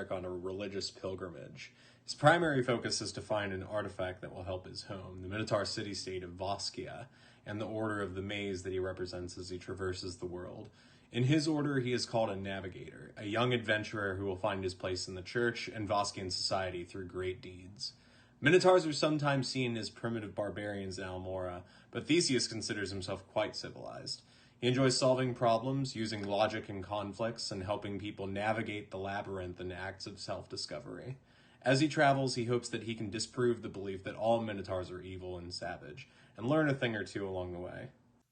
embark on a religious pilgrimage. His primary focus is to find an artifact that will help his home, the Minotaur city-state of Voskia, and the Order of the Maze that he represents as he traverses the world. In his order, he is called a navigator, a young adventurer who will find his place in the church and Voskian society through great deeds. Minotaurs are sometimes seen as primitive barbarians in Almora, but Theseus considers himself quite civilized. He enjoys solving problems, using logic in conflicts, and helping people navigate the labyrinth in acts of self-discovery. As he travels, he hopes that he can disprove the belief that all Minotaurs are evil and savage, and learn a thing or two along the way.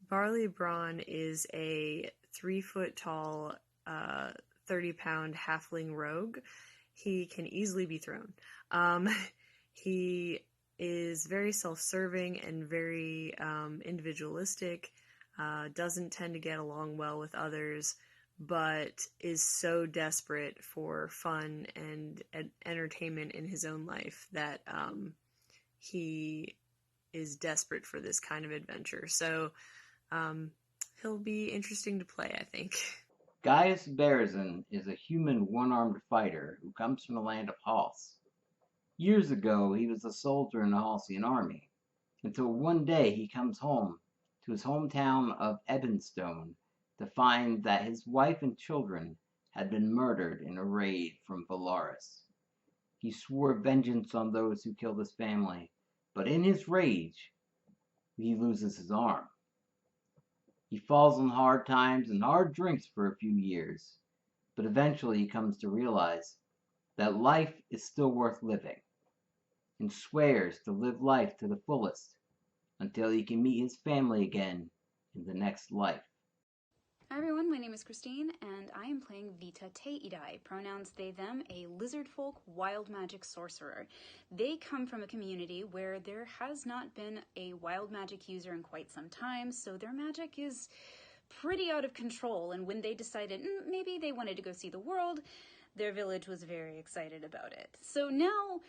Barley Braun is a 3-foot-tall, 30-pound halfling rogue. He can easily be thrown. He is very self-serving and very individualistic, doesn't tend to get along well with others, but is so desperate for fun and entertainment in his own life that he is desperate for this kind of adventure. So he'll be interesting to play, I think. Gaius Berzin is a human one-armed fighter who comes from the land of Hals. Years ago, he was a soldier in the Halsian army, until one day he comes home to his hometown of Ebonstone to find that his wife and children had been murdered in a raid from Valaris. He swore vengeance on those who killed his family, but in his rage, he loses his arm. He falls on hard times and hard drinks for a few years, but eventually he comes to realize that life is still worth living, and swears to live life to the fullest until he can meet his family again in the next life. Hi everyone, my name is Christine, and I am playing Vita Teidai, pronouns they, them, a lizard folk wild magic sorcerer. They come from a community where there has not been a wild magic user in quite some time, so their magic is pretty out of control, and when they decided maybe they wanted to go see the world, their village was very excited about it. So now,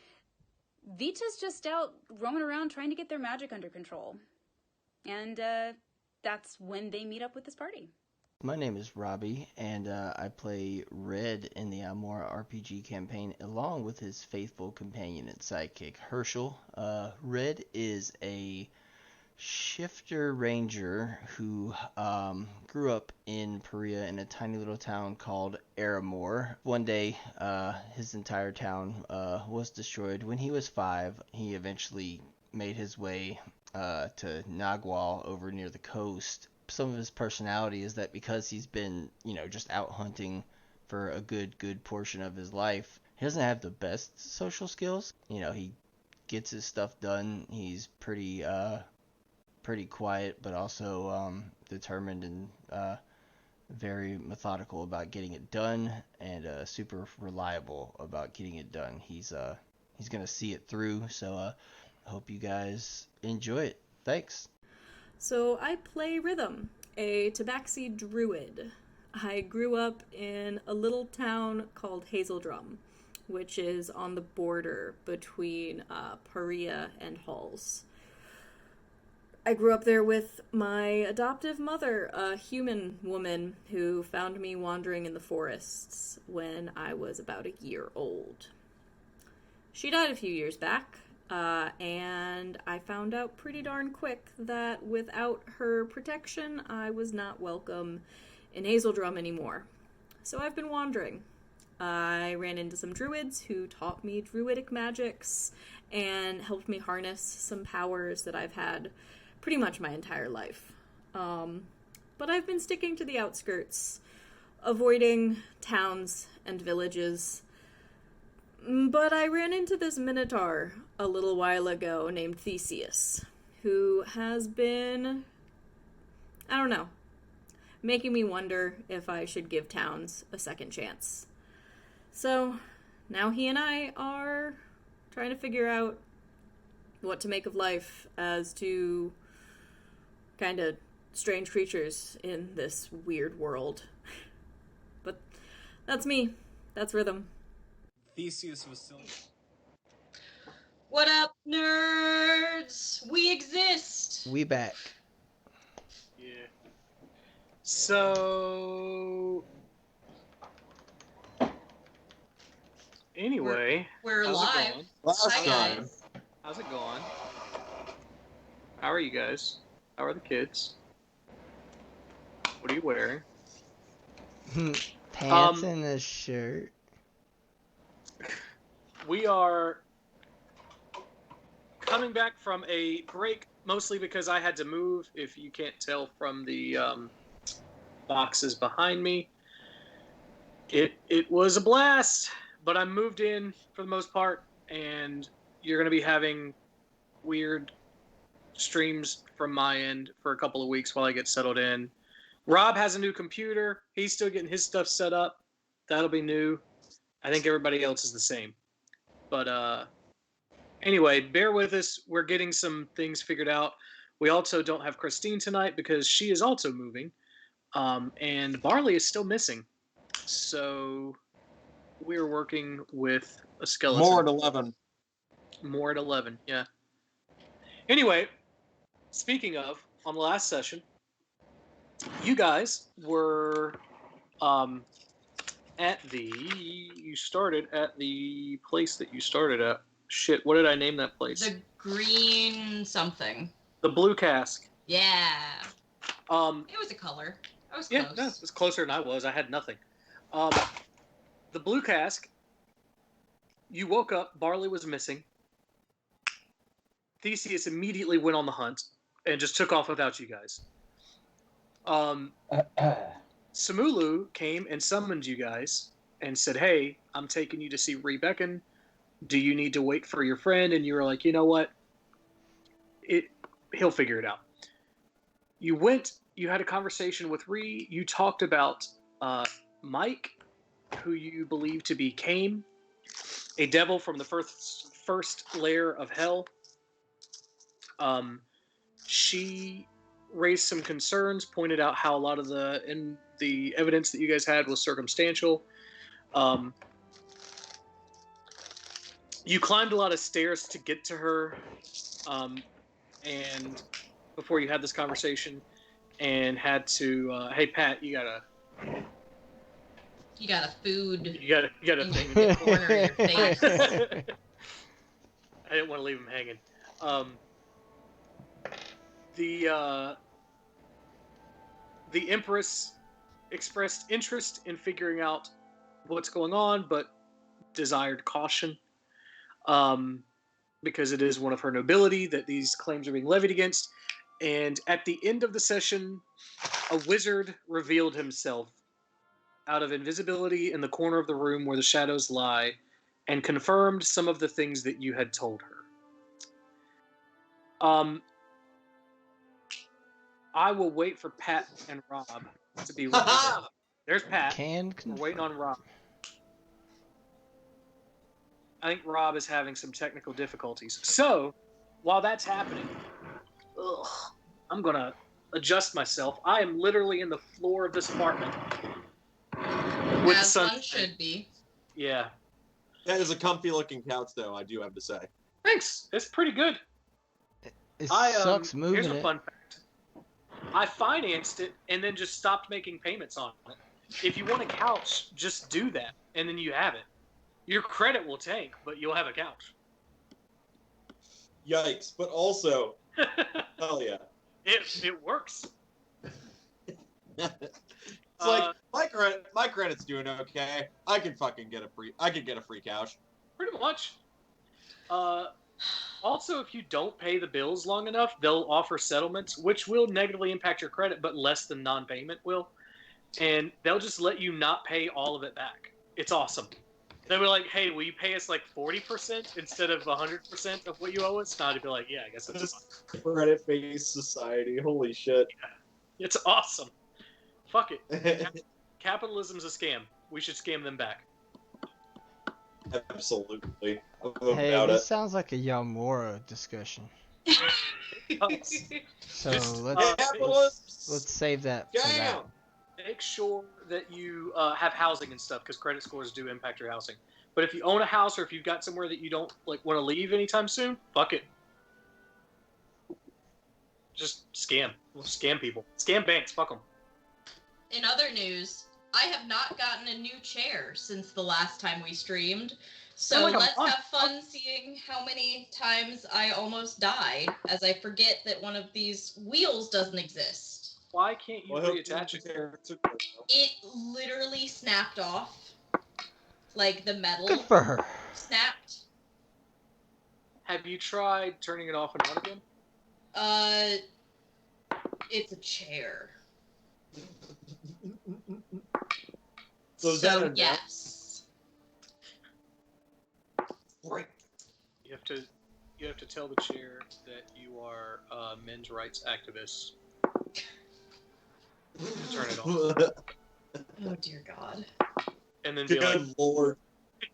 Vita's just out roaming around trying to get their magic under control. And that's when they meet up with this party. My name is Robbie, and I play Red in the Almora RPG campaign, along with his faithful companion and sidekick, Herschel. Red is a shifter ranger who grew up in Perea in a tiny little town called Aramor. One day, his entire town was destroyed. When he was 5, he eventually made his way to Nagual over near the coast. Some of his personality is that because he's been, just out hunting for a good portion of his life, he doesn't have the best social skills. He gets his stuff done. He's pretty quiet, but also determined and very methodical about getting it done, and super reliable about getting it done. He's gonna see it through. So I hope you guys enjoy it. Thanks. So I play Rhythm, a tabaxi druid. I grew up in a little town called Hazeldrum, which is on the border between Perea and Halls. I grew up there with my adoptive mother, a human woman who found me wandering in the forests when I was about a year old. She died a few years back, and I found out pretty darn quick that without her protection, I was not welcome in Hazeldrum anymore. So I've been wandering. I ran into some druids who taught me druidic magics and helped me harness some powers that I've had pretty much my entire life. But I've been sticking to the outskirts, avoiding towns and villages. But I ran into this Minotaur a little while ago named Theseus, who has been, making me wonder if I should give towns a second chance. So now he and I are trying to figure out what to make of life as two kind of strange creatures in this weird world. But that's me. That's Rhythm. Theseus was still... What up, nerds? We exist! We back. Yeah. So... Anyway, We're how's alive. it going? Last Hi, time. guys. How's it going? How are you guys? How are the kids? What are you wearing? Pants and a shirt. We are coming back from a break, mostly because I had to move, if you can't tell from the boxes behind me. It was a blast, but I'm moved in for the most part, and you're going to be having weird streams from my end for a couple of weeks while I get settled in. Rob has a new computer. He's still getting his stuff set up. That'll be new. I think everybody else is the same. But anyway, bear with us. We're getting some things figured out. We also don't have Christine tonight because she is also moving. And Barley is still missing. So we're working with a skeleton. More at 11. More at 11, yeah. Anyway, speaking of, on the last session, you guys were you started at the place that you started at. Shit, what did I name that place? The green something. The Blue Cask. Yeah. It It was a color. I was close. No, it was closer than I was. I had nothing. The Blue Cask, you woke up, Barley was missing. Theseus immediately went on the hunt and just took off without you guys. Samulu came and summoned you guys and said, hey, I'm taking you to see Rebeckon. Do you need to wait for your friend? And you were like, you know what? He'll figure it out. You went, you had a conversation with Ree. You talked about Mike, who you believe to be Cain, a devil from the first layer of hell. She raised some concerns, pointed out how a lot of the evidence that you guys had was circumstantial. You climbed a lot of stairs to get to her, and before you had this conversation, and had to, hey Pat, you got a food. You got a in thing. the corner of your face. I didn't want to leave him hanging. The Empress expressed interest in figuring out what's going on, but desired caution, because it is one of her nobility that these claims are being levied against. And at the end of the session, a wizard revealed himself out of invisibility in the corner of the room where the shadows lie, and confirmed some of the things that you had told her. I will wait for Pat and Rob to be ready. There's Pat. We're waiting on Rob. I think Rob is having some technical difficulties. So, while that's happening, I'm going to adjust myself. I am literally in the floor of this apartment. With As one should be. Yeah. That is a comfy looking couch, though, I do have to say. Thanks. It's pretty good. It sucks moving here's it. a fun fact. I financed it and then just stopped making payments on it. If you want a couch, just do that, and then you have it. Your credit will tank, but you'll have a couch. Yikes. But also, hell yeah. It works. It's like my credit's doing okay. I can get a free couch. Pretty much. Also, if you don't pay the bills long enough, they'll offer settlements, which will negatively impact your credit, but less than non-payment will. And they'll just let you not pay all of it back. It's awesome. They'll be like, hey, will you pay us like 40% instead of 100% of what you owe us? Now to be like, yeah, I guess that's fine. Credit-based society. Holy shit. Yeah. It's awesome. Fuck it. Capitalism's a scam. We should scam them back. Absolutely. Hey, this sounds like a Almora discussion. So let's save that for that. Make sure that you have housing and stuff, because credit scores do impact your housing. But if you own a house, or if you've got somewhere that you don't want to leave anytime soon, fuck it. Just scam. We'll scam people. Scam banks. Fuck them. In other news, I have not gotten a new chair since the last time we streamed, So like a let's month. have fun seeing how many times I almost die as I forget that one of these wheels doesn't exist. Why can't you Well, I hope reattach it? It literally snapped off. Like the metal Good for her. snapped. Have you tried turning it off and on again? It's a chair. So is that a no? yes. Right. You have to tell the chair that you are a men's rights activist. Turn it off. Oh dear God. And then be Good like, lord.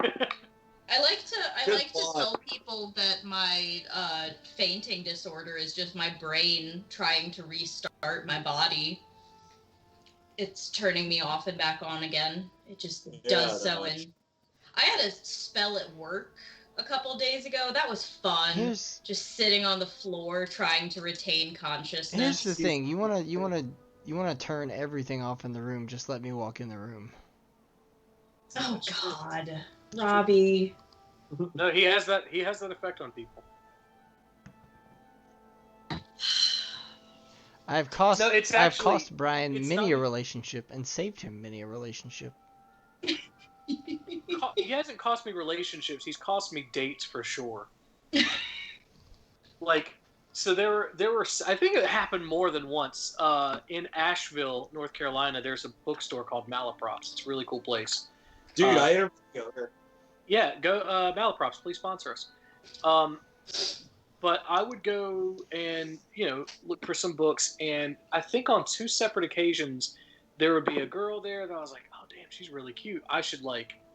I like to Good tell thought. people that my fainting disorder is just my brain trying to restart my body. It's turning me off and back on again. It just does so. much. And I had a spell at work a couple days ago. That was fun. Just sitting on the floor trying to retain consciousness. Here's the thing. You wanna turn everything off in the room. Just let me walk in the room. Oh God, Robbie. no, he has that effect on people. I've cost Brian it's many not- a relationship and saved him many a relationship. He hasn't cost me relationships. He's cost me dates for sure. Like, so there were. I think it happened more than once. In Asheville, North Carolina, there's a bookstore called Malaprops. It's a really cool place. Dude, I interviewed you here. Yeah, go Malaprops. Please sponsor us. But I would go and look for some books, and I think on 2 separate occasions there would be a girl there that I was like, oh damn, she's really cute. I should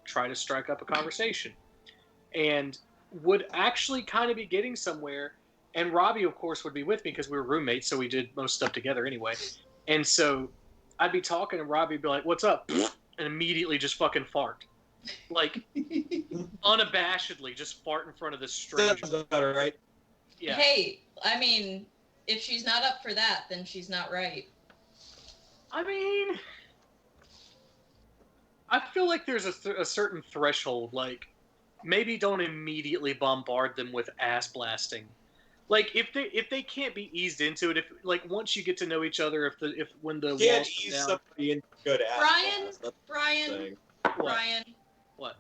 try to strike up a conversation, and would actually kind of be getting somewhere. And Robbie, of course, would be with me because we were roommates, so we did most stuff together anyway. And so I'd be talking, and Robbie would be like, "What's up?" and immediately just fucking fart, like unabashedly, just fart in front of this stranger. Sounds better, right? Yeah. Hey, I mean, if she's not up for that, then she's not right. I mean, I feel like there's a certain threshold. Like, maybe don't immediately bombard them with ass blasting. Like, if they can't be eased into it, if once you get to know each other, when the Can't walls ease come down. somebody into good ass. Brian. What?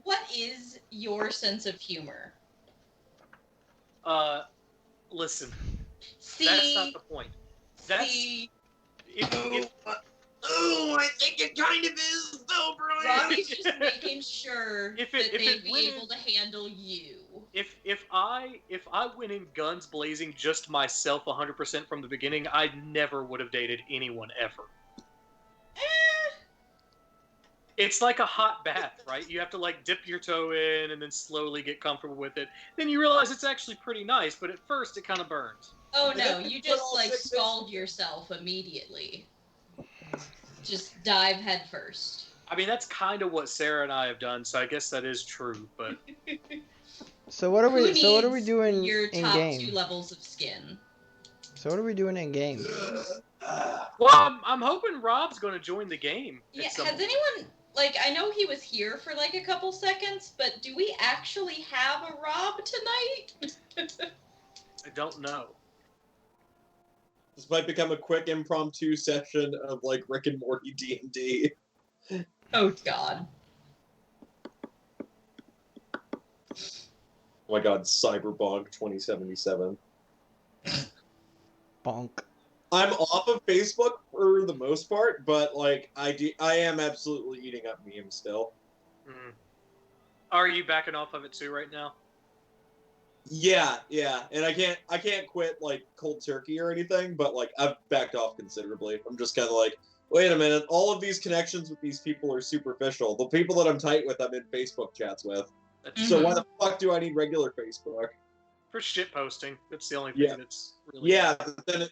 What is your sense of humor? Listen. See, that's not the point. I think it kind of is, though, Brian. Robbie's just making sure that they'd be able to handle you. If I went in guns blazing just myself 100% from the beginning, I never would have dated anyone ever. It's like a hot bath, right? You have to dip your toe in and then slowly get comfortable with it. Then you realize it's actually pretty nice, but at first it kind of burns. Oh no, you just scald yourself immediately. Just dive head first. I mean, that's kind of what Sarah and I have done, so I guess that is true, but So what are we doing your in top game? 2 levels of skin? So what are we doing in game? Well, I'm hoping Rob's going to join the game. Yeah, has anyone I know he was here for a couple seconds, but do we actually have a Rob tonight? I don't know. This might become a quick impromptu session of Rick and Morty D&D. Oh God. Oh my god, Cyberbug 2077. Bonk. I'm off of Facebook for the most part, but I am absolutely eating up memes still. Mm. Are you backing off of it too right now? Yeah, and I can't quit cold turkey or anything, but I've backed off considerably. I'm just kind of wait a minute, all of these connections with these people are superficial. The people that I'm tight with, I'm in Facebook chats with. So why the fuck do I need regular Facebook? For shit posting. That's the only thing that's really. Yeah, but then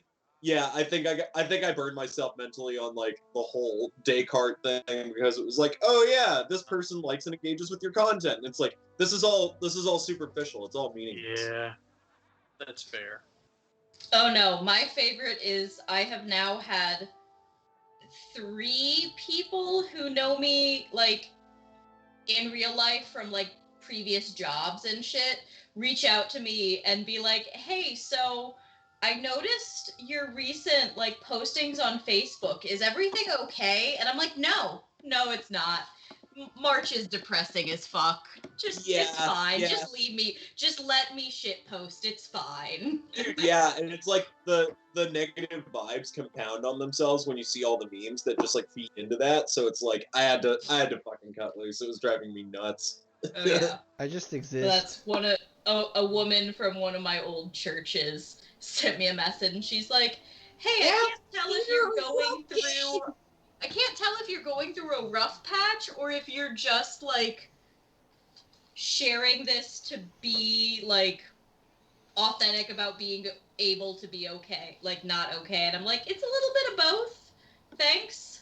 I think I burned myself mentally on the whole Descartes thing because it was oh yeah, this person likes and engages with your content. And it's this is all superficial. It's all meaningless. Yeah, that's fair. Oh no, my favorite is I have now had 3 people who know me in real life from like previous jobs and shit reach out to me and be like, hey, so I noticed your recent like postings on Facebook. Is everything okay? And I'm like, no, it's not. March is depressing as fuck. It's fine. Yeah. Just leave me. Just let me shit post. It's fine. Yeah, and it's like the negative vibes compound on themselves when you see all the memes that just like feed into that. So it's like I had to fucking cut loose. It was driving me nuts. Oh yeah. I just So exist. that's a woman from one of my old churches sent me a message and she's like, hey, I can't tell if you're going through a rough patch or if you're just like sharing this to be like authentic about being able to be okay, like not okay. And I'm like, it's a little bit of both. Thanks.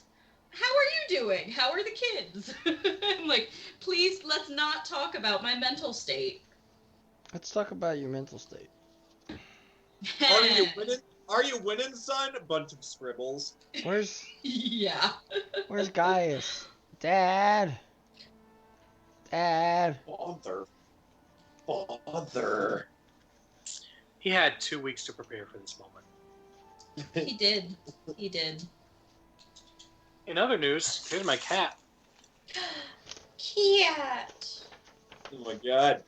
How are you doing? How are the kids? I'm like, please, let's not talk about my mental state. Let's talk about your mental state. Are you winning? Are you winning, son? A bunch of scribbles. Where's Yeah. Where's Gaius? Dad. Father. He had 2 weeks to prepare for this moment. He did. He did. In other news, here's my cat. Cat. Oh my god.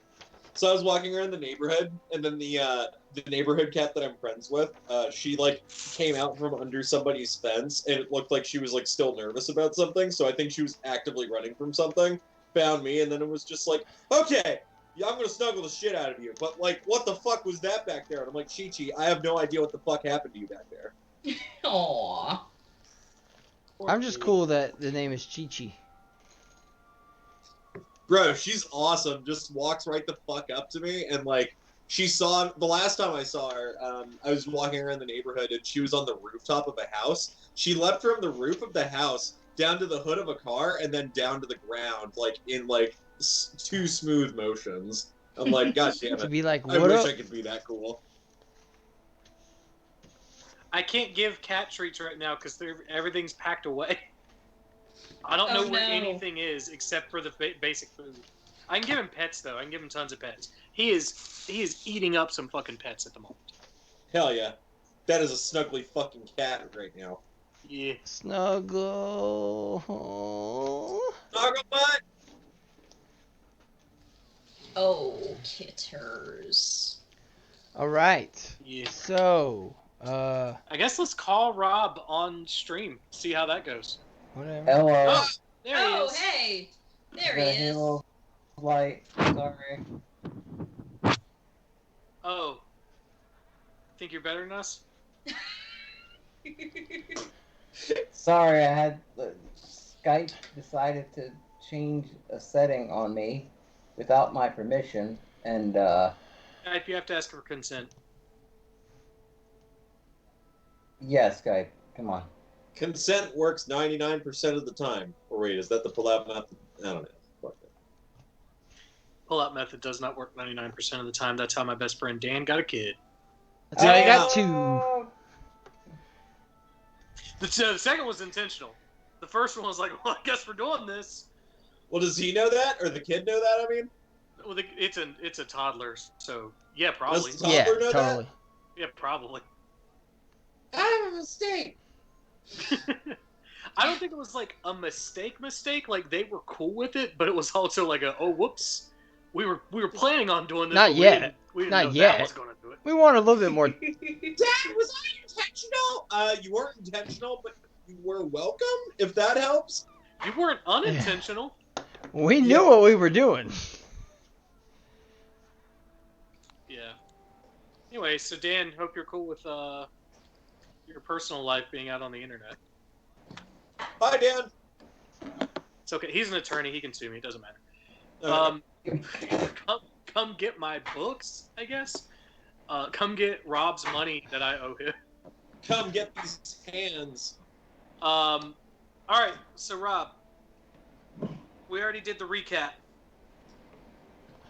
So I was walking around the neighborhood, and then the neighborhood cat that I'm friends with, she like came out from under somebody's fence, and it looked like she was like still nervous about something. So I think she was actively running from something. Found me, and then it was just like, okay, yeah, I'm gonna snuggle the shit out of you. But like, what the fuck was that back there? And I'm like, Chi-Chi, I have no idea what the fuck happened to you back there. Aww. I'm just cool that the name is Chi-Chi. Bro, she's awesome. Just walks right the fuck up to me, and like, she saw the last time I saw her. I was walking around the neighborhood, and she was on the rooftop of a house. She leapt from the roof of the house down to the hood of a car, and then down to the ground, like in like 2 smooth motions. I'm like, god damn To it! be like, I what wish up? I could be that cool. I can't give cat treats right now because everything's packed away. I don't know where anything is except for the basic food. I can give him pets though. I can give him tons of pets. He is eating up some fucking pets at the moment. Hell yeah, that is a snuggly fucking cat right now. Yeah. Snuggle. Snuggle butt. Oh, kitters. All right. Yeah. So, I guess let's call Rob on stream. See how that goes. whatever. Hello. Oh, there he is. Hey. There he The is. Halo light. Sorry. Oh. Think you're better than us? Sorry, I had Skype decided to change a setting on me without my permission, and If you have to ask for consent. yeah, Skype, come on. Consent works 99% of the time. Or wait, is that the pull-out method? I don't know. Fuck it. Pull-out method does not work 99% of the time. That's how my best friend Dan got a kid. That's how you got two. Oh, The second was intentional. The first one was like, well, I guess we're doing this. Well, does he know that, or the kid know that? I mean, Well, it's a toddler, so yeah, probably. Does the toddler know totally. Yeah, probably. that? I have a mistake. I don't think it was like a mistake. Like they were cool with it, but it was also like a whoops. We were planning on doing this. Not but yet. We didn't Not know yet. That was gonna do it. We want a little bit more. Dad, was I intentional? You weren't intentional, but you were welcome. If that helps. You weren't unintentional. We knew what we were doing. Yeah. Anyway, so Dan, hope you're cool with your personal life being out on the internet. Hi, Dan. It's okay. He's an attorney. He can sue me. It doesn't matter. Okay. Come get my books, I guess. Come get Rob's money that I owe him. Come get these hands. All right. So Rob, we already did the recap,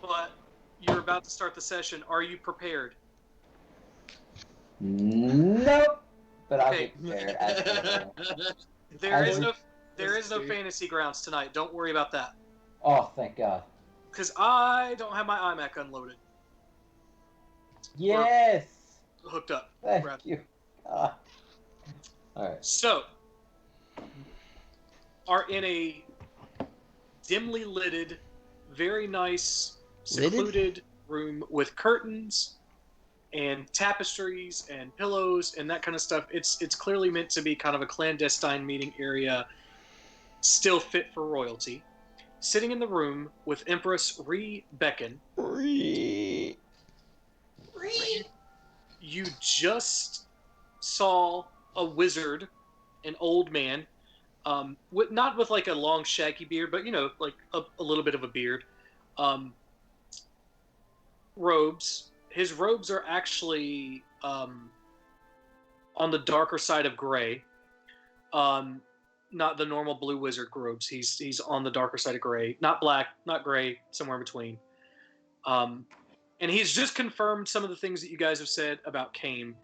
but you're about to start the session. Are you prepared? nope. But I'll Okay. get prepared. As There is no fantasy grounds tonight. Don't worry about that. Oh, thank God. Because I don't have my iMac unloaded. Yes. Hooked up. Thank Rather. you. God. All right. So, are in a dimly lighted, very nice, secluded room with curtains and tapestries and pillows and that kind of stuff. It's clearly meant to be kind of a clandestine meeting area, still fit for royalty. Sitting in the room with Empress Beckon. You just saw a wizard, an old man, not with like a long shaggy beard, but like a little bit of a beard. Robes. His robes are actually on the darker side of gray. Not the normal blue wizard robes. He's on the darker side of gray. Not black, not gray, somewhere in between. And he's just confirmed some of the things that you guys have said about Kame.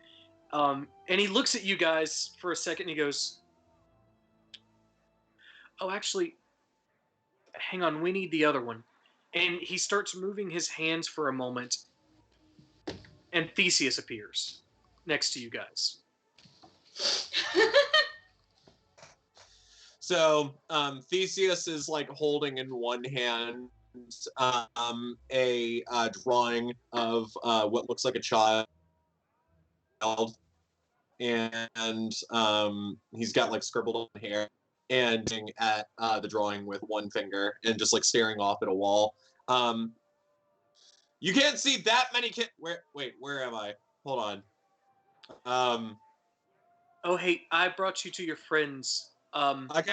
And he looks at you guys for a second and he goes, "Oh, actually, hang on, we need the other one." And he starts moving his hands for a moment, and Theseus appears next to you guys. So Theseus is like holding in one hand a drawing of what looks like a child, and he's got like scribbled on hair, and at the drawing with one finger and just like staring off at a wall. You can't see that many kids. Where am I? Hold on. Oh, hey, I brought you to your friends. I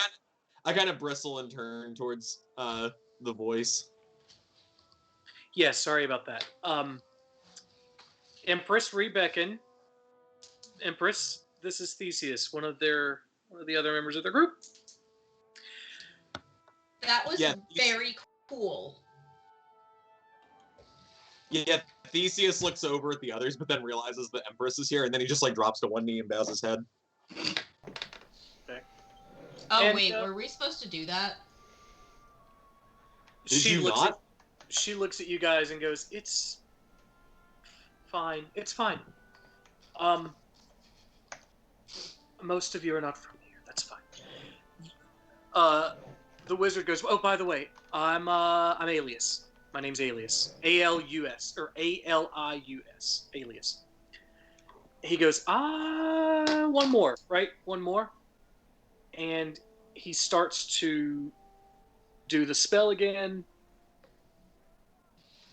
kind of bristle and turn towards the voice. Yeah, sorry about that. Empress Beckon. Empress, this is Theseus, one of the other members of their group. That was very cool. Yeah, Theseus looks over at the others, but then realizes the Empress is here, and then he just like drops to one knee and bows his head. Okay. Oh, and, wait, were we supposed to do that? She looks at you guys and goes, "It's fine. It's fine. Most of you are not from here. That's fine." The wizard goes, "Oh, by the way, I'm Alias. My name's Alias. A-L-U-S, or A-L-I-U-S. Alias." He goes, one more, right? One more. And he starts to do the spell again.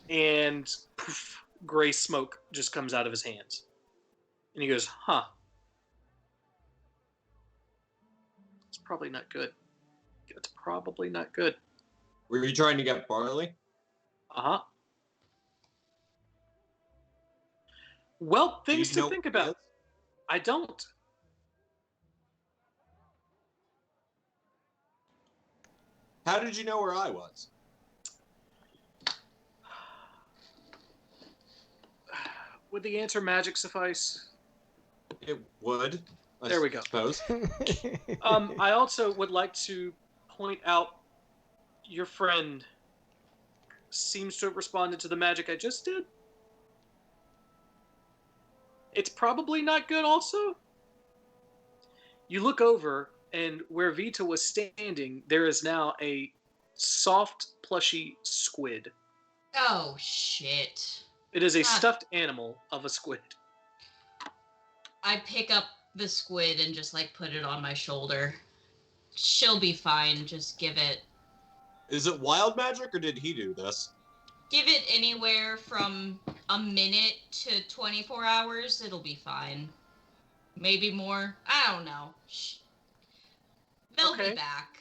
And poof, gray smoke just comes out of his hands. And he goes, "Huh. It's probably not good. It's probably not good." Were you trying to get barley? Uh-huh. Well, things to think about. I don't. How did you know where I was? Would the answer magic suffice? It would. There we go. Suppose. I also would like to point out your friend seems to have responded to the magic I just did. It's probably not good also. You look over, and where Vita was standing, there is now a soft, plushy squid. Oh, shit. It is a stuffed animal of a squid. I pick up the squid and just, like, put it on my shoulder. She'll be fine. Just give it... Is it wild magic, or did he do this? Give it anywhere from a minute to 24 hours. It'll be fine. Maybe more. I don't know. They'll be back.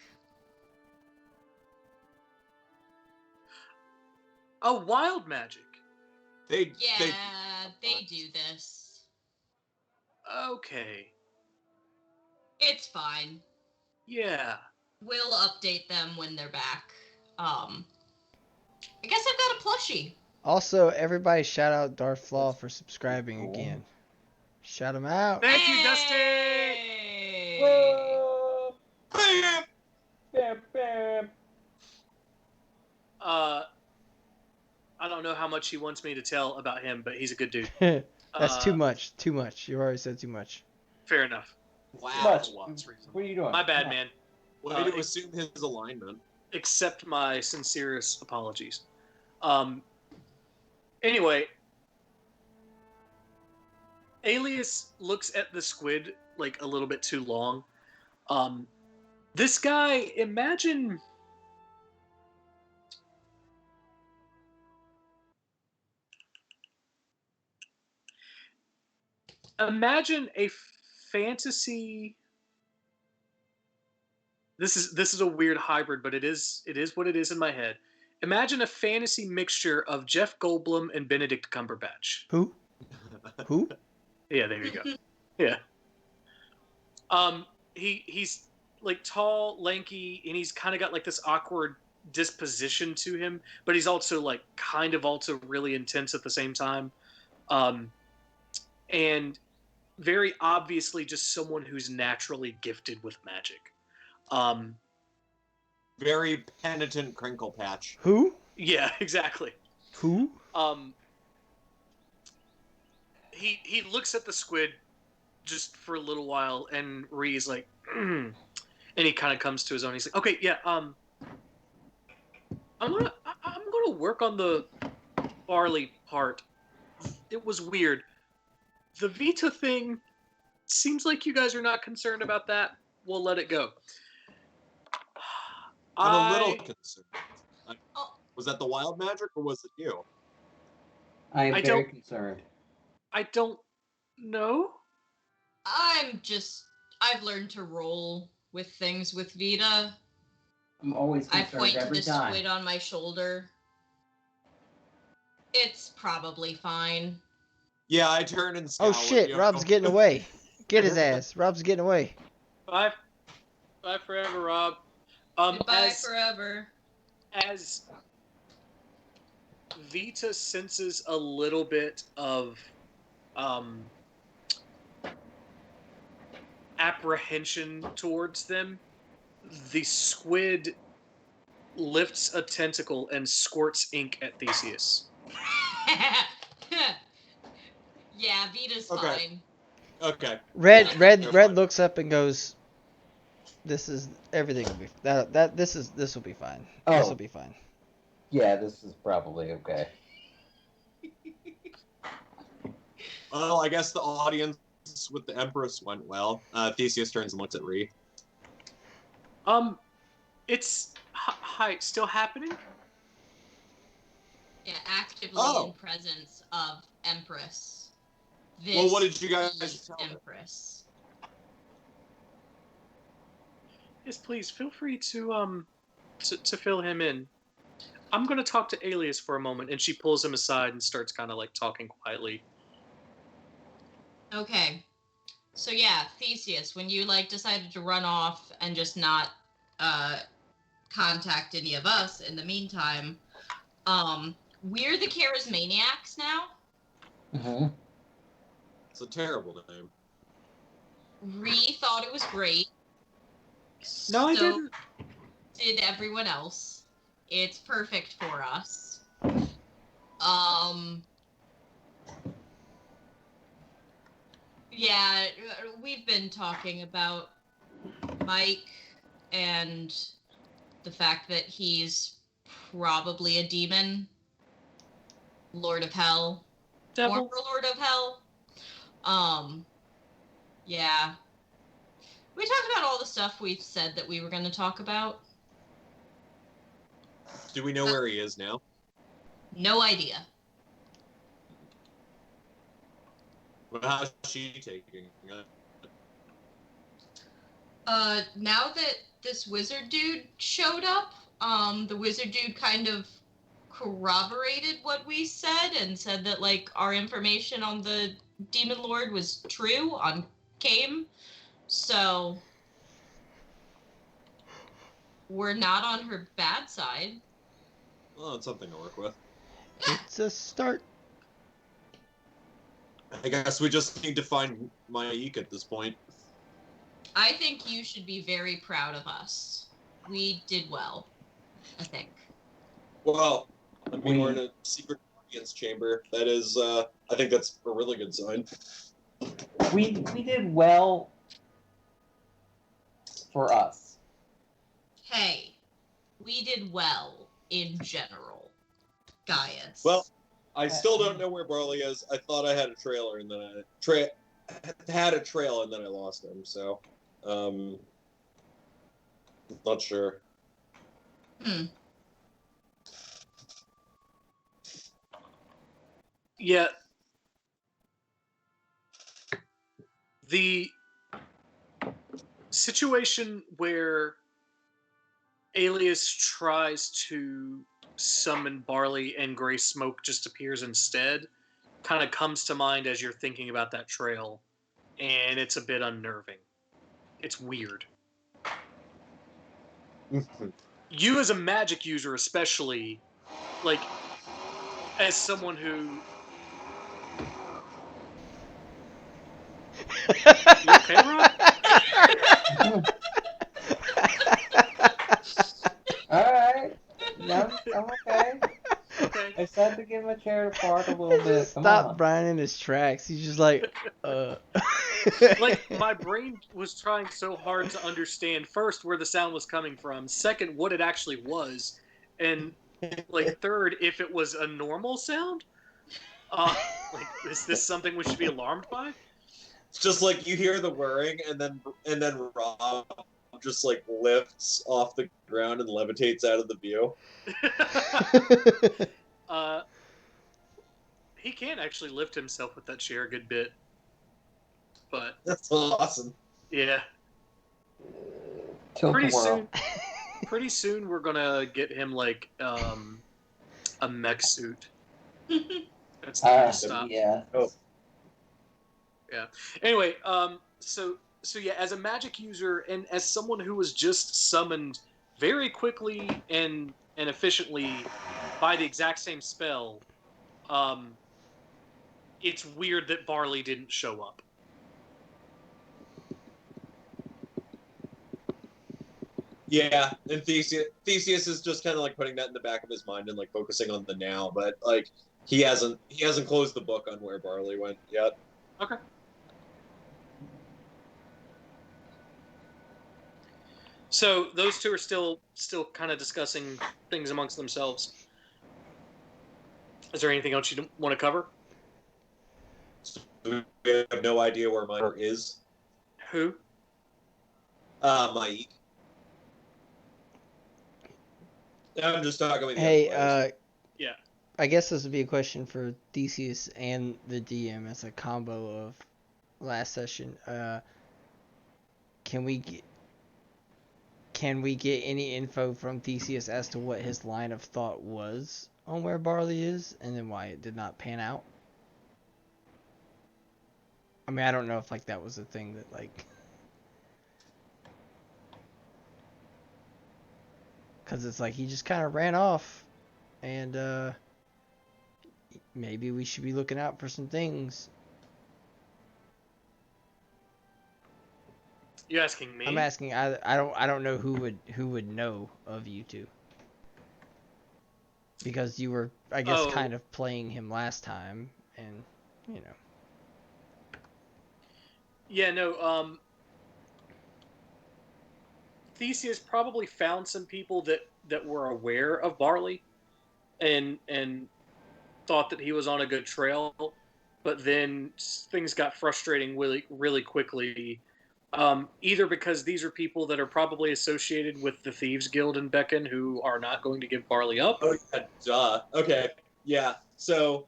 Oh, wild magic. They do this. Okay. It's fine. Yeah. We'll update them when they're back. I guess I've got a plushie. Also, everybody shout out Darth Flaw for subscribing again. Shout him out. Thank you, Dusty! Whoa! Bam, bam. don't know how much he wants me to tell about him, but he's a good dude. That's too much. Too much. You already said too much. Fair enough. Wow. What are you doing? My bad, man. Way to assume his alignment. Accept my sincerest apologies. Anyway, Alias looks at the squid like a little bit too long. This guy, imagine a fantasy. This is a weird hybrid, but it is what it is in my head. Imagine a fantasy mixture of Jeff Goldblum and Benedict Cumberbatch. Who? Who? Yeah, there you go. Yeah. He's like tall, lanky, and he's kind of got like this awkward disposition to him, but he's also like kind of also really intense at the same time. And very obviously just someone who's naturally gifted with magic. Very penitent Crinkle Patch. Who? Yeah, exactly. Who? He looks at the squid just for a little while, and Ree's like, and he kind of comes to his own. He's like, okay, yeah, I'm gonna work on the barley part. It was weird. The Vita thing seems like you guys are not concerned about that. We'll let it go. I'm a little concerned. Was that the wild magic, or was it you? I am very concerned. I don't know. I've learned to roll with things with Vita. I'm always I concerned point to every the time. squid on my shoulder. It's probably fine. Yeah, I turn and scowl. Oh shit, Rob's getting away. Get his ass. Rob's getting away. Bye forever, Rob. Goodbye forever. As Vita senses a little bit of apprehension towards them, the squid lifts a tentacle and squirts ink at Theseus. Yeah, Vita's fine. Okay. Red looks up and goes, everything will be this will be fine. Oh. This will be fine. Yeah, this is probably okay. Well, I guess the audience with the Empress went well. Theseus turns and looks at Ree. It's still happening? Yeah, actively in presence of Empress. Well, what did you guys tell Empress? Yes, please feel free to fill him in. I'm gonna talk to Alias for a moment, and she pulls him aside and starts kind of like talking quietly. Okay, so yeah, Theseus, when you like decided to run off and just not contact any of us in the meantime, we're the Charismaniacs now. Mm-hmm. It's a terrible name. Ree thought it was great. No, I didn't. Did everyone else? It's perfect for us. Yeah, we've been talking about Mike and the fact that he's probably a demon. Lord of Hell. Devil. Former Lord of Hell. Yeah. We talked about all the stuff we've said that we were going to talk about. Do we know where he is now? No idea. Well, how's she taking it? Now that this wizard dude showed up, the wizard dude kind of corroborated what we said and said that, like, our information on the Demon Lord was true on Kame. So we're not on her bad side. Well, it's something to work with. It's a start. I guess we just need to find Maik at this point. I think you should be very proud of us. We did well, I think. Well, I mean, we're in a secret audience chamber. That is, I think that's a really good sign. We did well for us. Hey, we did well in general, Gaius. Well, I still don't know where Barley is. I thought I had a trailer, and then I had a trail, and then I lost him. So, not sure. Yeah. The situation where Alias tries to summon Barley and Gray Smoke just appears instead kind of comes to mind as you're thinking about that trail, and it's a bit unnerving. It's weird. You as a magic user especially, like, as someone who... You okay, Rob? Alright. No, I'm okay. Okay. I just had to give my chair apart a little bit. Come Stop on. Brian in his tracks. He's just like, Like, my brain was trying so hard to understand, first, where the sound was coming from, second, what it actually was, and, like, third, if it was a normal sound? Like, is this something we should be alarmed by? It's just like you hear the whirring, and then Rob just like lifts off the ground and levitates out of the view. He can actually lift himself with that chair a good bit. But that's awesome. Yeah. Pretty soon we're gonna get him like a mech suit. That's the new stuff. Yeah. Oh. Yeah. Anyway, so yeah, as a magic user and as someone who was just summoned very quickly and efficiently by the exact same spell, it's weird that Barley didn't show up. Yeah, and Theseus is just kind of like putting that in the back of his mind and like focusing on the now, but like he hasn't closed the book on where Barley went yet. Okay. So those two are still kind of discussing things amongst themselves. Is there anything else you want to cover? We have no idea where Mike is. Who? Mike. I'm just talking with you. Hey, yeah. I guess this would be a question for Theseus and the DM as a combo of last session. Can we get any info from Theseus as to what his line of thought was on where Barley is, and then why it did not pan out? I mean, I don't know if like that was a thing that like, because it's like he just kind of ran off, and maybe we should be looking out for some things. You asking me? I'm asking. I don't know who would know of you two, because you were, I guess, kind of playing him last time, and you know. Yeah, no. Theseus probably found some people that were aware of Barley, and thought that he was on a good trail, but then things got frustrating really quickly. Either because these are people that are probably associated with the Thieves Guild in Beacon who are not going to give Barley up. Oh yeah, duh. Okay, yeah. So,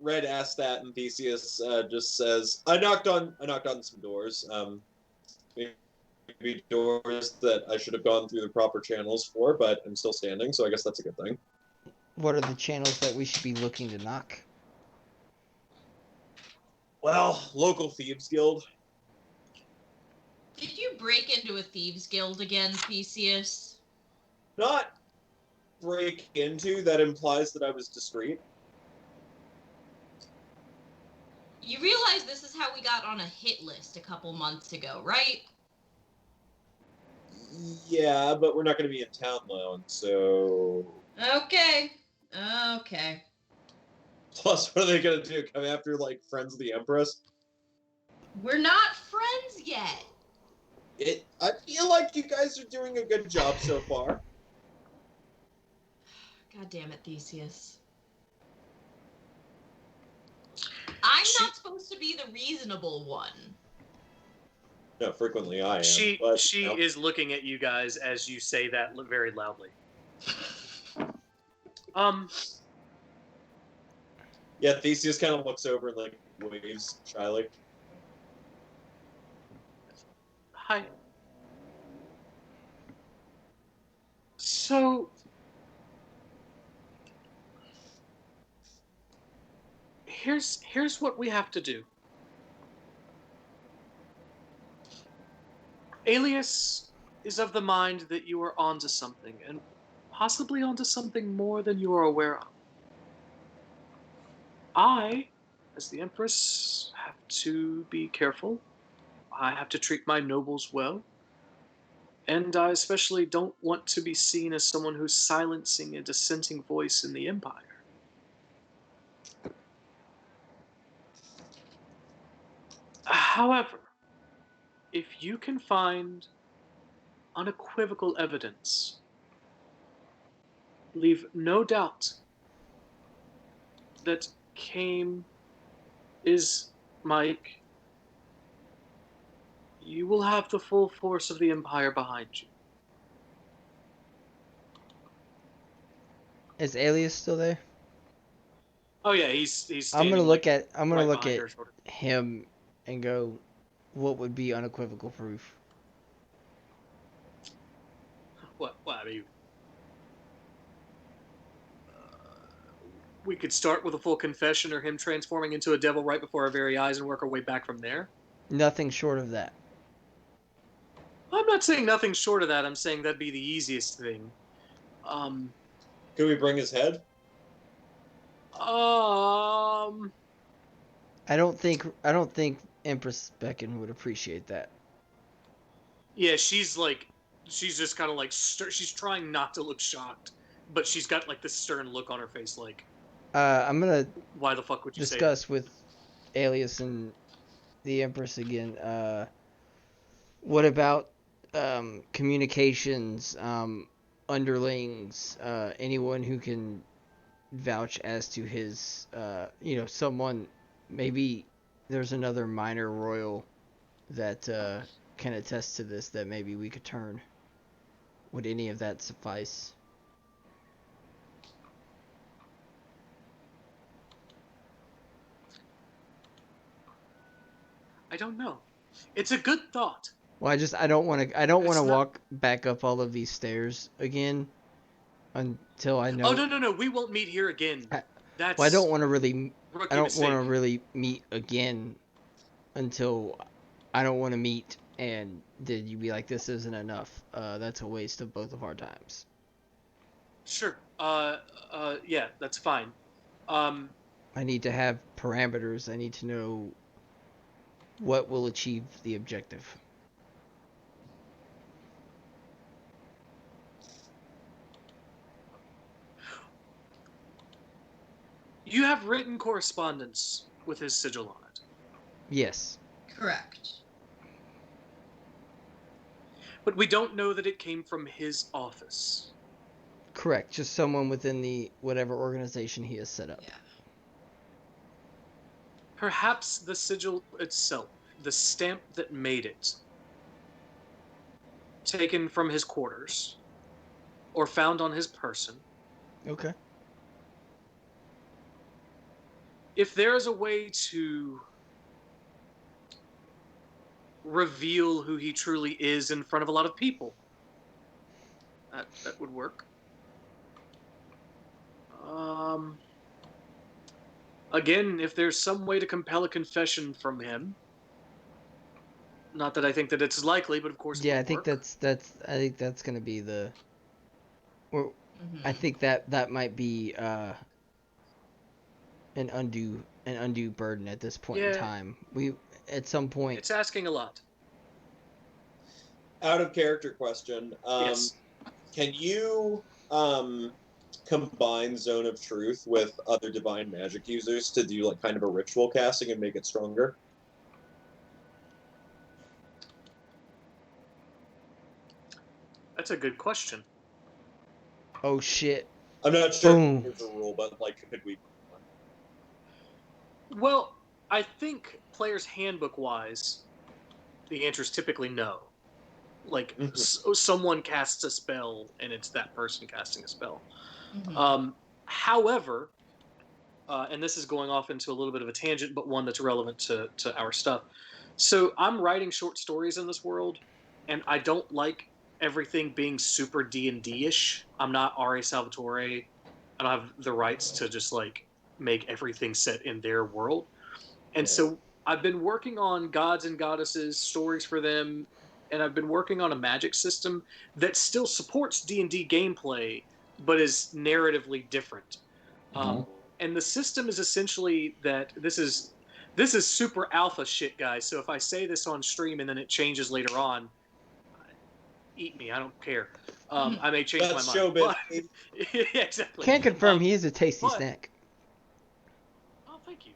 Red asked that, and Theseus just says, "I knocked on some doors. Maybe doors that I should have gone through the proper channels for, but I'm still standing, so I guess that's a good thing." What are the channels that we should be looking to knock? Well, local Thieves Guild. Did you break into a Thieves Guild again, Theseus? Not break into, that implies that I was discreet. You realize this is how we got on a hit list a couple months ago, right? Yeah, but we're not going to be in town long, so... Okay. Plus, what are they gonna do? Come after like friends of the Empress? We're not friends yet. I feel like you guys are doing a good job so far. God damn it, Theseus. I'm not supposed to be the reasonable one. No, frequently I am. She but, is looking at you guys as you say that very loudly. Yeah, Theseus kind of looks over and like waves shyly. Hi. So, here's what we have to do. Alias is of the mind that you are onto something, and possibly onto something more than you are aware of. I, as the Empress, have to be careful. I have to treat my nobles well. And I especially don't want to be seen as someone who's silencing a dissenting voice in the Empire. However, if you can find unequivocal evidence, leave no doubt that Kame is Mike, you will have the full force of the Empire behind you. Is Alias still there? Oh yeah, he's I'm gonna standing, look like, at right behind her, sort of. him and go, what would be unequivocal proof? What? I mean, we could start with a full confession or him transforming into a devil right before our very eyes and work our way back from there. Nothing short of that. I'm not saying nothing short of that. I'm saying that'd be the easiest thing. Could we bring his head? I don't think Empress Beckon would appreciate that. Yeah, she's just kind of like, she's trying not to look shocked, but she's got like this stern look on her face, like, I'm gonna why the fuck would you discuss say that? with Alias and the Empress again. What about communications, underlings, anyone who can vouch as to his, someone, maybe there's another minor royal that can attest to this that maybe we could turn. Would any of that suffice? I don't know. It's a good thought. Well, I don't want to not... walk back up all of these stairs again until I know. Oh no, we won't meet here again. That's. Well, I don't want to really. Rookie I don't mistake. want to really meet again until I don't want to meet, and then you be like, "This isn't enough." That's a waste of both of our times. Sure. Yeah, that's fine. I need to have parameters. I need to know what will achieve the objective. You have written correspondence with his sigil on it. Yes. Correct. But we don't know that it came from his office. Correct. Just someone within the whatever organization he has set up. Yeah. Perhaps the sigil itself, the stamp that made it, taken from his quarters, or found on his person. Okay. If there is a way to reveal who he truly is in front of a lot of people, that would work. Again, if there's some way to compel a confession from him, not that I think that it's likely, but of course, I think that's going to be the. Or I think that might be an undue burden at this point in time. We at some point. It's asking a lot. Out of character question. Yes. Can you combine Zone of Truth with other divine magic users to do like kind of a ritual casting and make it stronger? That's a good question. Oh shit. I'm not sure Boom. if there's a rule, but like, could we? Well, I think players handbook wise, the answer is typically no. Like someone casts a spell and it's that person casting a spell. However, and this is going off into a little bit of a tangent, but one that's relevant to our stuff. So I'm writing short stories in this world, and I don't like everything being super D&D-ish. I'm not R.A. Salvatore. I don't have the rights to just like make everything set in their world. And so I've been working on gods and goddesses, stories for them, and I've been working on a magic system that still supports D&D gameplay, but is narratively different. And the system is essentially that this is super alpha shit, guys. So if I say this on stream and then it changes later on, eat me. I don't care. I may change my mind. But, yeah, exactly. Can't confirm he is a tasty snack. Oh, thank you.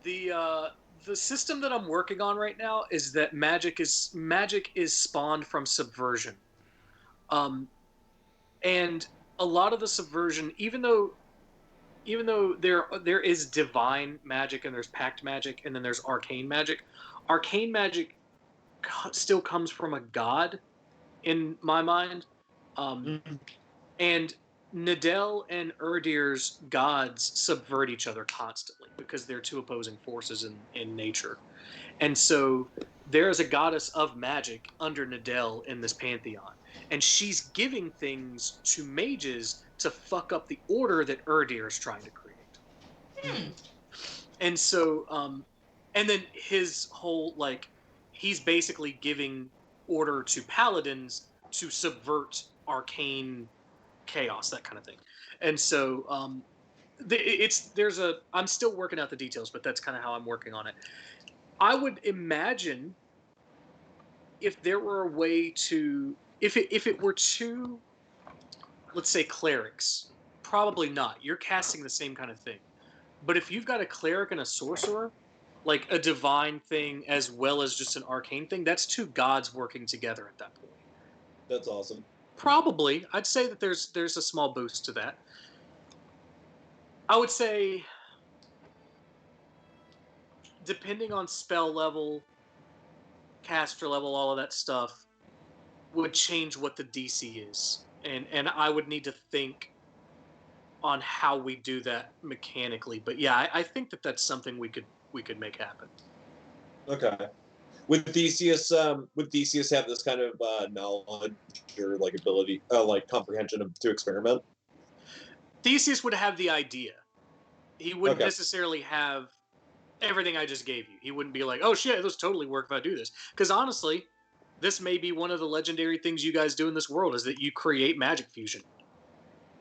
The system that I'm working on right now is that magic is spawned from subversion. And a lot of the subversion, even though there is divine magic and there's pact magic and then there's arcane magic still comes from a god in my mind. And Nidell and Urdir's gods subvert each other constantly because they're two opposing forces in nature. And so there is a goddess of magic under Nidell in this pantheon. And she's giving things to mages to fuck up the order that Urdir is trying to create. And so, and then his whole, like, he's basically giving order to paladins to subvert arcane chaos, that kind of thing. And so, I'm still working out the details, but that's kind of how I'm working on it. I would imagine if there were a way to, if it were two, let's say clerics, probably not. You're casting the same kind of thing. But if you've got a cleric and a sorcerer, like a divine thing as well as just an arcane thing, that's two gods working together at that point. That's awesome. Probably. I'd say that there's a small boost to that. I would say, depending on spell level, caster level, all of that stuff, would change what the DC is. And I would need to think on how we do that mechanically. But yeah, I think that that's something we could make happen. Okay. Would Theseus have this kind of knowledge or like ability, like comprehension to experiment? Theseus would have the idea. He wouldn't necessarily have everything I just gave you. He wouldn't be like, oh shit, this totally work if I do this. Because honestly, this may be one of the legendary things you guys do in this world, is that you create magic fusion.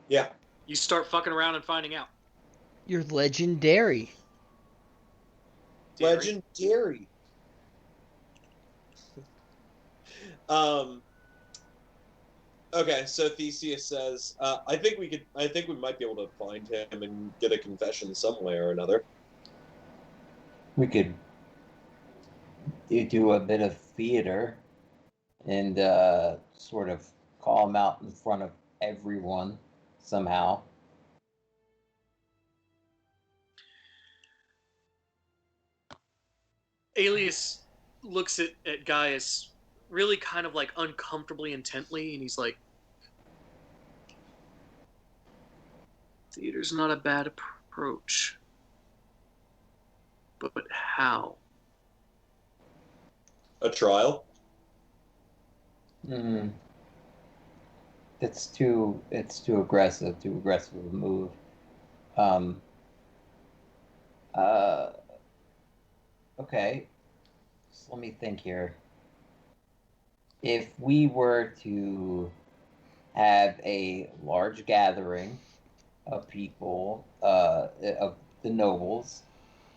Yeah. You start fucking around and finding out. You're legendary. Legendary. Okay, so Theseus says, I think we might be able to find him and get a confession some way or another. We could do a bit of theater and sort of call him out in front of everyone somehow. Alias looks at Gaius really kind of like uncomfortably intently, and he's like, theater's not a bad approach. But how? A trial? It's too aggressive a move. Okay. So let me think here. If we were to have a large gathering of people, of the nobles,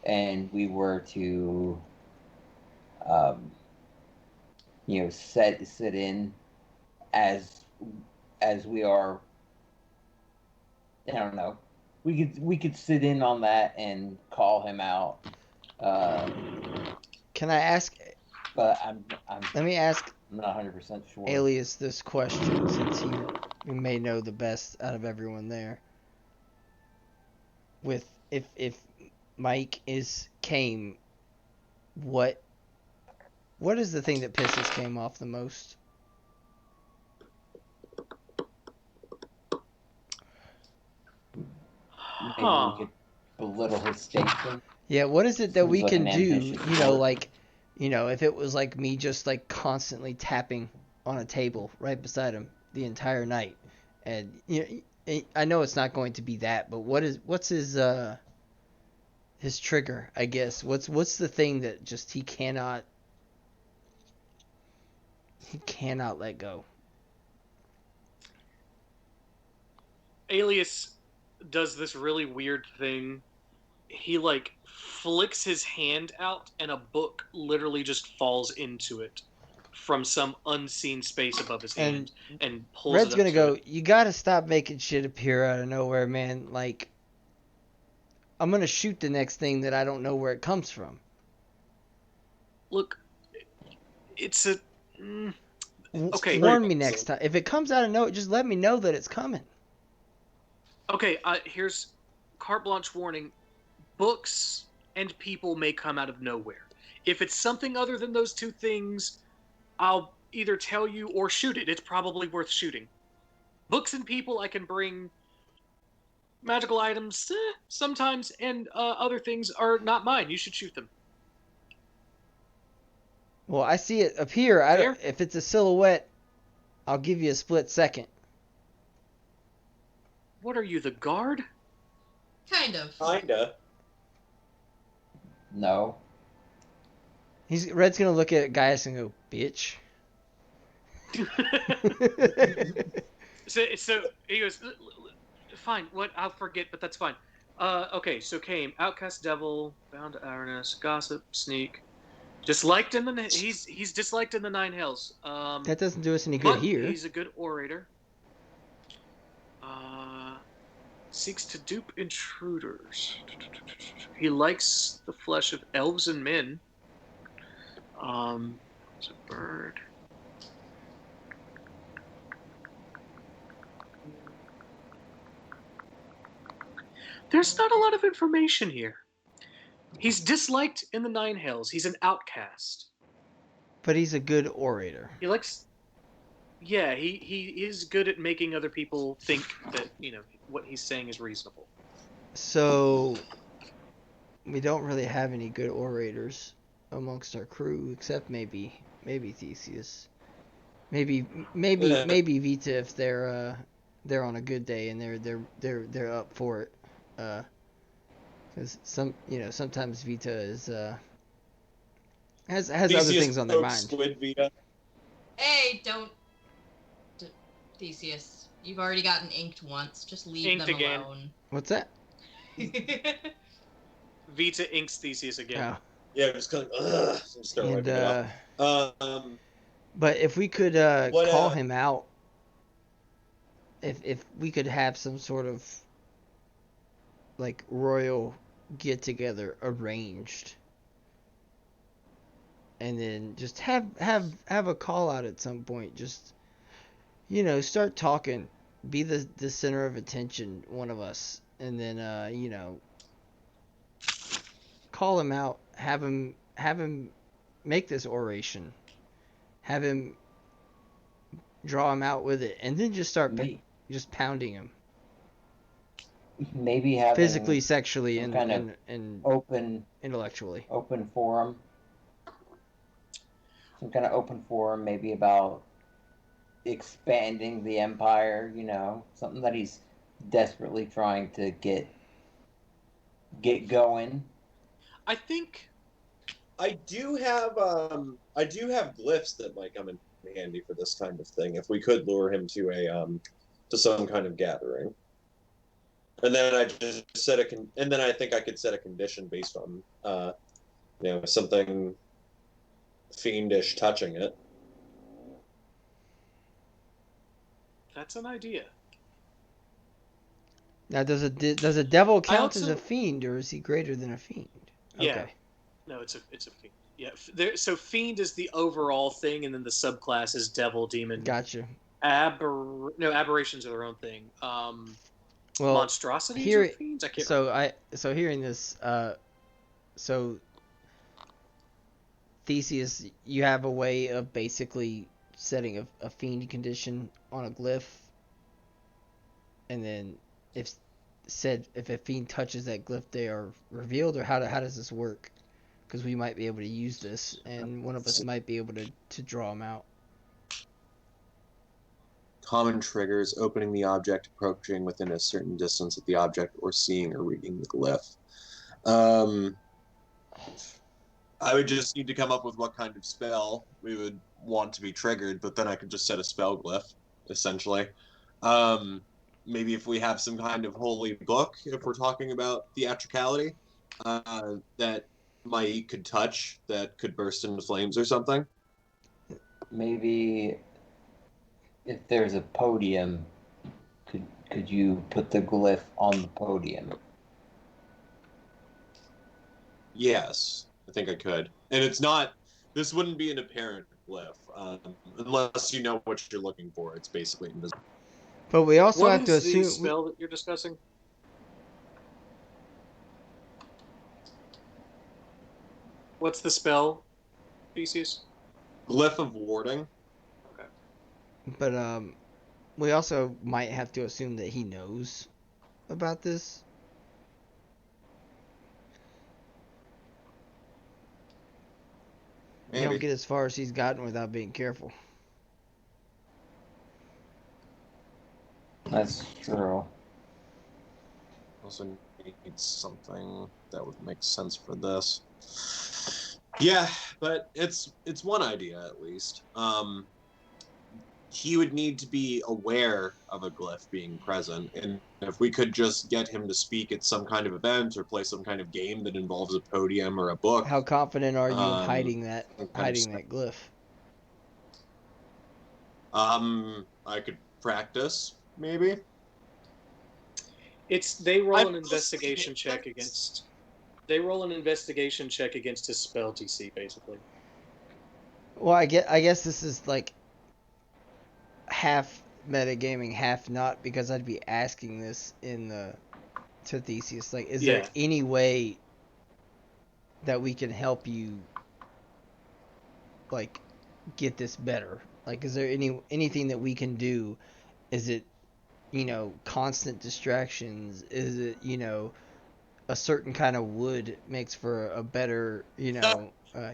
and we were to, sit in as as we are. I don't know. We could sit in on that and call him out. Can I ask? But Let me ask I'm not 100% sure. Alias this question, since he may know the best out of everyone there. With if Mike came, what is the thing that pisses Came off the most? Maybe we could belittle his station. Yeah, what is it that we Seems like can an do? ambitious You know, sport. like, if it was like me just like constantly tapping on a table right beside him the entire night, and I know it's not going to be that, but what's his trigger? I guess what's the thing that just he cannot let go? Alias does this really weird thing. He like flicks his hand out and a book literally just falls into it from some unseen space above his hand and pulls Red's it up gonna to go, it. you gotta stop making shit appear out of nowhere, man. Like, I'm gonna shoot the next thing that I don't know where it comes from. Look, it's a okay. Warn me next time. If it comes out of nowhere, just let me know that it's coming. Okay, here's carte blanche warning. Books and people may come out of nowhere. If it's something other than those two things, I'll either tell you or shoot it. It's probably worth shooting. Books and people, I can bring. Magical items, sometimes, and other things are not mine. You should shoot them. Well, I see it appear. If it's a silhouette, I'll give you a split second. What are you, the guard? Kind of. Kinda. No. Red's gonna look at Gaius and go, bitch. So he goes, fine, what? I'll forget, but that's fine. Okay, so came outcast devil, bound to Avernus, gossip, sneak. Disliked in the he's disliked in the Nine Hells. That doesn't do us any good but here. He's a good orator. Seeks to dupe intruders. He likes the flesh of elves and men. It's a bird. There's not a lot of information here. He's disliked in the Nine Hells. He's an outcast. But he's a good orator. He likes... Yeah, he is good at making other people think that, what he's saying is reasonable. So, we don't really have any good orators amongst our crew, except maybe Theseus. Maybe Vita if they're on a good day and they're up for it. Because sometimes Vita is has other things on their mind. Squid Vita. Hey, don't, Theseus. You've already gotten inked once. Just leave Inked them again. alone. What's that? Vita inks Theseus again. Oh. Yeah, just kind of start wiping it off. But if we could call him out, if we could have some sort of like royal get together arranged, and then just have a call out at some point, just start talking, be the center of attention, one of us, and then call him out, have him make this oration, have him draw him out with it, and then just start just pounding him. Maybe having physically, sexually, and open, intellectually. Open forum. Some kind of open forum, maybe about expanding the empire. Something that he's desperately trying to get going. I think I do have glyphs that might come in handy for this kind of thing. If we could lure him to some kind of gathering, and then I just and then I think I could set a condition based on something fiendish touching it. That's an idea. Now, does a devil count as also- a fiend, or is he greater than a fiend? Yeah. Okay. No, it's a fiend. Yeah. So fiend is the overall thing, and then the subclass is devil, demon. Gotcha. Aberrations are their own thing. Well, Monstrosities or fiends? I can't remember. So hearing this, so Theseus, you have a way of basically setting a fiend condition on a glyph, and then if a fiend touches that glyph, they are revealed, or how does this work? Because we might be able to use this, and one of us might be able to draw them out. Common triggers: opening the object, approaching within a certain distance of the object, or seeing or reading the glyph. I would just need to come up with what kind of spell we would want to be triggered, but then I could just set a spell glyph, essentially. Maybe if we have some kind of holy book, if we're talking about theatricality, that my could touch, that could burst into flames or something. Maybe if there's a podium, could you put the glyph on the podium? Yes, I think I could. And it's not, this wouldn't be an apparent glyph, unless you know what you're looking for. It's basically invisible. But we also What have to is the assume. spell that you're discussing? What's the spell, Theseus? Glyph of warding. Okay. But we also might have to assume that he knows about this. Maybe. You don't get as far as he's gotten without being careful. That's true. Also need something that would make sense for this. Yeah, but it's one idea at least. He would need to be aware of a glyph being present, and if we could just get him to speak at some kind of event or play some kind of game that involves a podium or a book. How confident are you in hiding that glyph? I could practice, maybe. They roll an investigation check against. They roll an investigation check against his spell DC, basically. Well, I guess this is like half metagaming, half not, because I'd be asking this to Theseus. Like, is there any way that we can help you, like, get this better? Like, is there anything that we can do? Is it, constant distractions? Is it, a certain kind of wood makes for a better,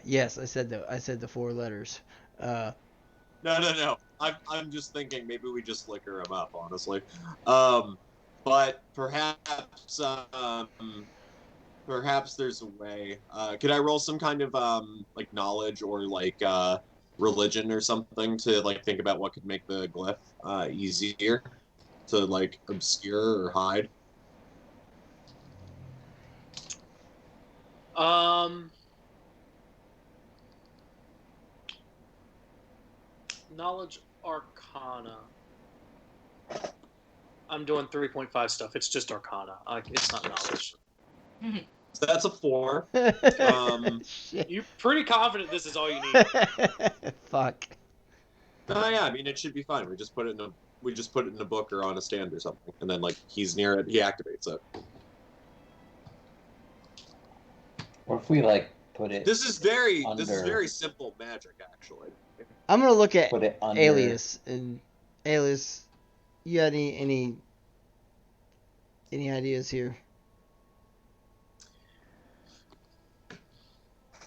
yes, I said the 4 letters. No. I'm just thinking maybe we just liquor him up, honestly. But perhaps there's a way. Could I roll some kind of like knowledge or like religion or something to like think about what could make the glyph easier to like obscure or hide? Knowledge Arcana. I'm doing 3.5 stuff. It's just Arcana. It's not knowledge. So that's a 4. You're pretty confident this is all you need. Fuck. No, yeah. I mean, it should be fine. We just put it in a book or on a stand or something, and then like he's near it, he activates it. Or if we like put it. This is very simple magic, actually. I'm gonna look at Put it under. Alias, and Alias, you got any ideas here?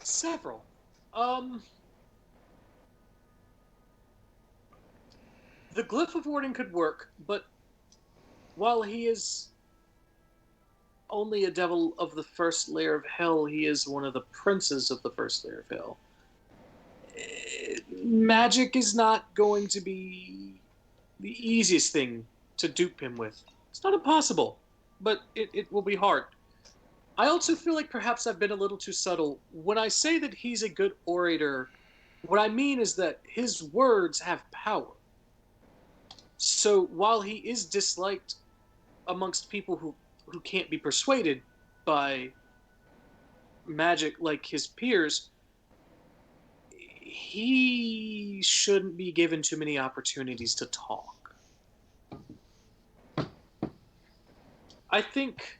Several. The glyph of warding could work, but while he is only a devil of the first layer of hell, he is one of the princes of the first layer of hell. Magic is not going to be the easiest thing to dupe him with. It's not impossible, but it will be hard. I also feel like perhaps I've been a little too subtle. When I say that he's a good orator, what I mean is that his words have power. So while he is disliked amongst people who can't be persuaded by magic like his peers, he shouldn't be given too many opportunities to talk. I think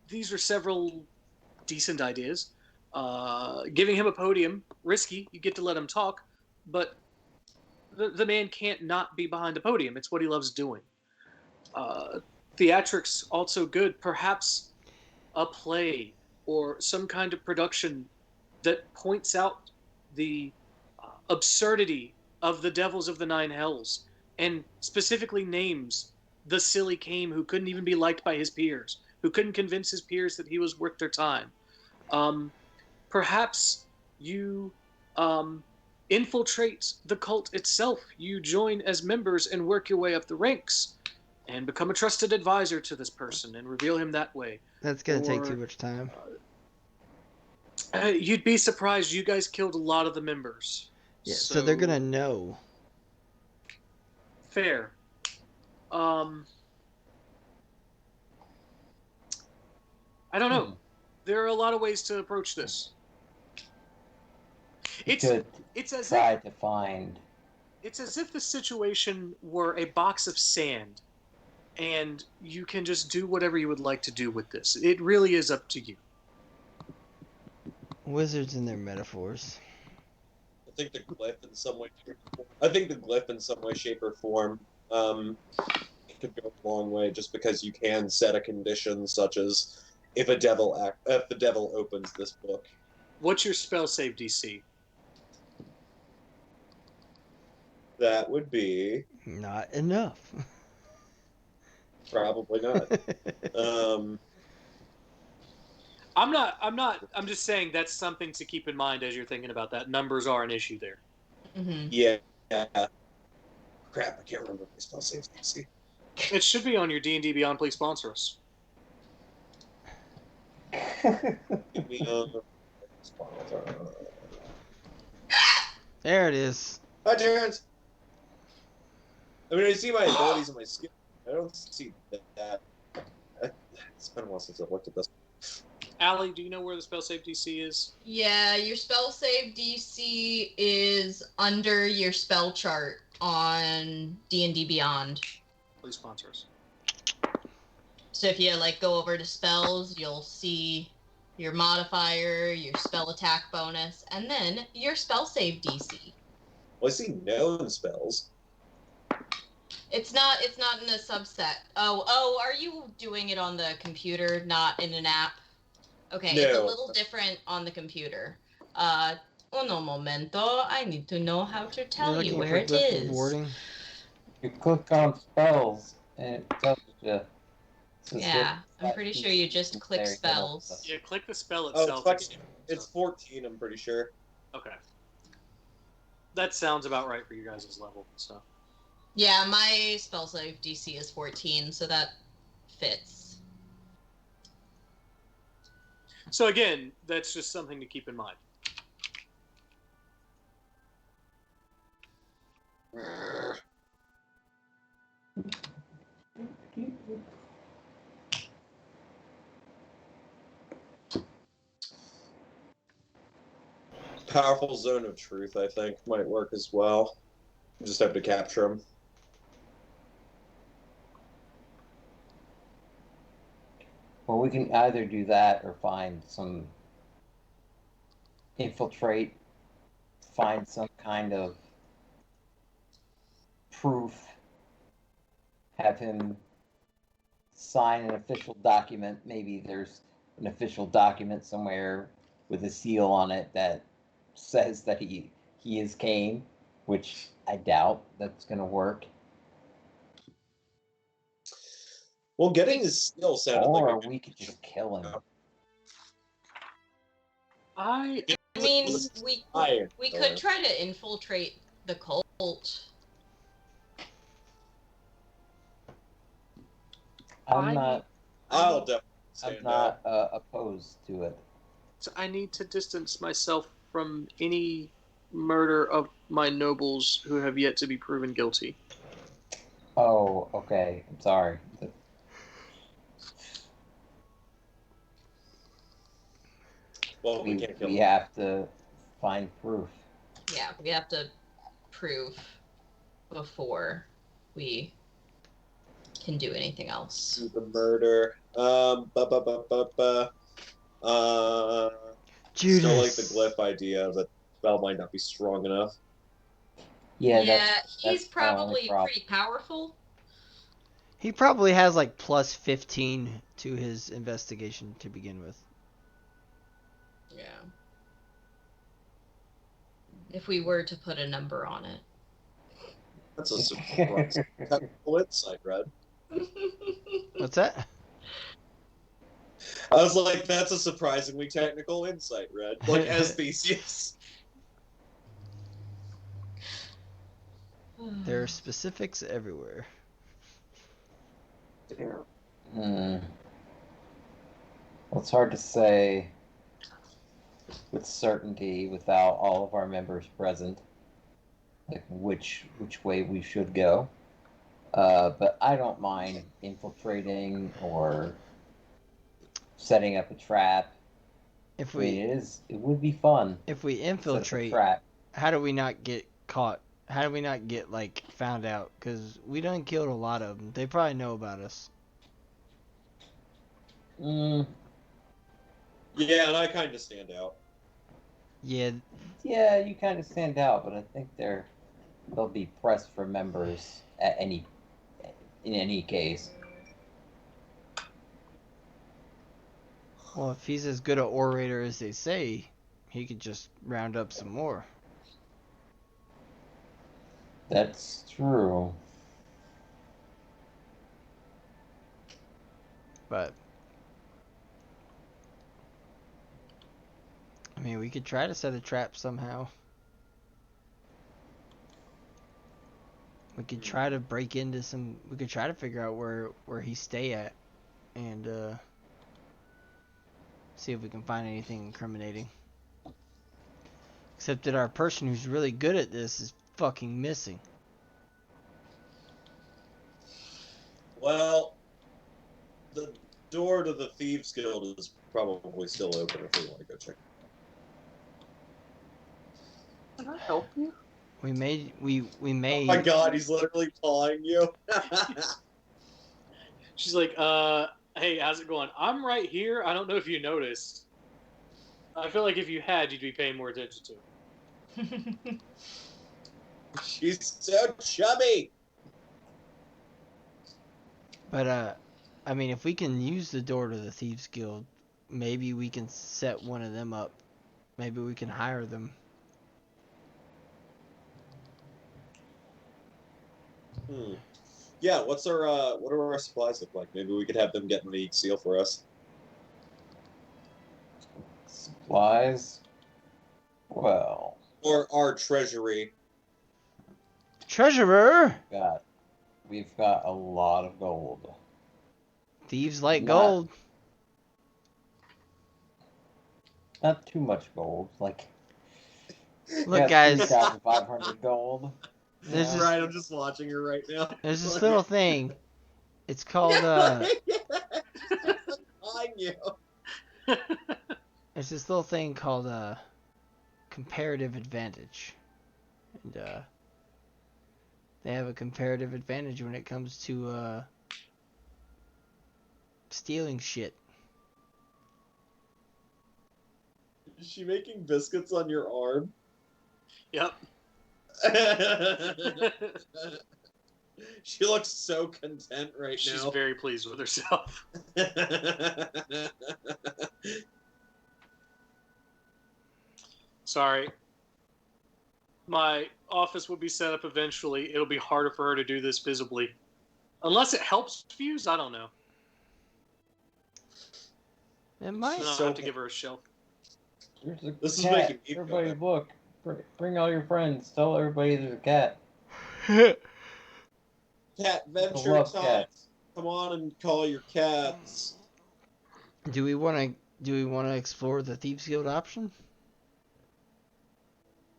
these are several decent ideas. Giving him a podium, risky, you get to let him talk, but the man can't not be behind a podium. It's what he loves doing. Theatrics, also good. Perhaps a play or some kind of production that points out the absurdity of the devils of the nine hells and specifically names the silly Kame who couldn't even be liked by his peers, who couldn't convince his peers that he was worth their time. Perhaps you infiltrate the cult itself. You join as members and work your way up the ranks and become a trusted advisor to this person and reveal him that way. That's gonna take too much time. You'd be surprised. You guys killed a lot of the members. Yeah, so they're gonna know. Fair. I don't know. There are a lot of ways to approach this. It's as try if to find. It's as if the situation were a box of sand, and you can just do whatever you would like to do with this. It really is up to you. Wizards and their metaphors. I think the glyph in some way, shape, or form could go a long way. Just because you can set a condition, such as if the devil opens this book. What's your spell save DC? That would be not enough. Probably not. I'm just saying that's something to keep in mind as you're thinking about that. Numbers are an issue there. Mm-hmm. Yeah. Crap, I can't remember my spell save DC. It should be on your D&D Beyond. Please sponsor us. There it is. Hi, Terrence. I mean, I see my abilities and my skill. I don't see that. It's been a while since I've looked at this. Allie, do you know where the spell save DC is? Yeah, your spell save DC is under your spell chart on D&D Beyond. Please sponsor us. So if you go over to spells, you'll see your modifier, your spell attack bonus, and then your spell save DC. Well, I see known spells. It's not in a subset. Oh, are you doing it on the computer, not in an app? Okay, No. It's a little different on the computer. Uno momento, I need to know how to tell you where it is. Wording. You click on spells, and it tells you. Yeah, I'm pretty sure you just click spells. Yeah, click the spell itself. It's 14, I'm pretty sure. Okay. That sounds about right for you guys' level, so. Yeah, my spell save DC is 14, so that fits. So again, that's just something to keep in mind. Powerful zone of truth, I think, might work as well. You just have to capture them. Well, we can either do that or find some infiltrate, find some kind of proof, have him sign an official document. Maybe there's an official document somewhere with a seal on it that says that he is Kane, which I doubt that's going to work. Well, getting his skill sounded or we could just kill him. I mean, we could try to infiltrate the cult. I'm definitely not opposed to it. So I need to distance myself from any murder of my nobles who have yet to be proven guilty. Oh, okay. I'm sorry. Well, we can't kill We him. have to find proof. Yeah, we have to prove before we can do anything else. Do the murder. Still like the Judas. glyph idea, but spell might not be strong enough. Yeah, he's that's my only probably problem. pretty powerful. He probably has like plus 15 to his investigation to begin with. Yeah. If we were to put a number on it. That's a surprise. Technical insight, Red. What's that? I was like, that's a surprisingly technical insight, Red. Like, as Theseus. There are specifics everywhere. Well, it's hard to say with certainty without all of our members present, like which way we should go. But I don't mind infiltrating or setting up a trap. If I mean, we it would be fun. if we to set up a infiltrate, trap. how do we not get caught? How do we not get like found out? Because we done killed a lot of them. They probably know about us. Mm, Yeah, and I kind of stand out. Yeah, yeah, you kind of stand out, but I think they'll be pressed for members in any case. well, if he's as good an orator as they say, he could just round up some more. That's true. But I mean, we could try to set a trap somehow. We could try to break into some. We could try to figure out where he stay at, and see if we can find anything incriminating. Except that our person who's really good at this is fucking missing. Well, the door to the Thieves Guild is probably still open if we want to go check. Can I help you? We may. Oh my god, he's literally pawing you. She's like, hey, how's it going? I'm right here. I don't know if you noticed. I feel like if you had, you'd be paying more attention to it. She's so chubby. But I mean, if we can use the door to the Thieves Guild, maybe we can set one of them up. Maybe we can hire them. Yeah, what do our supplies look like? Maybe we could have them get the seal for us. Supplies? Well, Or our treasury. Treasurer! we've got a lot of gold. Thieves like Not- gold. Not too much gold. Like, Look, got guys. 3,500 gold. There's this, Right, I'm just watching her right now. there's this little thing. It's called I knew. there's this little thing called comparative advantage, and they have a comparative advantage when it comes to stealing shit. Is she making biscuits on your arm? Yep. She looks so content right She's now. very pleased with herself. Sorry. My office will be set up eventually. It'll be harder for her to do this visibly. Unless it helps Fuse, I don't know. It might. Then I'll So- have to give her a shelf. There's a This is cat. making me feel Everybody bad. look. Bring all your friends. Tell everybody there's a cat. Cat venture love time. cats. Come on and call your cats. Do we want to explore the Thieves Guild option?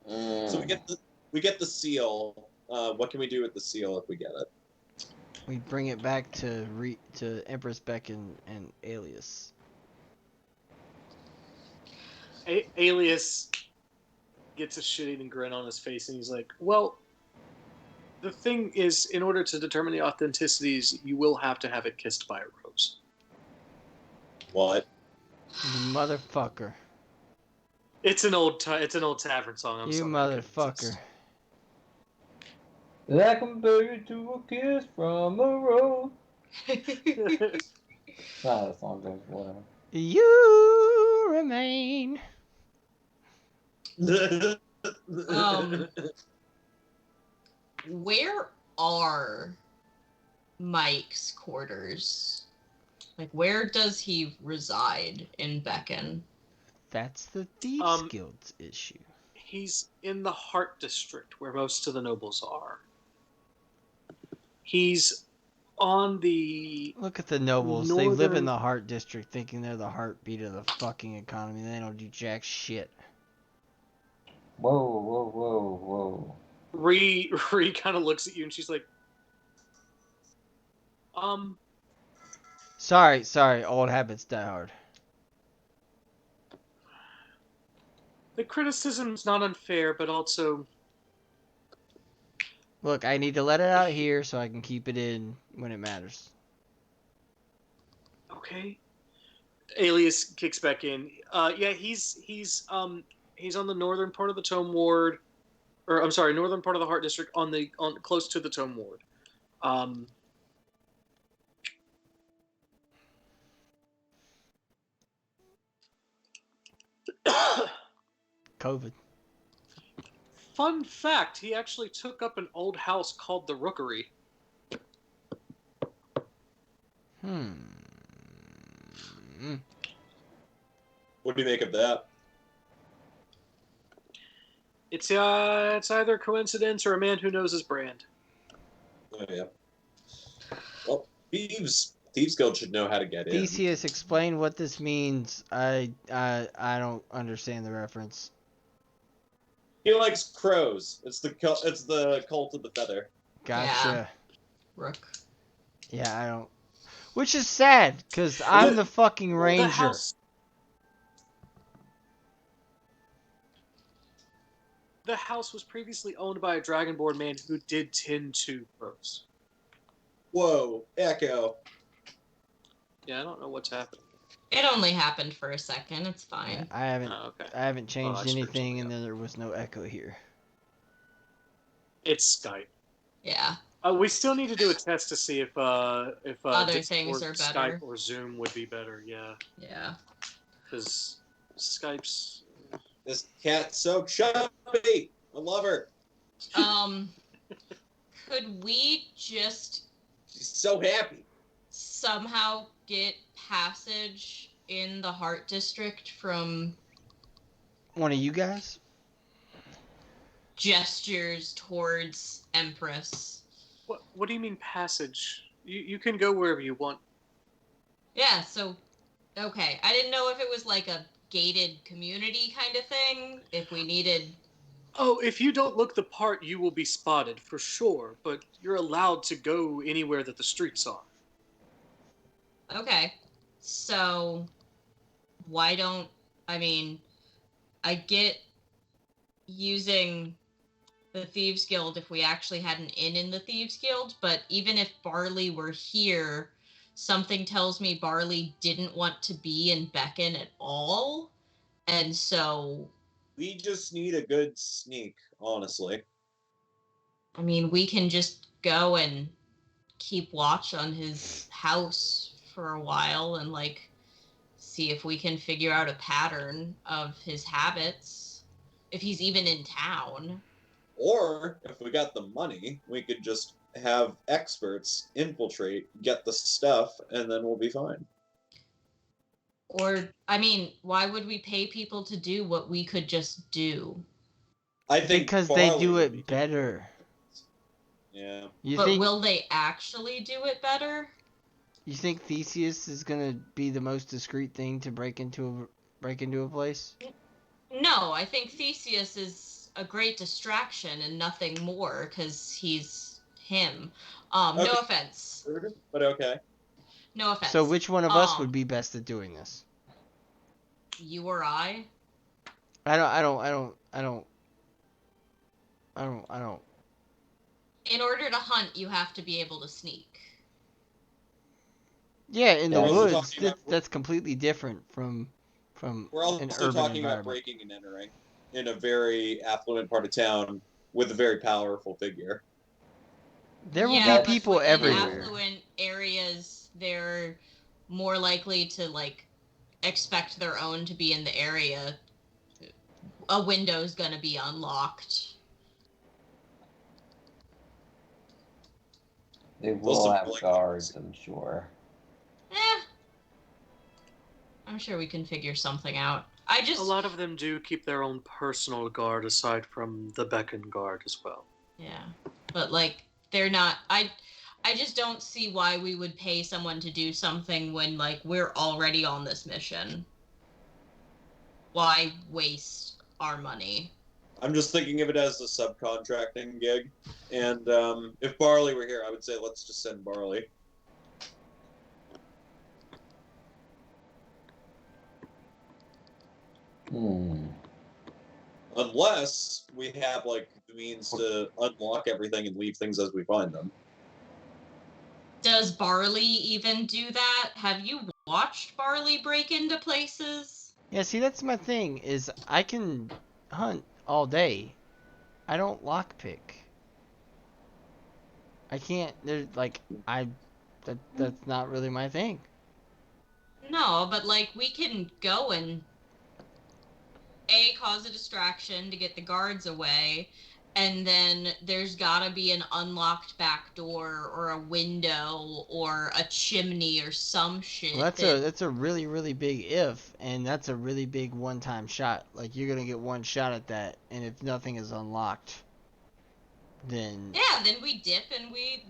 So we get the seal. What can we do with the seal if we get it? We bring it back to Empress Beck and Alias. Alias gets a shit-eating grin on his face, and he's like, "Well, the thing is, in order to determine the authenticities, you will have to have it kissed by a rose." What? You motherfucker. It's an old tavern song. I'm You sorry. motherfucker. I compare to a kiss from a rose. That song goes whatever. You remain. Where are Mike's quarters? Like, where does he reside in Beacon? That's the Thieves Guild's issue. He's in the Heart District, where most of the nobles are. He's on the... Look at the nobles. They live in the Heart District thinking they're the heartbeat of the fucking economy. They don't do jack shit. Whoa. Ree kind of looks at you and she's like, Sorry, old habits die hard. The criticism's not unfair, but also... Look, I need to let it out here so I can keep it in when it matters. Okay. Alias kicks back in. Yeah, he's on the northern part of the Tome Ward, or I'm sorry, northern part of the Heart District, on close to the Tome Ward. COVID. Fun fact: he actually took up an old house called the Rookery. What do you make of that? It's either coincidence or a man who knows his brand. Oh yeah. Well, Thieves Guild should know how to get in. Theseus, explain what this means. I don't understand the reference. He likes crows. It's the cult of the feather. Gotcha. Yeah. Rook. Yeah, I don't. Which is sad, because I'm the fucking ranger. The house was previously owned by a Dragonborn man who did tend to crows. Whoa, Echo. Yeah, I don't know what's happening. It only happened for a second. It's fine. Yeah, I haven't changed anything, and then there was no echo here. It's Skype. Yeah. We still need to do a test to see if other Discord, things are better. Skype or Zoom would be better. Yeah. Yeah. Because Skype's... This cat's so chubby. I love her. Could we just... She's so happy. Somehow get passage in the Heart District from... One of you guys? Gestures towards Empress. What do you mean passage? You can go wherever you want. Yeah, so... Okay, I didn't know if it was like a gated community kind of thing, if we needed... Oh, if you don't look the part, you will be spotted, for sure, but you're allowed to go anywhere that the streets are. Okay, so why don't... I mean, I get using the Thieves Guild if we actually had an inn in the Thieves Guild, but even if Barley were here, something tells me Barley didn't want to be in Beacon at all, and so... We just need a good sneak, honestly. I mean, we can just go and keep watch on his house for a while and, like, see if we can figure out a pattern of his habits, if he's even in town. Or, if we got the money, we could just have experts infiltrate, get the stuff, and then we'll be fine. Or, I mean, why would we pay people to do what we could just do? I think because they do it better. Yeah. Will they actually do it better? You think Theseus is gonna be the most discreet thing to break into a place? No, I think Theseus is a great distraction and nothing more because he's him. Okay. No offense. But okay. No offense. So which one of us would be best at doing this? You or I? I don't. In order to hunt, you have to be able to sneak. Yeah, in the We're also woods, talking about- that's completely different from We're an also urban talking about environment. breaking and entering in a very affluent part of town with a very powerful figure. There will Yeah, be but people within everywhere. affluent areas, they're more likely to like expect their own to be in the area. A window's gonna be unlocked. They Those will are have really- guards, I'm sure. I'm sure we can figure something out. A lot of them do keep their own personal guard aside from the beacon guard as well. Yeah, but like they're not. I just don't see why we would pay someone to do something when like we're already on this mission. Why waste our money? I'm just thinking of it as a subcontracting gig. And if Barley were here, I would say let's just send Barley. Unless we have like the means to unlock everything and leave things as we find them. Does Barley even do that? Have you watched Barley break into places? Yeah, see, that's my thing, is I can hunt all day. I don't lockpick. I can't, that's not really my thing. No, but like we can go and cause a distraction to get the guards away, and then there's gotta be an unlocked back door or a window or a chimney or some shit. Well, that's a really, really big if, and that's a really big one-time shot. Like, you're gonna get one shot at that, and if nothing is unlocked, then... Yeah, then we dip and we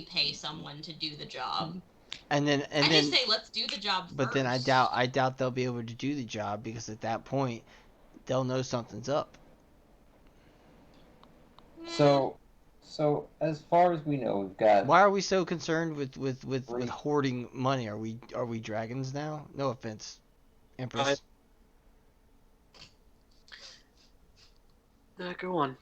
pay someone to do the job. And then I just say let's do the job first. But then I doubt they'll be able to do the job, because at that point, they'll know something's up. So as far as we know, we've got. Why are we so concerned with hoarding money? Are we dragons now? No offense, Empress. Go on.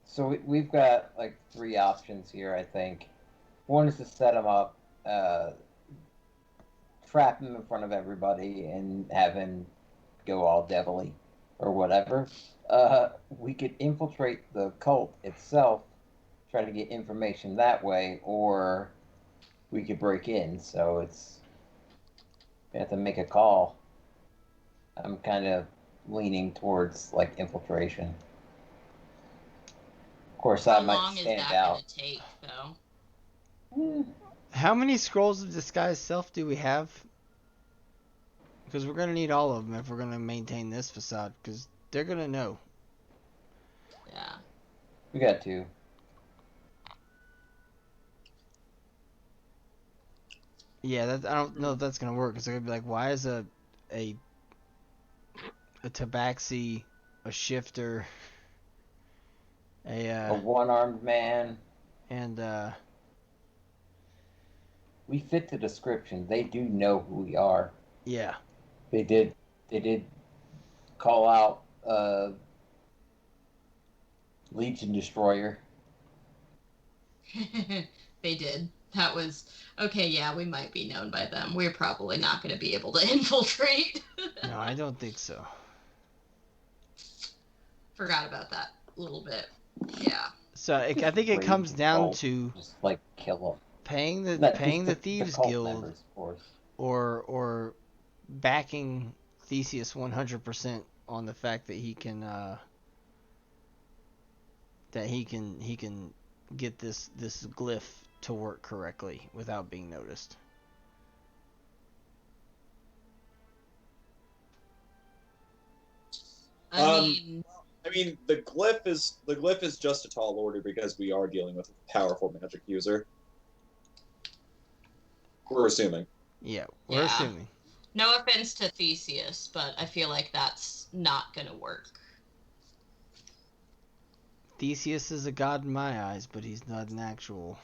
So we've got like 3 options here, I think. One is to set him up, trap him in front of everybody, and have him go all devilly or whatever. We could infiltrate the cult itself, try to get information that way, or we could break in. So we have to make a call. I'm kind of leaning towards like infiltration. Of course, How I might long stand is that out. gonna take, though? How many scrolls of disguise self do we have? Because we're gonna need all of them if we're gonna maintain this facade. Because they're gonna know. Yeah. We got 2. Yeah, I don't know if that's gonna work. Because they're gonna be like, why is a tabaxi, a shifter, A one-armed man. and We fit the description. They do know who we are. yeah. They did call out Legion Destroyer. They did. That was okay. Yeah, we might be known by them. We're probably not going to be able to infiltrate. No, I don't think so. Forgot about that a little bit. Yeah. So I think it comes down to just like kill them. paying the Not paying just the thieves cult guild, members, of course. or backing Theseus 100% on the fact that he can get this glyph to work correctly without being noticed. I mean, the glyph is just a tall order because we are dealing with a powerful magic user. We're assuming. Yeah, we're assuming. No offense to Theseus, but I feel like that's not gonna work. Theseus is a god in my eyes, but he's not an actual.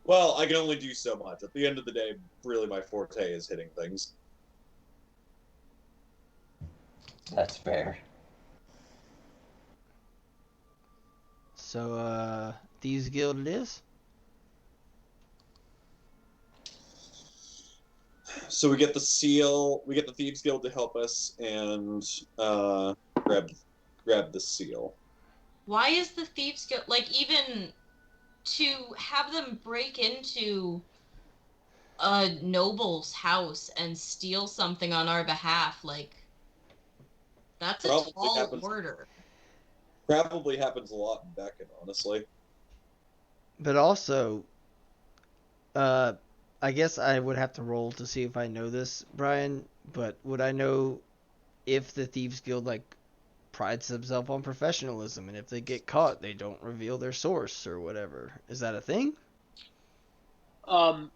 Well, I can only do so much. At the end of the day, really my forte is hitting things. That's fair. So, Thieves Guild it is? So we get the seal, we get the Thieves Guild to help us, and grab the seal. Why is the Thieves Guild, like, even to have them break into a noble's house and steal something on our behalf, like, that's a tall order. Probably happens a lot in Beckon, honestly. But also, I guess I would have to roll to see if I know this, Brian, but would I know if the Thieves Guild, like, prides themselves on professionalism, and if they get caught, they don't reveal their source or whatever? Is that a thing? Or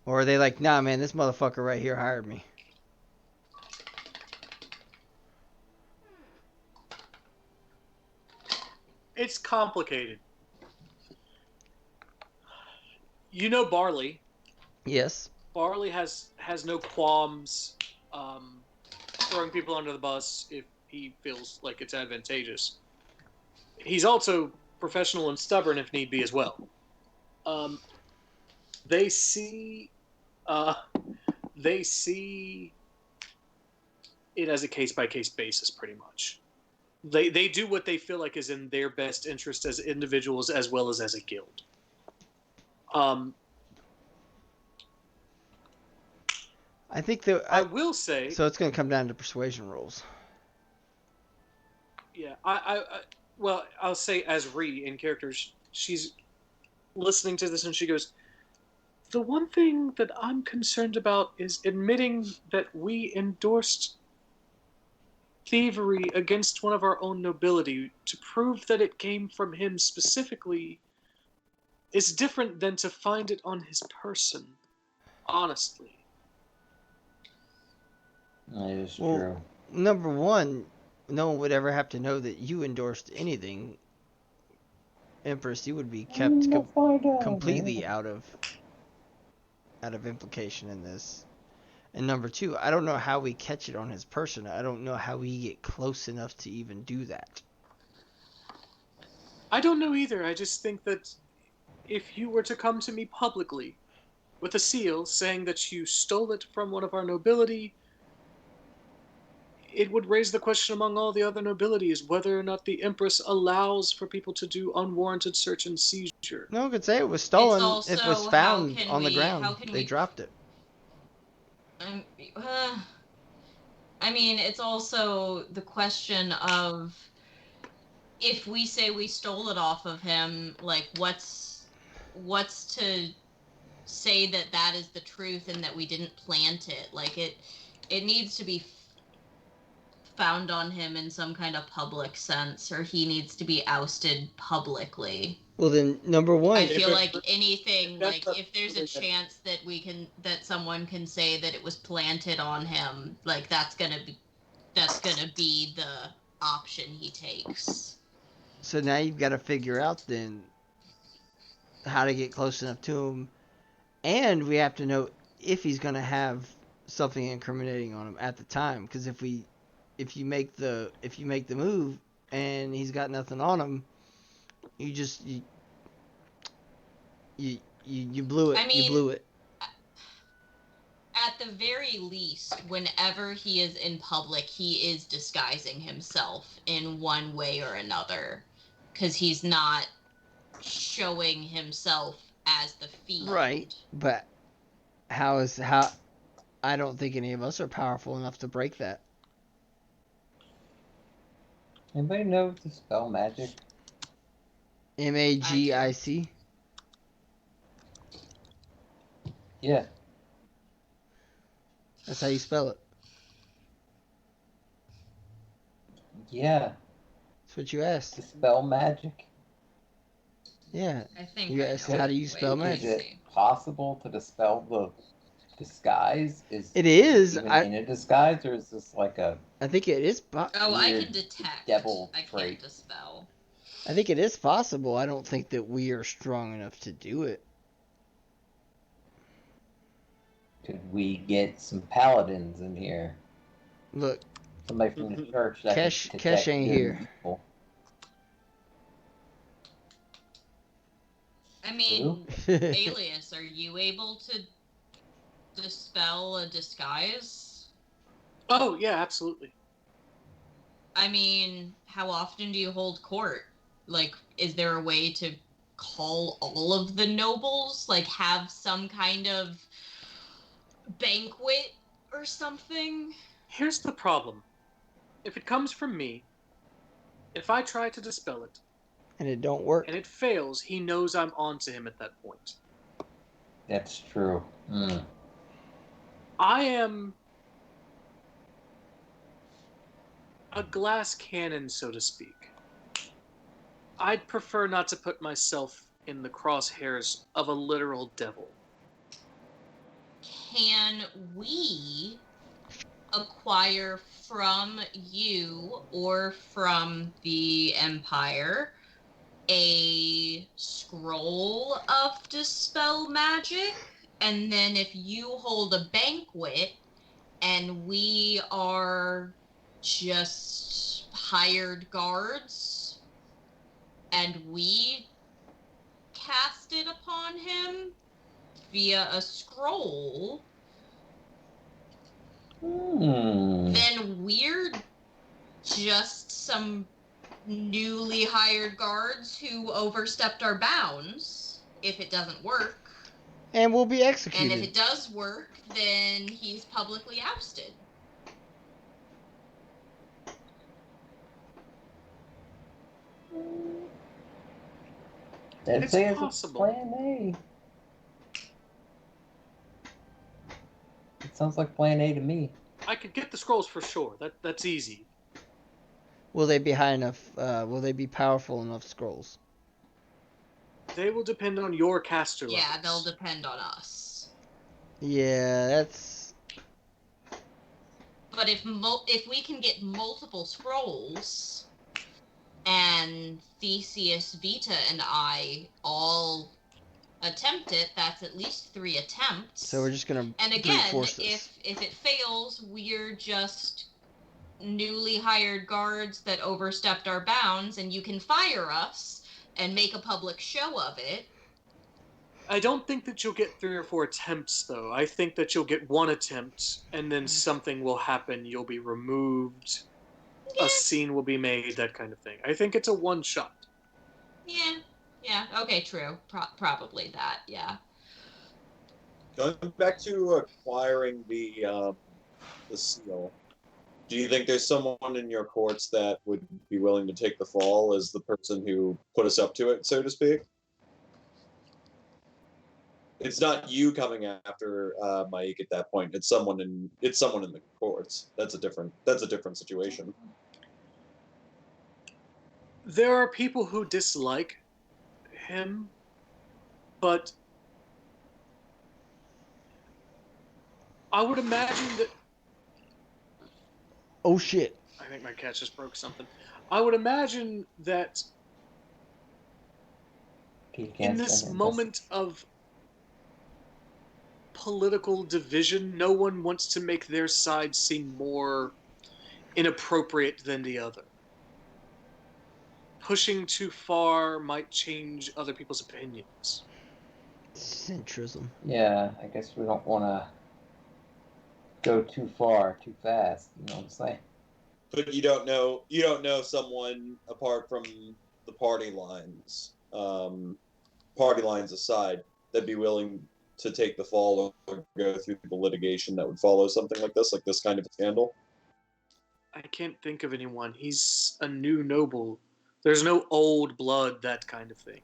are they like, nah, man, this motherfucker right here hired me? It's complicated. You know Barley. Yes. Barley has no qualms throwing people under the bus if he feels like it's advantageous. He's also professional and stubborn if need be as well. They see it as a case-by-case basis, pretty much. They do what they feel like is in their best interest as individuals as well as a guild. I think that I will say. So it's going to come down to persuasion rolls. Yeah, well, I'll say as Ree in characters, she's listening to this and she goes, the one thing that I'm concerned about is admitting that we endorsed thievery against one of our own nobility to prove that it came from him specifically is different than to find it on his person, honestly. That is true. Number one, no one would ever have to know that you endorsed anything. Empress, you would be kept completely out of implication in this. And number two, I don't know how we catch it on his person. I don't know how we get close enough to even do that. I don't know either. I just think that if you were to come to me publicly with a seal saying that you stole it from one of our nobility, it would raise the question among all the other nobilities whether or not the Empress allows for people to do unwarranted search and seizure. No one could say it was stolen. Also, it was found on the ground. They dropped it. I mean, it's also the question of if we say we stole it off of him, like, what's to say that that is the truth and that we didn't plant it? Like, it needs to be found on him in some kind of public sense, or he needs to be ousted publicly. Well, then, number one, I feel like anything, like, if there's a chance that someone can say that it was planted on him, like, that's gonna be the option he takes. So now you've got to figure out then how to get close enough to him, and we have to know if he's going to have something incriminating on him at the time. Because if you make the move and he's got nothing on him, you blew it. I mean, you blew it. At the very least, whenever he is in public, he is disguising himself in one way or another, because he's not showing himself as the fiend. Right, but how? I don't think any of us are powerful enough to break that. Anybody know the spell magic? Magic? Yeah. That's how you spell it. Yeah. That's what you asked. The spell magic? Yeah. I think You I guys, know. how do you Wait, spell let me magic? Is it see. possible to dispel the disguise? It is. Even in a disguise, or is this like a I think it is. Oh, I weird can detect. devil I can't trait? dispel. I think it is possible. I don't think that we are strong enough to do it. Could we get some paladins in here? Look, Somebody from the church that Kesh could detect ain't good here. and evil. I mean, Alias, are you able to dispel a disguise? Oh, yeah, absolutely. I mean, how often do you hold court? Like, is there a way to call all of the nobles? Like, have some kind of banquet or something? Here's the problem. If it comes from me, if I try to dispel it, And it don't work. and it fails, he knows I'm onto him at that point. That's true. I am a glass cannon, so to speak. I'd prefer not to put myself in the crosshairs of a literal devil. Can we acquire from you or from the Empire a scroll of dispel magic? And then if you hold a banquet and we are just hired guards and we cast it upon him via a scroll, then we're just some newly hired guards who overstepped our bounds if it doesn't work. And we'll be And executed. if it does work, then he's publicly ousted. That'd It's say it's a possible. plan A. It sounds like plan A to me. I could get the scrolls for sure. That's easy. Will they be high enough? Will they be powerful enough scrolls? They will depend on your caster Yeah, levels. they'll depend on us. Yeah, that's. But if we can get multiple scrolls, and Theseus, Vita, and I all attempt it, that's at least 3 attempts. So we're just gonna And brute again, force this. if it fails, we're just newly hired guards that overstepped our bounds, and you can fire us and make a public show of it. I don't think that you'll get 3 or 4 attempts, though. I think that you'll get 1 attempt, and then something will happen. You'll be removed. A scene will be made, that kind of thing. I think it's a one-shot. Yeah, okay, true. Probably that, yeah. Going back to acquiring the seal, do you think there's someone in your courts that would be willing to take the fall as the person who put us up to it, so to speak? It's not you coming after Mike at that point. It's someone in the courts. That's a different situation. There are people who dislike him, but I would imagine that... Oh shit. I think my cat just broke something. I would imagine that in this moment of political division, no one wants to make their side seem more inappropriate than the other. Pushing too far might change other people's opinions. Centrism. Yeah, I guess we don't want to go too far, too fast. You know what I'm saying? But you don't know someone apart from the party lines. Party lines aside, that'd be willing to take the fall or go through the litigation that would follow something like this kind of a scandal. I can't think of anyone. He's a new noble. There's no old blood, that kind of thing.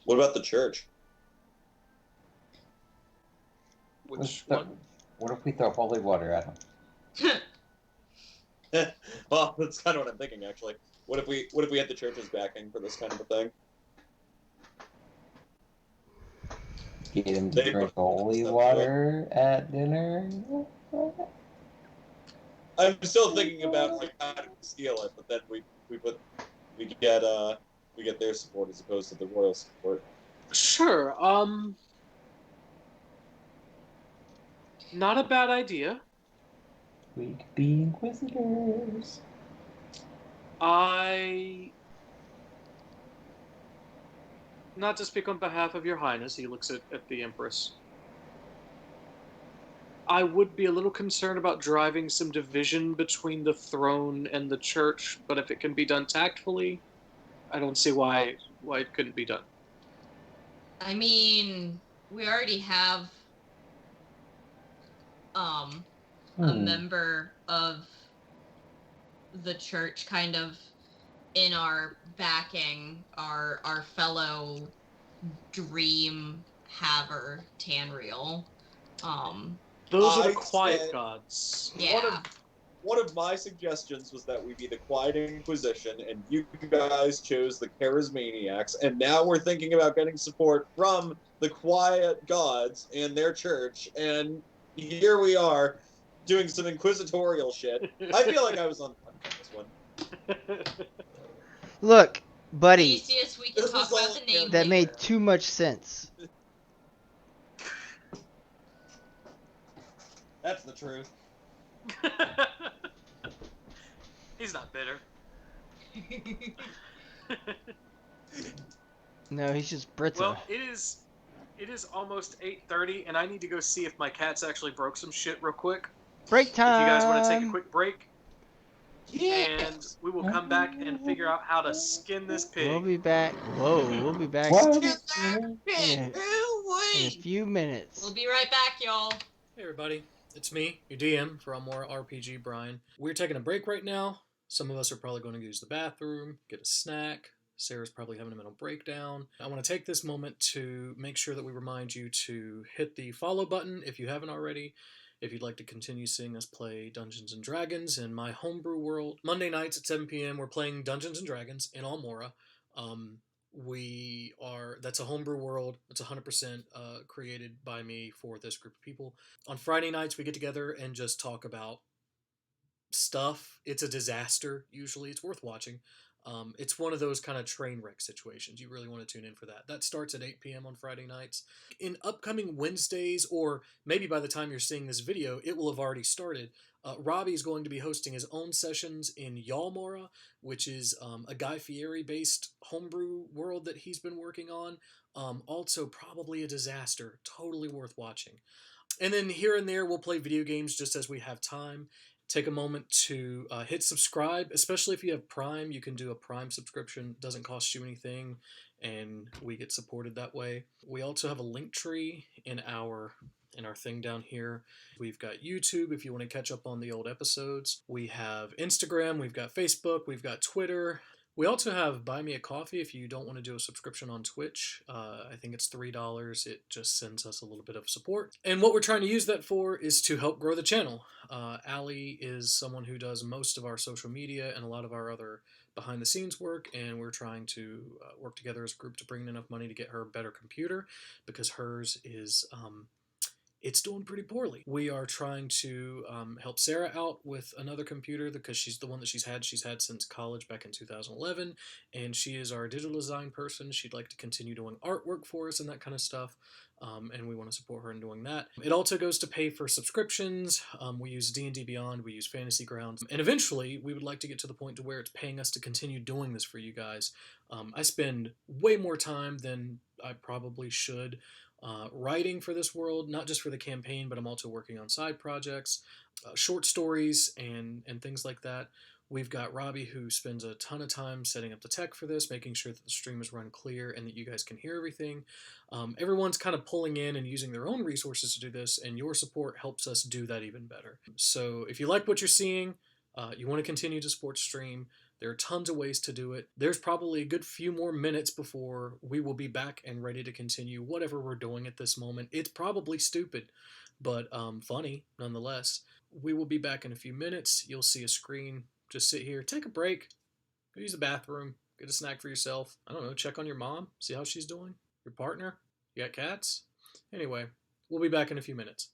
What about the church? Which one? What if we throw holy water at him? Well, that's kind of what I'm thinking, actually. What if we had the church's backing for this kind of a thing? Get him to drink holy water at dinner? I'm still thinking about like how to steal it, but then we get their support as opposed to the royal support. Sure. Not a bad idea. We could be inquisitors. Not to speak on behalf of your highness, he looks at the Empress. I would be a little concerned about driving some division between the throne and the church, but if it can be done tactfully, I don't see why it couldn't be done. I mean, we already have a member of the church kind of in our backing, our fellow dream haver Tanriel. Those are the quiet gods. Yeah. One of my suggestions was that we be the Quiet Inquisition, and you guys chose the Charismaniacs, and now we're thinking about getting support from the Quiet Gods and their church, and here we are doing some inquisitorial shit. I feel like I was on this one. Look, buddy, Theseus, we can talk about the name that later. made too much sense. That's the truth. He's not bitter. No, he's just brittle. Well, it is almost 8:30, and I need to go see if my cats actually broke some shit real quick. Break time. If you guys want to take a quick break, yeah, and we will come back and figure out how to skin this pig. We'll be back. Whoa, we'll be back in a few minutes. We'll be right back, y'all. Hey everybody, it's me, your DM for Almora RPG, Brian. We're taking a break right now. Some of us are probably going to use the bathroom, get a snack. Sarah's probably having a mental breakdown. I want to take this moment to make sure that we remind you to hit the follow button if you haven't already. If you'd like to continue seeing us play Dungeons & Dragons in my homebrew world. Monday nights at 7 p.m. we're playing Dungeons & Dragons in Almora. That's a homebrew world. It's 100% created by me for this group of people. On Friday nights we get together and just talk about stuff. It's a disaster usually. It's worth watching. It's one of those kind of train wreck situations. You really want to tune in for that. That starts at 8 p.m. on Friday nights. In upcoming Wednesdays, or maybe by the time you're seeing this video, it will have already started. Robbie is going to be hosting his own sessions in Almora, which is a Guy Fieri-based homebrew world that he's been working on. Also, probably a disaster. Totally worth watching. And then here and there, we'll play video games just as we have time. Take a moment to hit subscribe, especially if you have Prime. You can do a Prime subscription. It doesn't cost you anything, and we get supported that way. We also have a link tree in our thing down here. We've got YouTube if you want to catch up on the old episodes. We have Instagram, we've got Facebook, we've got Twitter. We also have Buy Me a Coffee if you don't want to do a subscription on Twitch. I think it's $3. It just sends us a little bit of support. And what we're trying to use that for is to help grow the channel. Allie is someone who does most of our social media and a lot of our other behind-the-scenes work, and we're trying to work together as a group to bring in enough money to get her a better computer, because hers is... it's doing pretty poorly. We are trying to help Sarah out with another computer because she's the one that she's had since college back in 2011, and she is our digital design person. She'd like to continue doing artwork for us and that kind of stuff, and we want to support her in doing that. It also goes to pay for subscriptions. We use D&D Beyond, we use Fantasy Grounds, and eventually we would like to get to the point to where it's paying us to continue doing this for you guys. I spend way more time than I probably should writing for this world, not just for the campaign, but I'm also working on side projects, short stories, and things like that. We've got Robbie, who spends a ton of time setting up the tech for this, making sure that the stream is run clear and that you guys can hear everything. Everyone's kind of pulling in and using their own resources to do this, and your support helps us do that even better. So if you like what you're seeing, you want to continue to support stream, there are tons of ways to do it. There's probably a good few more minutes before we will be back and ready to continue whatever we're doing at this moment. It's probably stupid. but funny nonetheless. We will be back in a few minutes. You'll see a screen. Just sit here, take a break, go use the bathroom, get a snack for yourself. I don't know, check on your mom, see how she's doing. Your partner? You got cats? Anyway, we'll be back in a few minutes.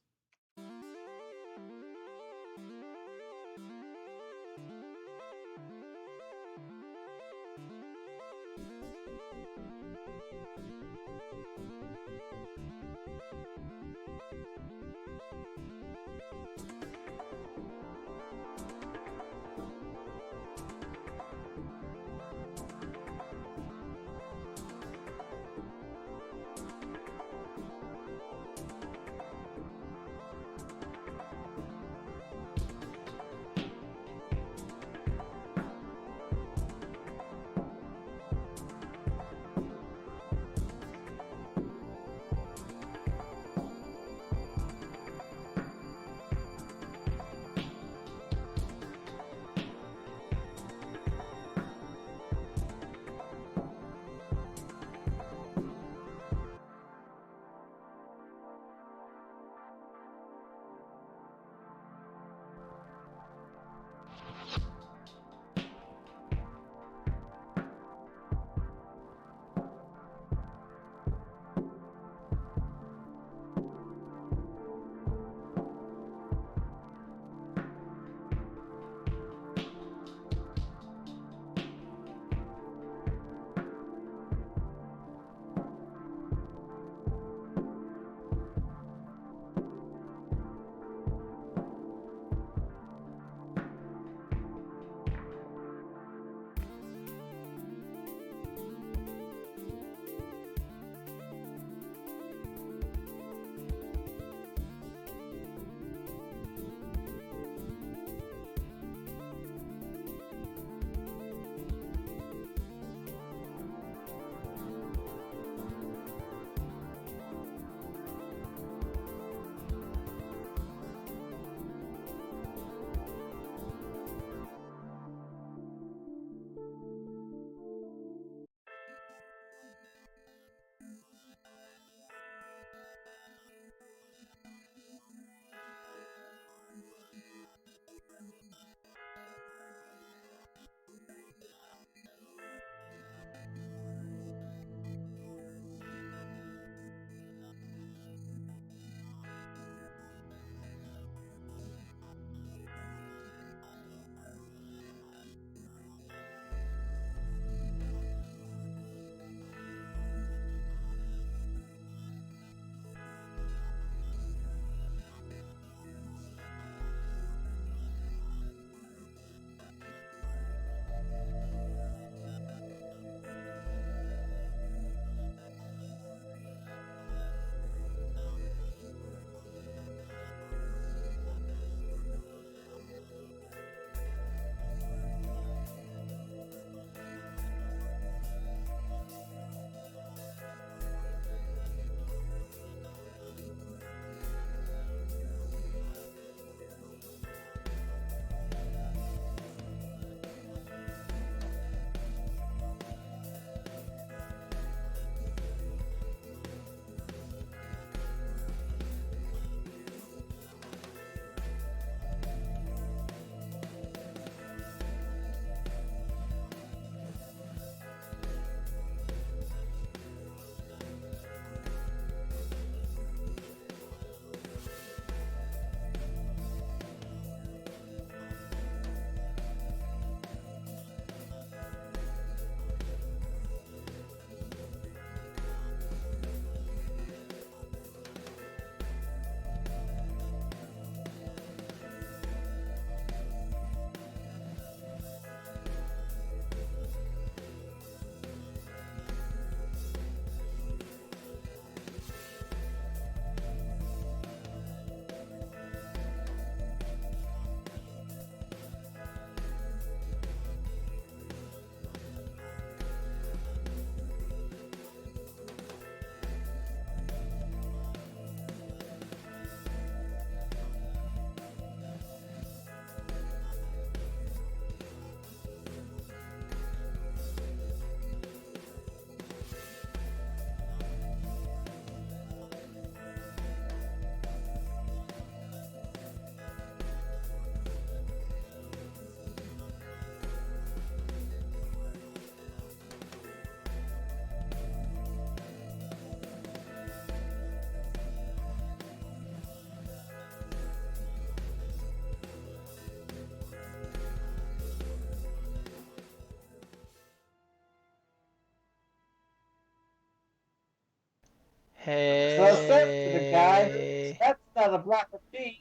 sensitive guy. Hey. That's not a block of cheese.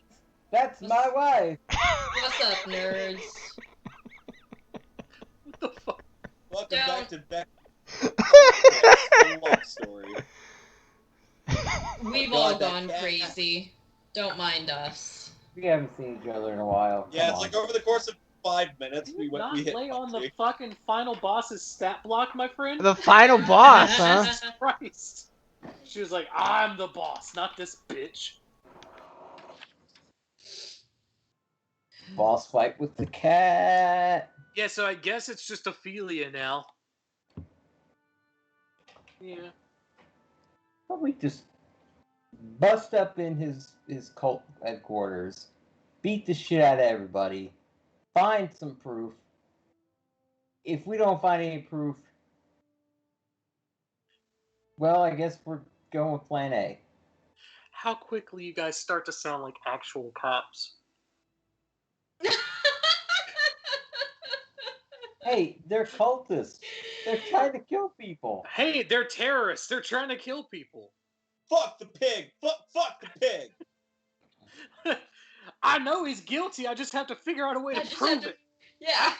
That's my wife. What's up, nerds? What the fuck? Welcome back Don't. to Beck podcast, the love story. We've God, all that gone cat. crazy. Don't mind us. We haven't seen each other in a while. Yeah, Come it's on. like over the course of 5 minutes, Can we you went. not We hit lay on the puberty. fucking final boss's stat block, my friend? The final boss, huh? Jesus Christ. She was like, I'm the boss, not this bitch. Boss fight with the cat. Yeah, so I guess it's just Ophelia now. Yeah. Probably just bust up in his cult headquarters, beat the shit out of everybody, find some proof. If we don't find any proof, well, I guess we're going with plan A. How quickly you guys start to sound like actual cops. Hey, they're cultists. They're trying to kill people. Hey, they're terrorists. They're trying to kill people. Fuck the pig! Fuck the pig! I know he's guilty. I just have to figure out a way to prove it. Yeah.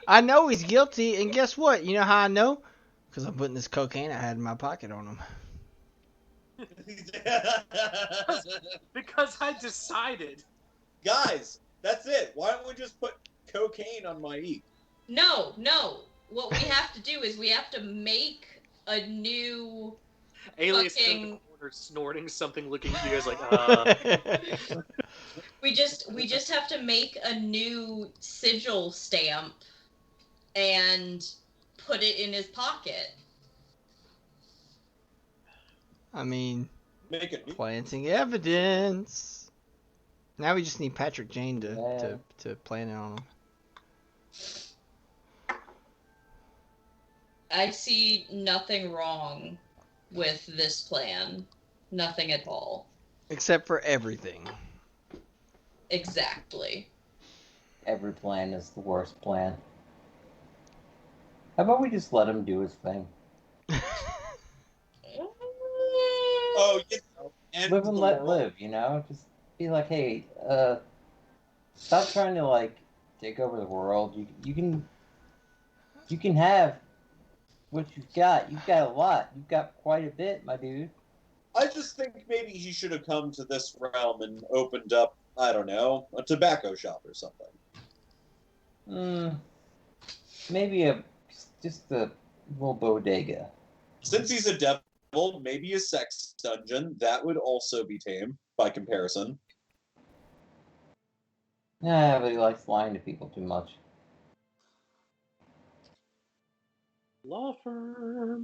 I know he's guilty, and guess what? You know how I know? Because I'm putting this cocaine I had in my pocket on him. Because I decided. Guys, that's it. Why don't we just put cocaine on my eat? No. What we have to do is we have to make a new Alias is in fucking. the corner snorting something, looking at you guys like, We just have to make a new sigil stamp and put it in his pocket. I mean, Make it. planting evidence. Now we just need Patrick Jane to plant it on him. I see nothing wrong with this plan. Nothing at all. Except for everything. Exactly. Every plan is the worst plan. How about we just let him do his thing? Oh, you know, Live and let live, you know? Just be like, hey, stop trying to, like, take over the world. You can have what you've got. You've got a lot. You've got quite a bit, my dude. I just think maybe he should have come to this realm and opened up, I don't know, a tobacco shop or something. Maybe just a little bodega. Since he's a devil, maybe a sex dungeon. That would also be tame by comparison. Yeah, but he likes lying to people too much. law firm.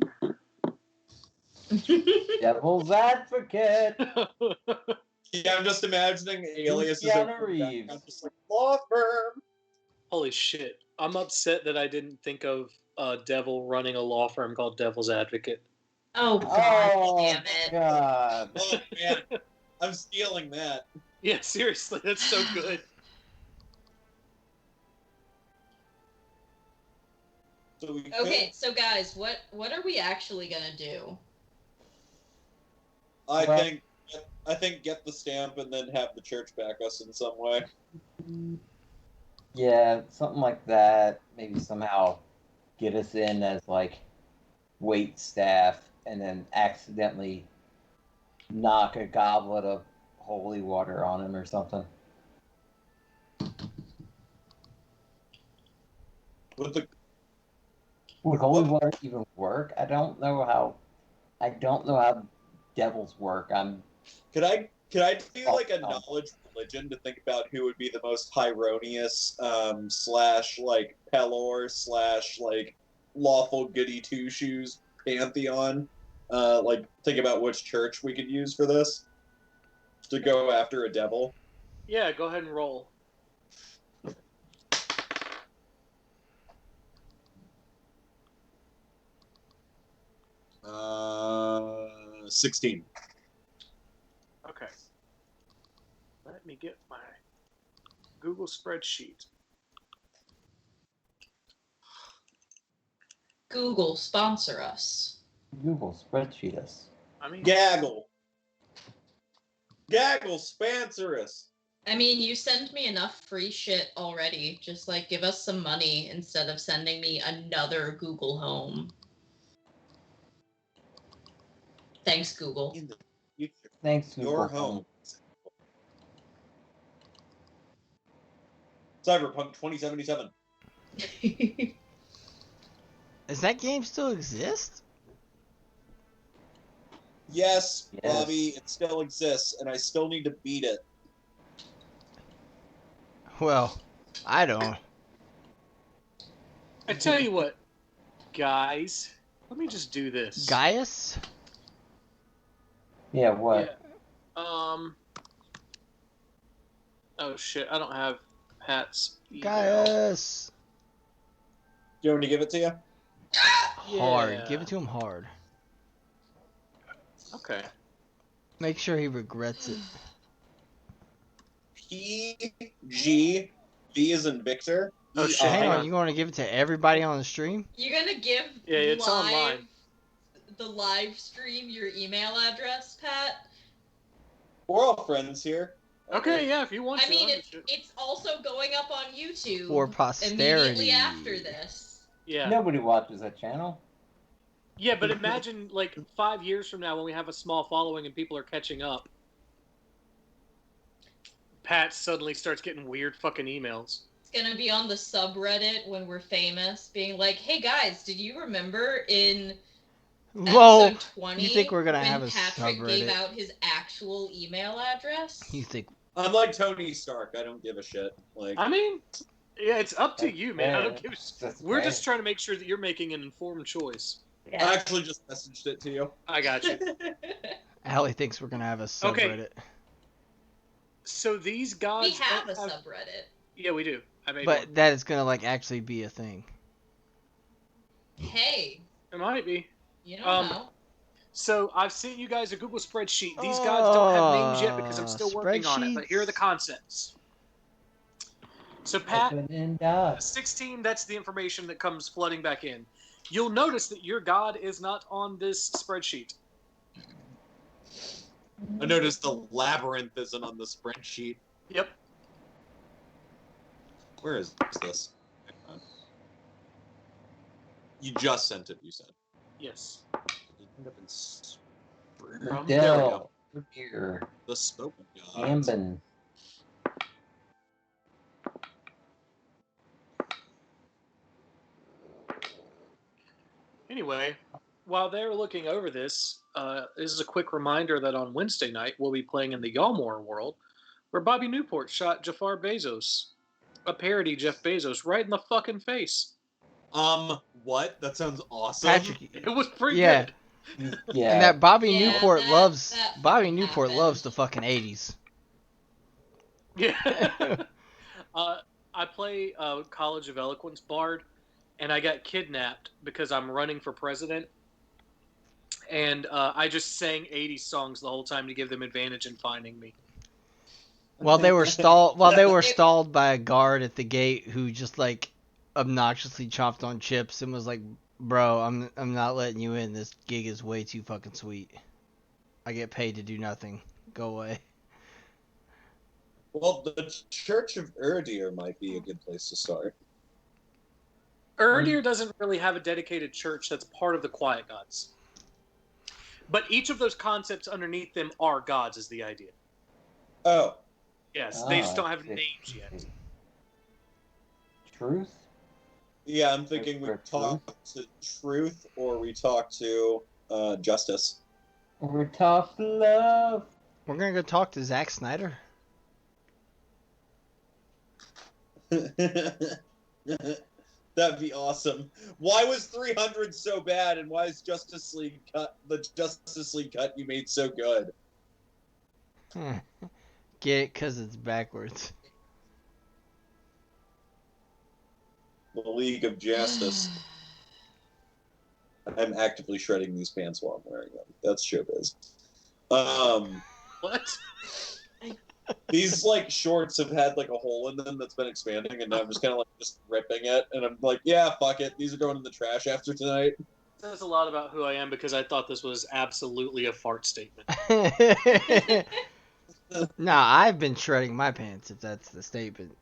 Devil's advocate. Yeah, I'm just imagining Alias is Keanu a Reeves. I'm just like, law firm. Holy shit. I'm upset that I didn't think of a devil running a law firm called Devil's Advocate. Oh god, Oh, damn it. God. Oh, man. I'm stealing that. Yeah, seriously, that's so good. So we Okay, so guys, what are we actually gonna do? I Well- think get the stamp and then have the church back us in some way. Yeah, something like that. Maybe somehow get us in as, like, wait staff and then accidentally knock a goblet of holy water on him or something. With Would holy water even work? I don't know how devils work. Could I do like a knowledge religion to think about who would be the most Hieronius slash like Pelor slash like lawful goody two shoes pantheon? Like think about which church we could use for this to go after a devil. Yeah, go ahead and roll. 16. Okay. Let me get my Google spreadsheet. Google, sponsor us. Google spreadsheet us. I mean, Gaggle. Gaggle, sponsor us. I mean, you send me enough free shit already. Just like give us some money instead of sending me another Google Home. Thanks, Google. In the future, Thanks, your Google home. Cyberpunk 2077. Does that game still exist? Yes, Yes. Bobby, it still exists, and I still need to beat it. Well, I don't. I tell you what, guys. Let me just do this. Gaius? Yeah, what? Yeah. Oh shit! I don't have Pat's email. Gaius! Do you want me to give it to you? Hard. Yeah. Give it to him hard. Okay. Make sure he regrets it. PG, V is in Victor. Oh, shit, Hang hang on, on. you want to give it to everybody on the stream? You're gonna give Yeah, it's online. the live stream your email address, Pat? We're all friends here. Okay, yeah, if you want I to. mean, I'm just- it's also going up on YouTube For posterity. immediately after this. Yeah. Nobody watches that channel. Yeah, but imagine like 5 years from now when we have a small following and people are catching up. Pat suddenly starts getting weird fucking emails. It's gonna be on the subreddit when we're famous, being like, "Hey guys, did you remember in Whoa! episode 20 You think we're gonna when have a Patrick gave subreddit? out his actual email address?" You think... I'm like Tony Stark. I don't give a shit. Like, I mean, yeah, it's up to That's you, man. I don't fair. give a shit. That's We're fair. just trying to make sure that you're making an informed choice. I actually just messaged it to you. I got you. Allie thinks we're gonna have a subreddit. So these gods We have a don't subreddit. Yeah, we do. I made one. But that is gonna like actually be a thing. Hey, It might be. you don't know. So I've sent you guys a Google spreadsheet. These gods don't have names yet because I'm still working on it, but here are the concepts. So Pat, Open and up. 16, that's the information that comes flooding back in. You'll notice that your god is not on this spreadsheet. I noticed the labyrinth isn't on the spreadsheet. Yep. Where is this? Hang on. You just sent it, you said. Yes. It ended up in There we Dell. Here. the spoken gods. Ambin. Anyway, while they're looking over this, this is a quick reminder that on Wednesday night we'll be playing in the Almora world, where Bobby Newport shot Jafar Bezos, a parody Jeff Bezos, right in the fucking face. What? That sounds awesome. Patrick, It was pretty yeah, good. Yeah. and that Bobby Yeah, Newport that- loves that Bobby fucking Newport happened. loves the fucking 80s. Yeah. I play College of Eloquence Bard, and I got kidnapped because I'm running for president. And I just sang 80s songs the whole time to give them advantage in finding me. While they were stalled by a guard at the gate who just like obnoxiously chomped on chips and was like, "Bro, I'm not letting you in. This gig is way too fucking sweet. I get paid to do nothing. Go away." Well, the Church of Urdir might be a good place to start. Urdir doesn't really have a dedicated church that's part of the Quiet Gods. But each of those concepts underneath them are gods, is the idea. Oh, Yes, they just don't have okay. names yet. Truth? yeah, I'm thinking we talk to Truth or we talk to Justice. We're tough love. We're gonna go talk to Zack Snyder. That'd be awesome. Why was 300 so bad, and why is the Justice League cut you made so good? Get it? 'Cause it's backwards. The League of Justice. I'm actively shredding these pants while I'm wearing them. That's showbiz. What? These like shorts have had like a hole in them that's been expanding, and now I'm just kind of like just ripping it, and I'm like, yeah, fuck it. These are going in the trash after tonight. says a lot about who I am because I thought this was absolutely a fart statement. No, I've been shredding my pants, if that's the statement.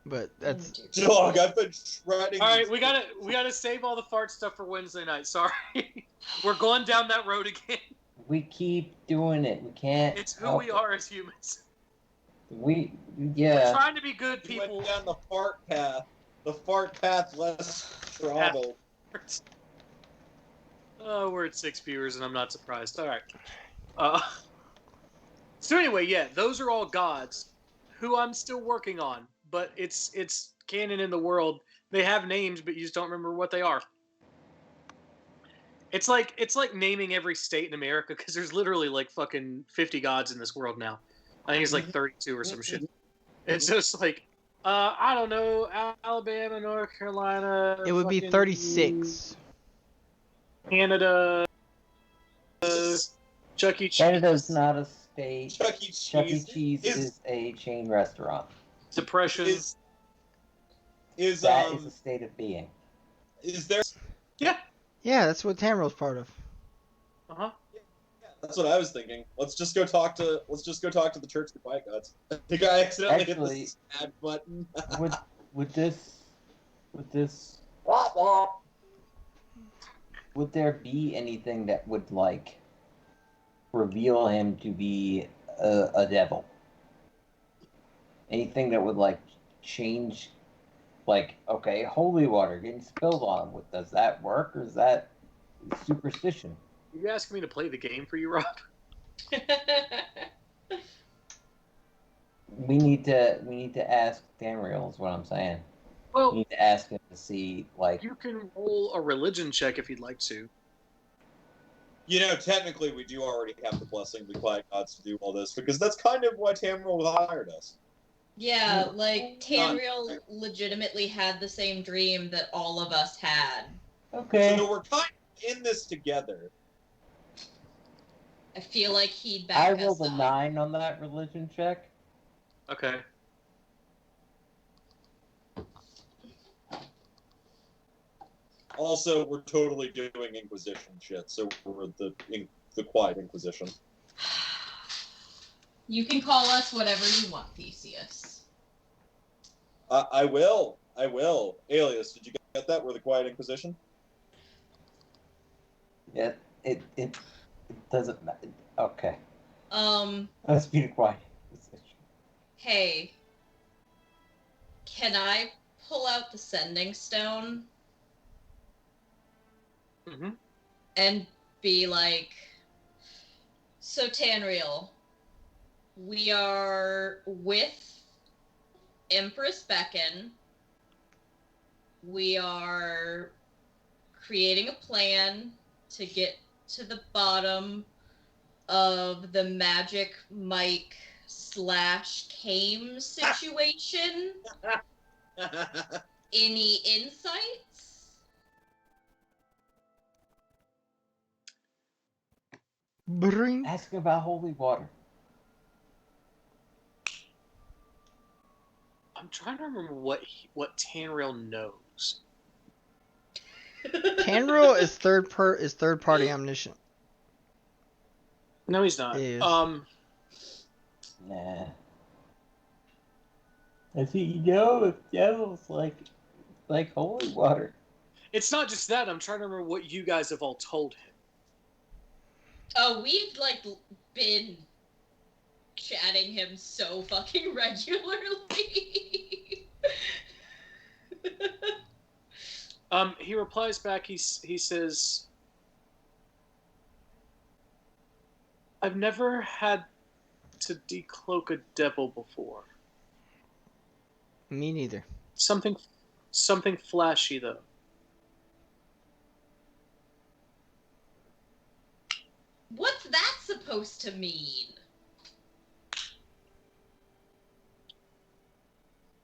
But that's Dog, I've been shredding. All right, we gotta save all the fart stuff for Wednesday night. Sorry, we're going down that road again. We keep doing it. We can't. It's who we are as humans. We're Yeah. trying to be good We people. went down the fart path. The fart path less traveled. Oh, we're at 6 viewers, and I'm not surprised. All right. So anyway, yeah, those are all gods who I'm still working on, but it's canon in the world. They have names, but you just don't remember what they are. It's like naming every state in America because there's literally like fucking 50 gods in this world now. I think it's like 32 or some shit. It's just like I don't know, Alabama, North Carolina. it would be 36. Canada, Chuck E. Cheese. Canada's not a state. Chuck E. Cheese. Chuck E. Cheese is a chain restaurant. Depression. That is a state of being. Is there? Yeah. Yeah, that's what Tamriel's part of. Uh-huh. That's what I was thinking. Let's just go talk to the Church of the Quiet Gods. I think I accidentally hit the sad button. would there be anything that would like reveal him to be a devil? Anything that would like change, like, okay, holy water getting spilled on him. Does that work, or is that superstition? You asking me to play the game for you, Rob? We need to ask Tamriel is what I'm saying. Well, we need to ask him to see, like, you can roll a religion check if you'd like to. You know, technically, we do already have the blessing of the Quiet Gods to do all this because that's kind of why Tamriel hired us. Yeah, like Tamriel legitimately had the same dream that all of us had. Okay. So we're kind of in this together. I feel like he'd back us I rolled a up. 9 on that religion check. Okay. Also, we're totally doing Inquisition shit, so we're the Quiet Inquisition. You can call us whatever you want, Theseus. I will. Alias, did you get that? We're the Quiet Inquisition? Yeah, it doesn't matter. Okay. Let's be the Quiet Inquisition. Hey, can I pull out the sending stone? Mm-hmm. And be like, so Tanriel, we are with Empress Beckon. We are creating a plan to get to the bottom of the Magic Mike / Came situation. Any insights? Bring. Ask about holy water. I'm trying to remember what Tanriel knows. Tanriel is third party omniscient. No, he's not. He is. Nah. Does he know if devil's like holy water? It's not just that. I'm trying to remember what you guys have all told him. Oh, we've been chatting him so fucking regularly. He replies back. He says, "I've never had to decloak a devil before. Me neither. Something flashy though." What's that supposed to mean?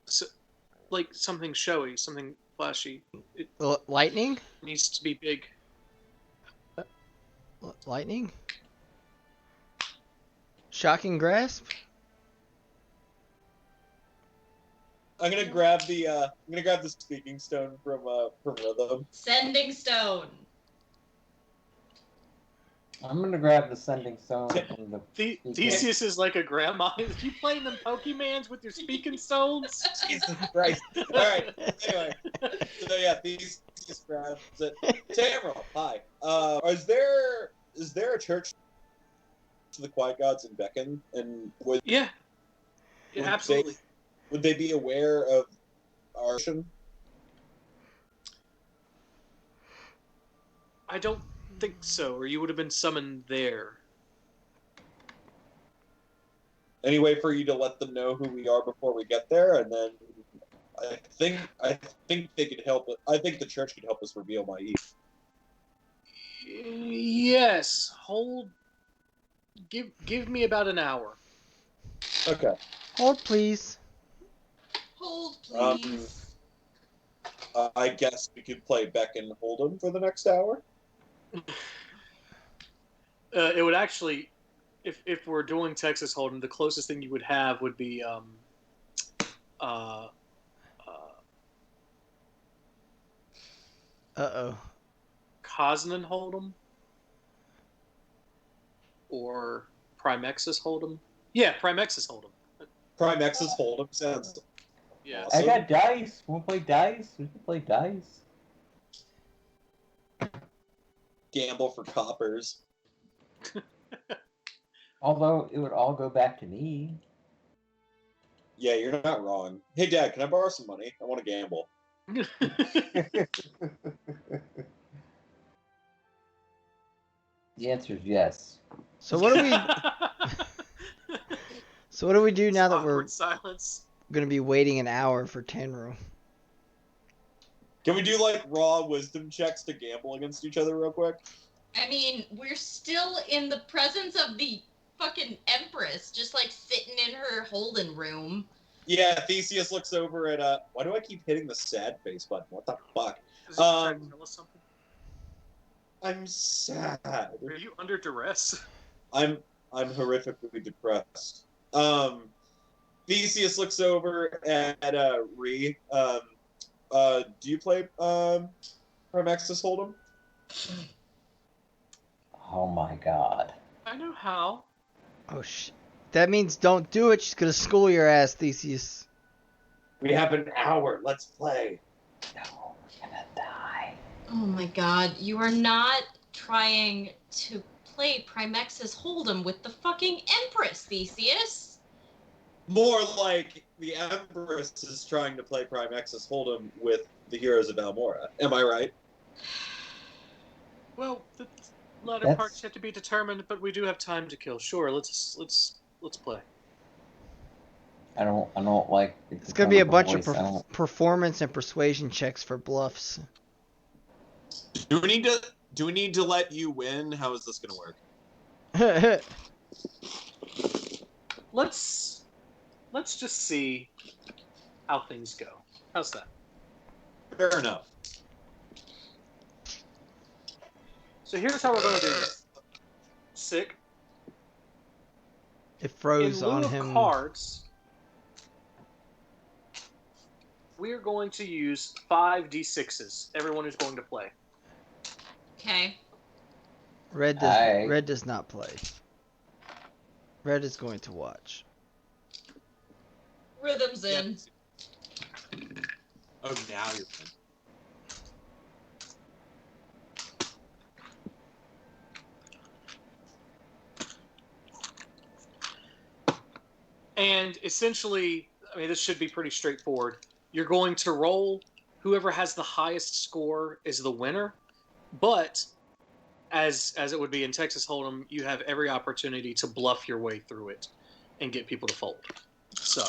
So, like something showy, something flashy. It Lightning? needs to be big. Lightning? Shocking grasp? I'm gonna grab the speaking stone from Rhythm. Sending stone. I'm gonna grab the sending stone from the. Theseus is like a grandma. You playing them Pokemans with your speaking stones? Jesus Christ! All right. Anyway, so yeah, Theseus grabs it. Tamriel, hi. Is there a church to the Quiet Gods in Beacon? And Yeah, absolutely. Would they be aware of our mission? I don't think so, or you would have been summoned there. Any way for you to let them know who we are before we get there, and then I think they could help. I think the church could help us reveal my evil. Yes. Give me about an hour. Okay. Hold, please. Hold, please. I guess we could play Beacon Hold'em for the next hour. It would actually, if we're doing Texas Hold'em, the closest thing you would have would be Cosnan Hold'em or Primexus Hold'em. Yeah, Primexus Hold'em. Primexus Hold'em sounds. Yeah. I Awesome. got dice. Want to play dice? We can play dice. Gamble for coppers. Although it would all go back to me. Yeah, you're not wrong. Hey, Dad, can I borrow some money? I want to gamble. The answer is yes. So what do we? So what do we do now that we're silence. gonna be waiting an hour for Tenru? Can we do like raw wisdom checks to gamble against each other real quick? I mean, we're still in the presence of the fucking Empress, just like sitting in her Holden room. Yeah, Theseus looks over at why do I keep hitting the sad face button? What the fuck? Is he trying to tell us something? I'm sad. Are you under duress? I'm horrifically depressed. Theseus looks over at Ree. Do you play Primexus Hold'em? Oh my god. I know how. Oh shit. That means don't do it. She's gonna school your ass, Theseus. We have an hour. Let's play. No, we're gonna die. Oh my god, you are not trying to play Primexus Hold'em with the fucking Empress, Theseus. More like the Empress is trying to play Primexus Hold'em with the heroes of Almora. Am I right? Well, the latter part's yet to be determined, but we do have time to kill. Sure, let's play. I don't like. It's gonna be a bunch of performance and persuasion checks for bluffs. Do we need to let you win? How is this gonna work? Let's just see how things go. How's that? Fair enough. So here's how we're gonna do this. Sick. It froze In lieu on of him. cards, we are going to use 5d6s. Everyone is going to play. Okay. Red does not play. Red is going to watch. Rhythm's in. Oh, now you're in. And essentially, I mean, this should be pretty straightforward. You're going to roll. Whoever has the highest score is the winner. But as it would be in Texas Hold'em, you have every opportunity to bluff your way through it and get people to fold. So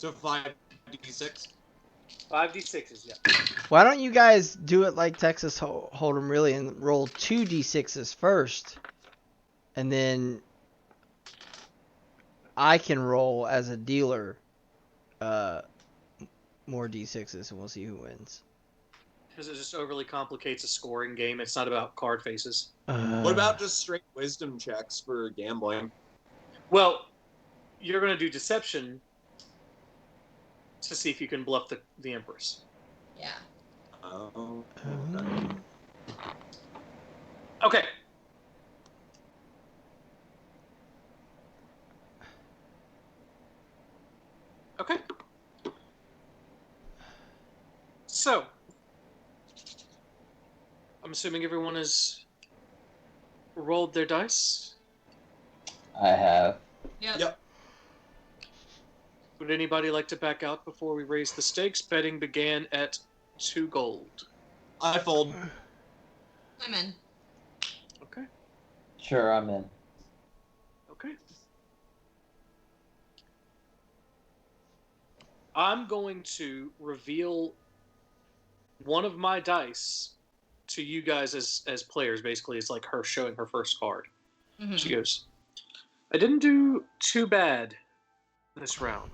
5d6? 5d6s, yeah. Why don't you guys do it like Texas Hold'em really and roll 2d6s first, and then I can roll as a dealer more d6s, and we'll see who wins. Because it just overly complicates a scoring game. It's not about card faces. What about just straight wisdom checks for gambling? Well, you're going to do deception to see if you can bluff the Empress. Yeah. Oh. Okay. Okay. So, I'm assuming everyone has rolled their dice. I have. Yep. Would anybody like to back out before we raise the stakes? Betting began at 2 gold. I fold. I'm in. Okay. Sure, I'm in. Okay. I'm going to reveal one of my dice to you guys as players. Basically, it's like her showing her first card. Mm-hmm. She goes, I didn't do too bad this round.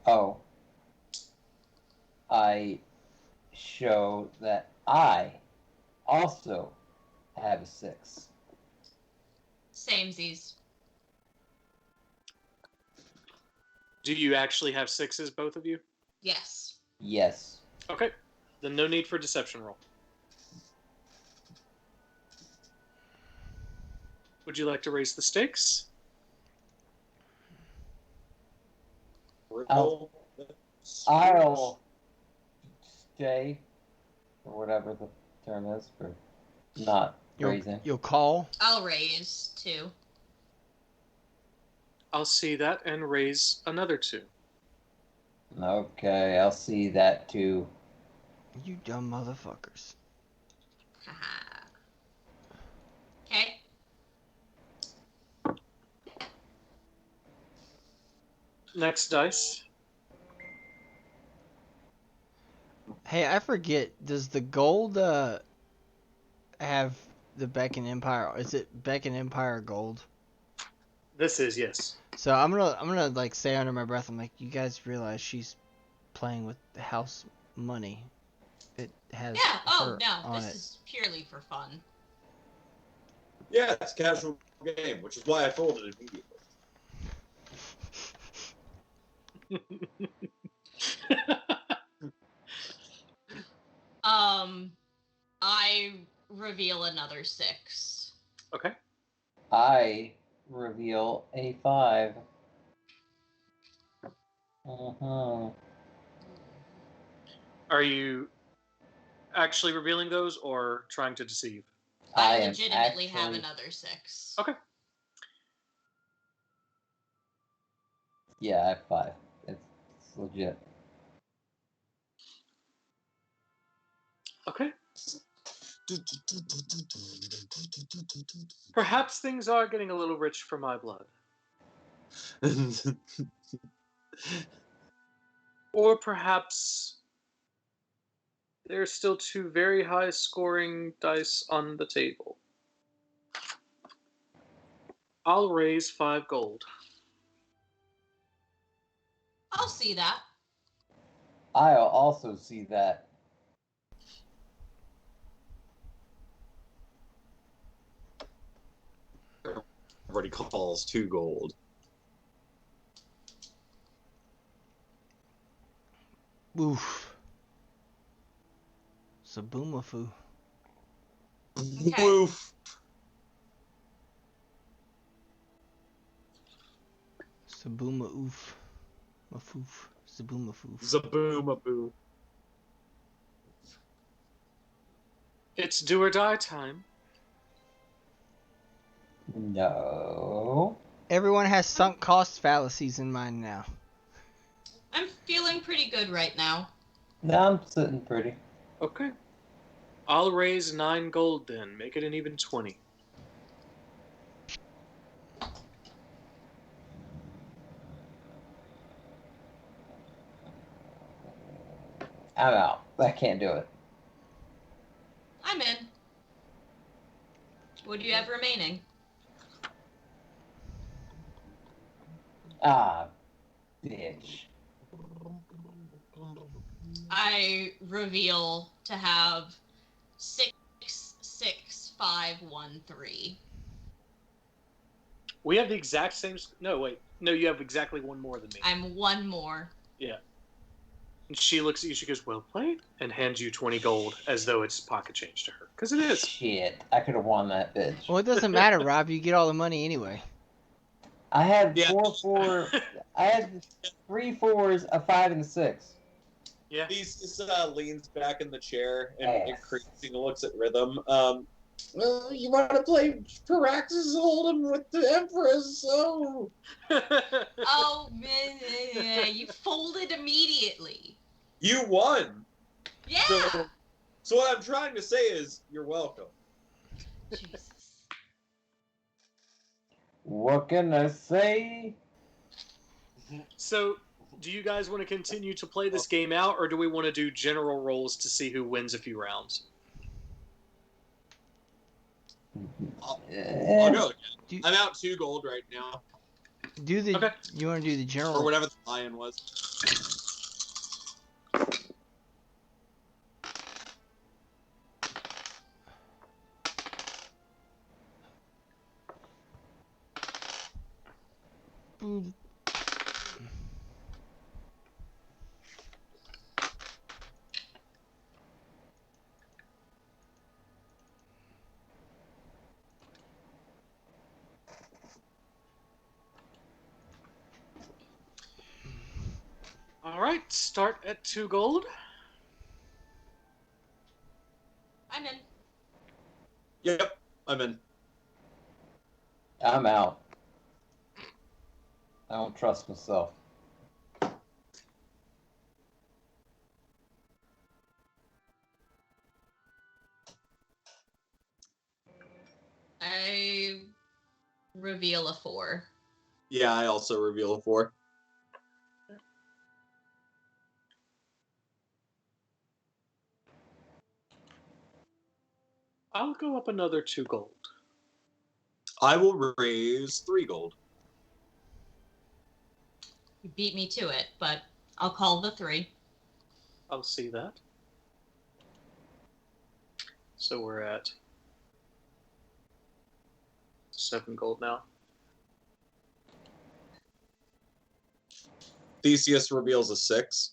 Oh. I show that I also have a 6. Samesies. Do you actually have 6s, both of you? Yes. Yes. Okay. Then no need for deception roll. Would you like to raise the stakes? I'll stay, or whatever the term is for not raising. You'll call? I'll raise 2. I'll see that and raise another 2. Okay, I'll see that too. You dumb motherfuckers. Haha. Okay. Next dice. Hey, I forget. Does the gold have the Beacon Empire? Is it Beacon Empire gold? This is, yes. So I'm gonna like say under my breath. I'm like, you guys realize she's playing with the house money. It has her on this it. is purely for fun. Yeah, it's a casual game, which is why I folded immediately. I reveal another 6. Okay. I reveal a 5. Are you actually revealing those or trying to deceive? I legitimately have another 6. Okay. Yeah, I have 5. It's legit. Okay. Perhaps things are getting a little rich for my blood. Or perhaps there's still 2 very high scoring dice on the table. I'll raise 5 gold. I'll see that. I'll also see that. Everybody calls 2 gold. Oof. Saboomafoo. Okay. Woof. Sabooma oof. Mafoof. Saboomafoof. Zaboomaboo. It's do or die time. No. Everyone has sunk cost fallacies in mind now. I'm feeling pretty good right now. No, I'm sitting pretty. Okay. I'll raise 9 gold then. Make it an even 20. I'm out. I can't do it. I'm in. What do you have remaining? Ah, bitch. I reveal to have 66513. We have the exact same. No, wait. No, you have exactly one more than me. I'm one more. Yeah. And she looks at you, she goes, well played, and hands you 20 gold as though it's pocket change to her. Because it is. Shit, I could have won that bitch. Well, it doesn't matter, Rob. You get all the money anyway. I had Yeah. 4. I had 3 4s, a 5, and a 6. Yeah. Theseus leans back in the chair and Ass. increasing looks at Rhythm. Well, you want to play Firaxis Hold'em with the Empress, so... Oh, man, you folded immediately. You won! Yeah! So what I'm trying to say is, you're welcome. Jesus. What can I say? So, do you guys want to continue to play this game out, or do we want to do general rolls to see who wins a few rounds? I'll Eh, go again. I'm out 2 gold right now. Do the. Okay. You want to do the general? Or whatever the lion was. Boom. Alright, start at 2 gold. I'm in. Yep, I'm in. I'm out. I don't trust myself. I reveal a 4. Yeah, I also reveal a 4. I'll go up another 2 gold. I will raise 3 gold. You beat me to it, but I'll call the 3. I'll see that. So we're at 7 gold now. Theseus reveals a 6.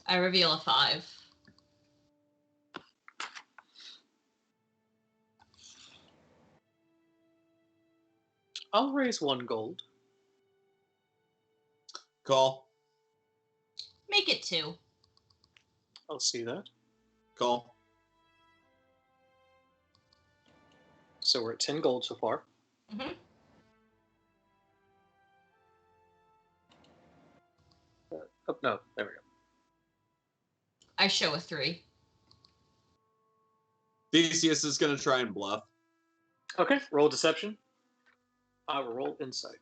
I reveal a 5. I'll raise 1 gold. Call. Make it 2. I'll see that. Call. So we're at 10 gold so far. Mm-hmm. Oh, no, there we go. I show a 3. Theseus is going to try and bluff. Okay, roll deception. I will roll insight.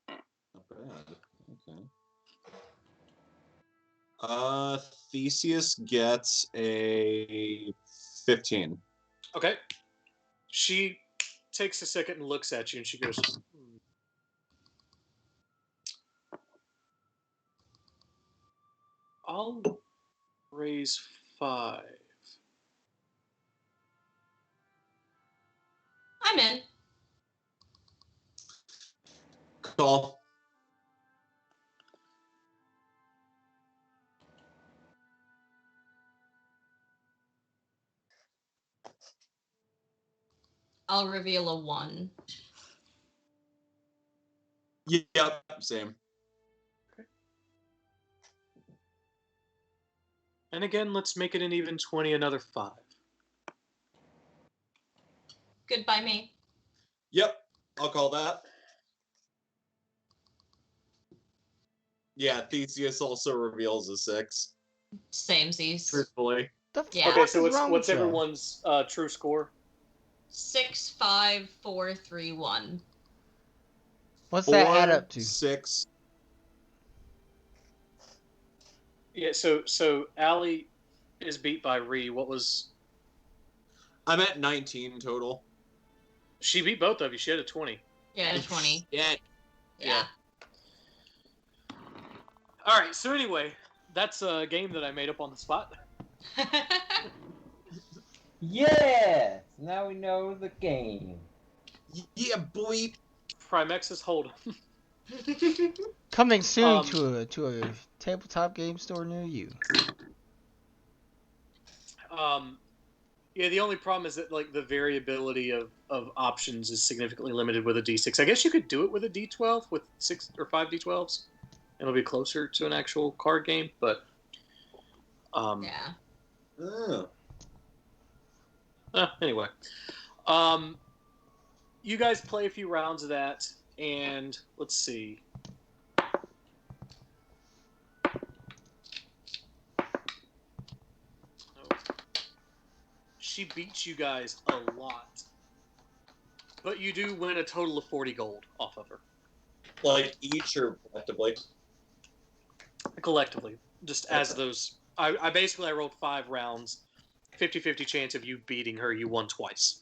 Not bad. Okay. Theseus gets a 15. Okay. She takes a second and looks at you, and she goes, I'll raise 5. I'm in. Call. I'll reveal a 1. Yep, same. And again, let's make it an even 20, another 5. Good by me. Yep, I'll call that. Yeah, Theseus also reveals a 6. Samesies. Truthfully. The Yeah. Okay, fuck so is wrong what's with y'all? everyone's true score? 6, 5, 4, 3, 1. What's that add 4, up to? 6. Yeah, so Allie is beat by Ree. What was... I'm at 19 total. She beat both of you. She had a 20. Yeah, 20. Yeah. Yeah. All right, so anyway, that's a game that I made up on the spot. Yeah! So now we know the game. Yeah, boy. Primex's Hold'em. Coming soon Um, to a tabletop game store near you. Yeah, the only problem is that like the variability of options is significantly limited with a D6. I guess you could do it with a D12 with 6 or 5 D12s. It'll be closer to an actual card game, but Yeah. Oh. Anyway, you guys play a few rounds of that, and let's see. She beats you guys a lot, but you do win a total of 40 gold off of her. Like each or collectively? Collectively, just as those. I basically rolled 5 rounds, 50-50 chance of you beating her. You won twice.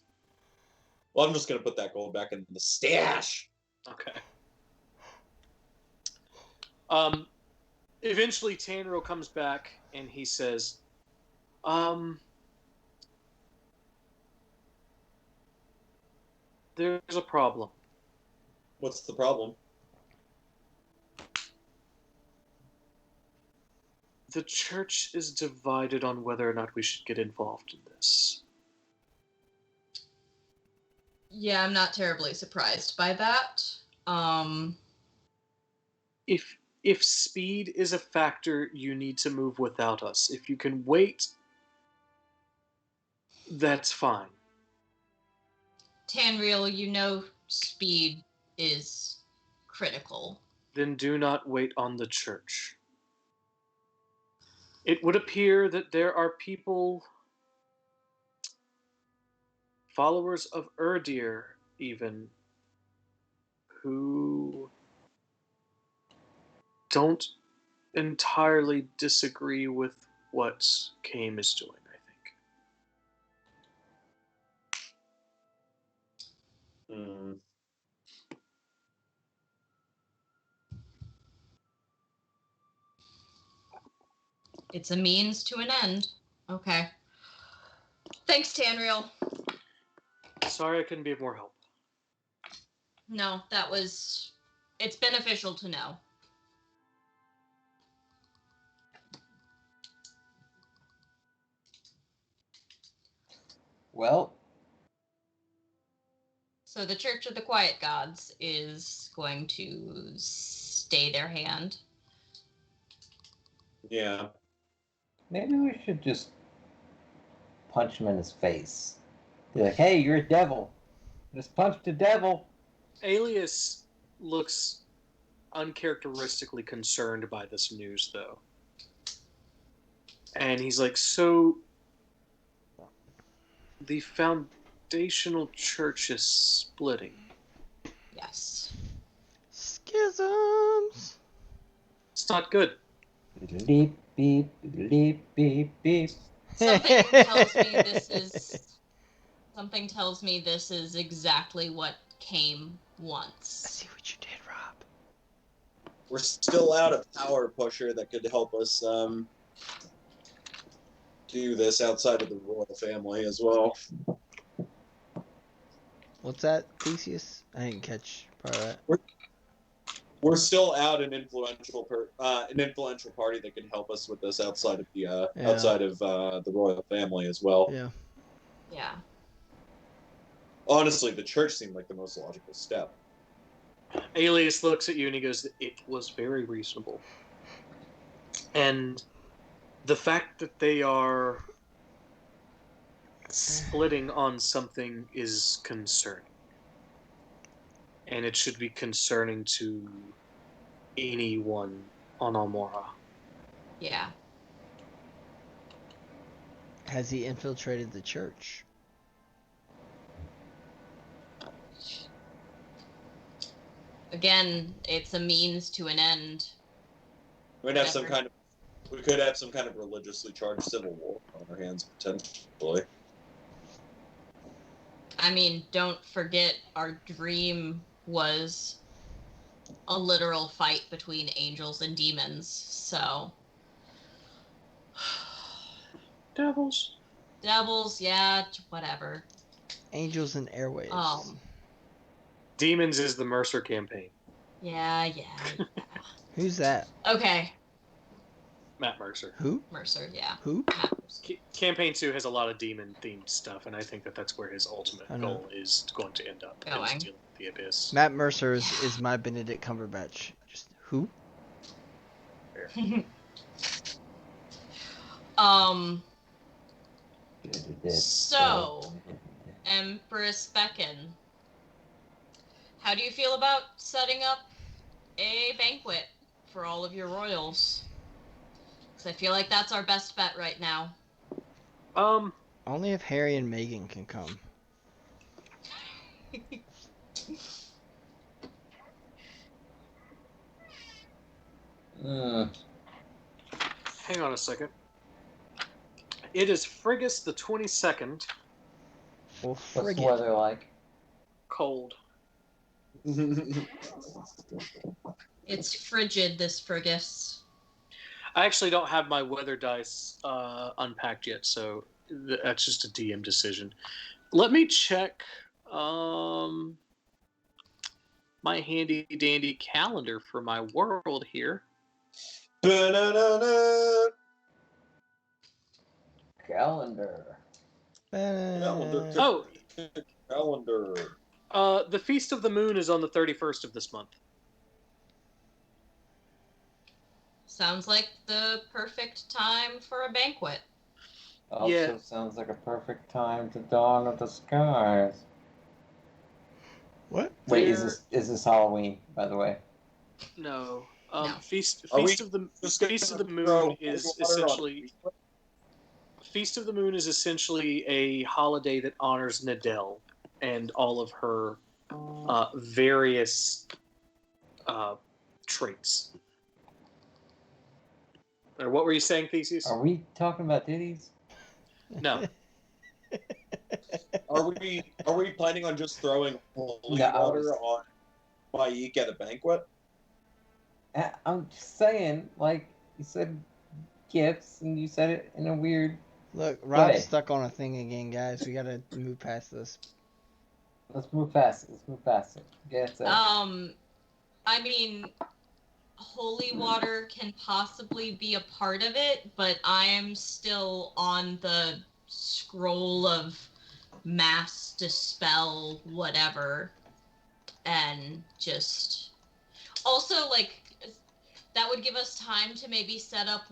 Well, I'm just gonna put that gold back in the stash. Okay. Eventually Tanro comes back and he says, there's a problem. What's the problem? The church is divided on whether or not we should get involved in this. Yeah, I'm not terribly surprised by that. If speed is a factor, you need to move without us. If you can wait, that's fine. Tanriel, you know speed is critical. Then do not wait on the church. It would appear that there are people, followers of Erdir even, who don't entirely disagree with what Kame is doing, I think. Hmm. It's a means to an end. Okay. Thanks, Tanriel. Sorry I couldn't be of more help. No, it's beneficial to know. Well, So the Church of the Quiet Gods is going to stay their hand. Yeah. maybe we should just punch him in his face. Be like, hey, you're a devil. Just punch the devil. Alias looks uncharacteristically concerned by this news, though. And he's like, so the foundational church is splitting. Yes. Schisms. It's not good. Beep, beep, beep, beep, beep. Something tells me this is exactly what Kame I wants. see what you did, Rob. We're still out a power pusher that could help us do this outside of the royal family as well. What's that, Theseus? I didn't catch part of that. We're still out an influential party that can help us with this outside of the the royal family as well. Yeah. Yeah. Honestly, the church seemed like the most logical step. Alias looks at you and he goes, it was very reasonable. And the fact that they are splitting on something is concerning. And it should be concerning to anyone on Almora. Yeah. Has he infiltrated the church? Again, it's a means to an end. We could have some kind of religiously charged civil war on our hands potentially. I mean, don't forget our dream was a literal fight between angels and demons, so... Devils. Devils, yeah, whatever. Angels and Airwaves. Demons is the Mercer campaign. Yeah. Who's that? Okay. Matt Mercer. Who? Mercer, yeah. Who? Matt Mercer. Campaign 2 has a lot of demon-themed stuff, and I think that's where his ultimate goal is going to end up. Going. Is dealing with the Abyss. Matt Mercer is my Benedict Cumberbatch. Just who? So, Empress Beckon, how do you feel about setting up a banquet for all of your royals? Because I feel like that's our best bet right now. Only if Harry and Meghan can come. Hang on a second. It is Frigus the 22nd. Well, What's the weather like? Cold. It's frigid, this Frigus. I actually don't have my weather dice unpacked yet, so that's just a DM decision. Let me check my handy dandy calendar for my world here. Ba-na-na-na. Calendar. Oh, calendar. The Feast of the Moon is on the 31st of this month. Sounds like the perfect time for a banquet. Also sounds like a perfect time to dawn of the skies. What? Wait, is this Halloween, by the way? No. No. Feast of the Moon is essentially Feast of the Moon is essentially a holiday that honors Nadell and all of her various traits. Or what were you saying, Theseus? Are we talking about titties? No. Are we planning on just throwing holy water on Maik at a banquet? I'm just saying, like, you said gifts, and you said it in a weird Look, Rob's way. stuck on a thing again, guys. We gotta move past this. Let's move fast. Get it. I mean, holy water can possibly be a part of it, but I am still on the scroll of mass dispel whatever, and just also like that would give us time to maybe set up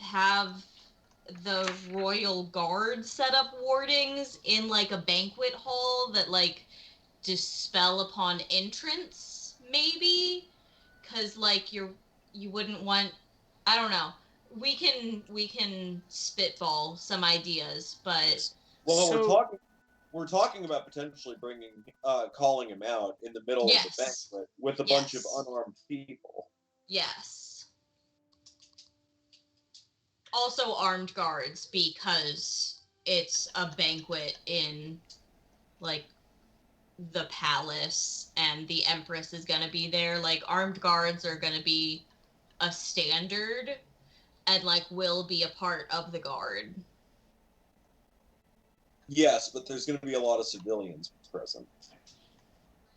have the royal guard set up wardings in like a banquet hall that like dispel upon entrance, maybe, because like you wouldn't want, I don't know, we can spitball some ideas, but we're talking about potentially calling him out in the middle of the banquet with a bunch of unarmed people. Yes. Also armed guards, because it's a banquet in like the palace and the Empress is going to be there. Like, armed guards are going to be a standard and like will be a part of the guard. Yes, but there's going to be a lot of civilians present.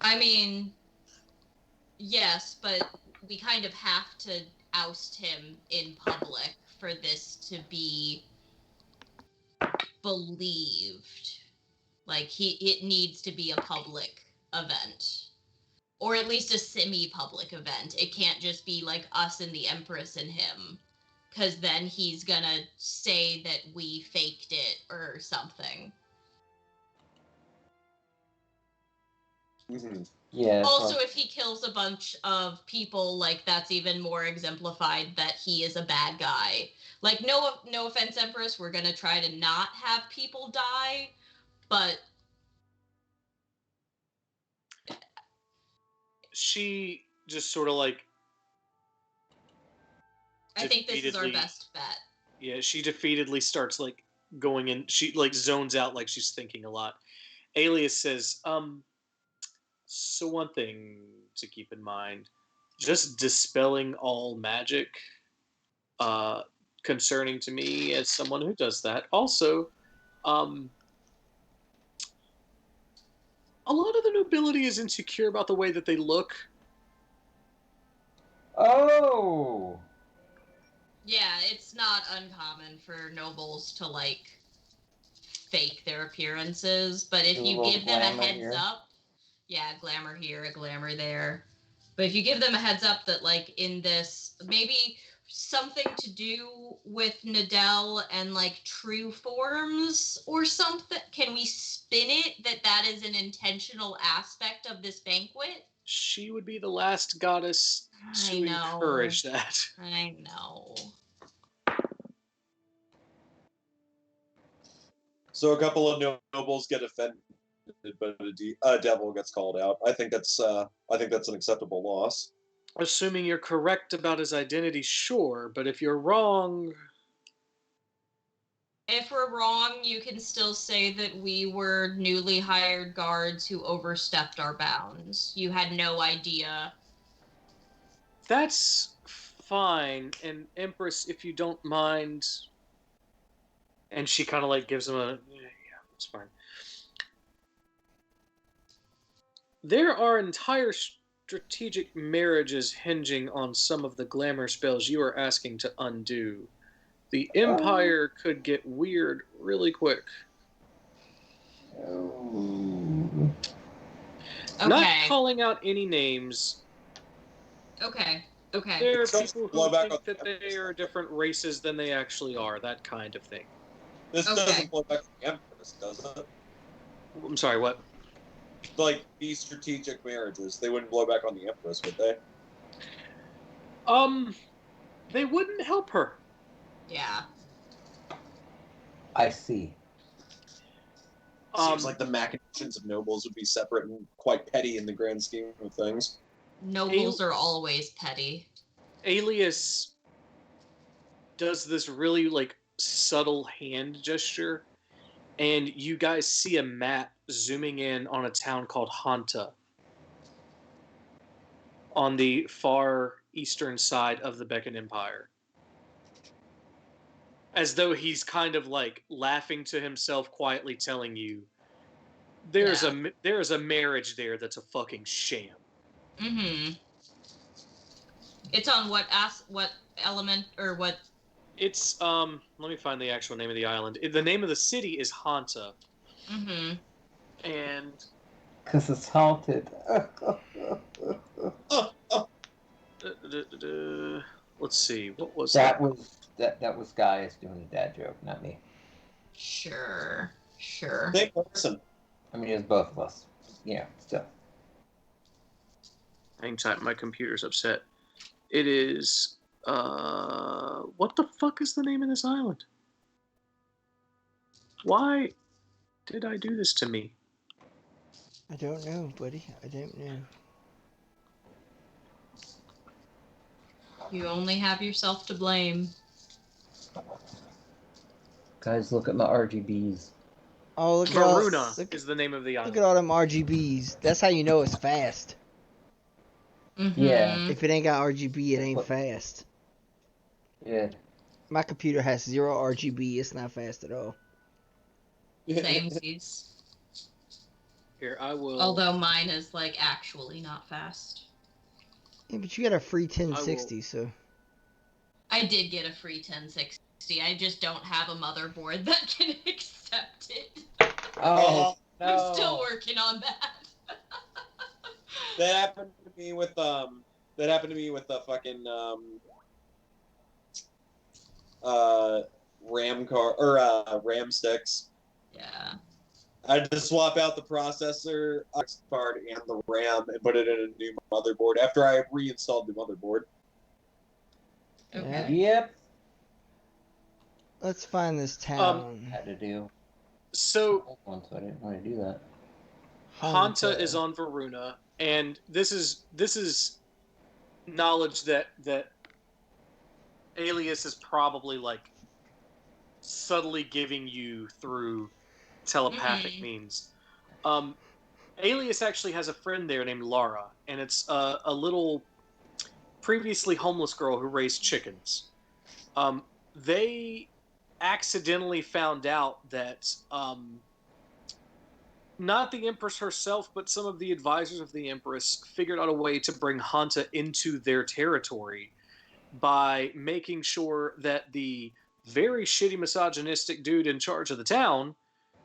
I mean, yes, but we kind of have to oust him in public for this to be believed. Like, it needs to be a public event. Or at least a semi-public event. It can't just be like us and the Empress and him. Because then he's gonna say that we faked it or something. Mm-hmm. Yeah. Also, if he kills a bunch of people, like, that's even more exemplified that he is a bad guy. Like, no offense, Empress, we're gonna try to not have people die, but she just sort of like I think this is our best bet. Yeah, she defeatedly starts like going in. She like zones out, like she's thinking a lot. Alias says, so one thing to keep in mind, just dispelling all magic concerning to me as someone who does that. Also, a lot of the nobility is insecure about the way that they look. Oh. Yeah, it's not uncommon for nobles to like fake their appearances, but if Do a you little give them a glamour heads here. up, yeah, glamour here, a glamour there. But if you give them a heads up that like in this maybe something to do with Nadell and like true forms or something, can we spin it that that is an intentional aspect of this banquet? She would be the last goddess to I know. encourage that. I know. So a couple of nobles get offended, but a devil gets called out. I think that's an acceptable loss. Assuming you're correct about his identity, sure, but if you're wrong... If we're wrong, you can still say that we were newly hired guards who overstepped our bounds. You had no idea. That's fine. And Empress, if you don't mind... And she kind of like gives him a... Yeah, it's fine. There are entire strategic marriages hinging on some of the glamour spells you are asking to undo. The Empire could get weird really quick. Oh. Okay. Not calling out any names. Okay. There are people blow who back think on that the they are different races than they actually are. That kind of thing. This Okay. doesn't blow back on the Empress, does it? I'm sorry, what? Like these strategic marriages, they wouldn't blow back on the Empress, would they? They wouldn't help her. Yeah. I see. Seems like the machinations of nobles would be separate and quite petty in the grand scheme of things. Nobles are always petty. Alias does this really like subtle hand gesture, and you guys see a map zooming in on a town called Hanta on the far eastern side of the Bekan Empire. As though he's kind of like laughing to himself, quietly telling you, there's a marriage there that's a fucking sham. Mm-hmm. It's on what element or what? It's let me find the actual name of the island. The name of the city is Hanta. Mm-hmm. And Because it's haunted. Let's see, what was that? That was Gaius doing a dad joke, not me. Sure. Same person. I mean, it was both of us. Yeah, still. Hang tight, my computer's upset. It is what the fuck is the name of this island? Why did I do this to me? I don't know, buddy. I don't know. You only have yourself to blame. Guys, look at my RGBs. Oh, look at Varuna all, is the name of the island. look at all them RGBs. That's how you know it's fast. Mm-hmm. Yeah. If it ain't got RGB, it ain't fast. Yeah. My computer has 0 RGB. It's not fast at all. Samesies. Here, I will. Although mine is like actually not fast. Yeah, but you got a free 1060, so. I did get a free 1060. I just don't have a motherboard that can accept it. Oh, no. I'm still working on that. That happened to me with the fucking RAM card or RAM sticks. Yeah. I had to swap out the processor card and the RAM and put it in a new motherboard after I reinstalled the motherboard. Okay. Yep. Let's find this town. Had to do. So So I didn't want to do that. Hanta is on Varuna, and this is knowledge that Alias is probably like subtly giving you through telepathic means. Alias actually has a friend there named Lara, and it's a little previously homeless girl who raised chickens. they accidentally found out that not the Empress herself, but some of the advisors of the Empress figured out a way to bring Hanta into their territory by making sure that the very shitty misogynistic dude in charge of the town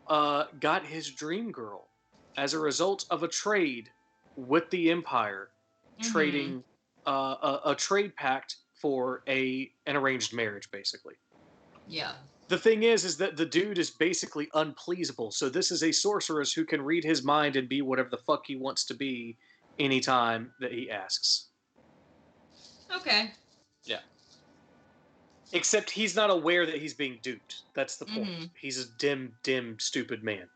got his dream girl as a result of a trade with the Empire, trading a trade pact for an arranged marriage, basically. Yeah. The thing is that the dude is basically unpleasable. So this is a sorceress who can read his mind and be whatever the fuck he wants to be anytime that he asks. Okay. Yeah. Except he's not aware that he's being duped. That's the point. Mm-hmm. He's a dim, stupid man.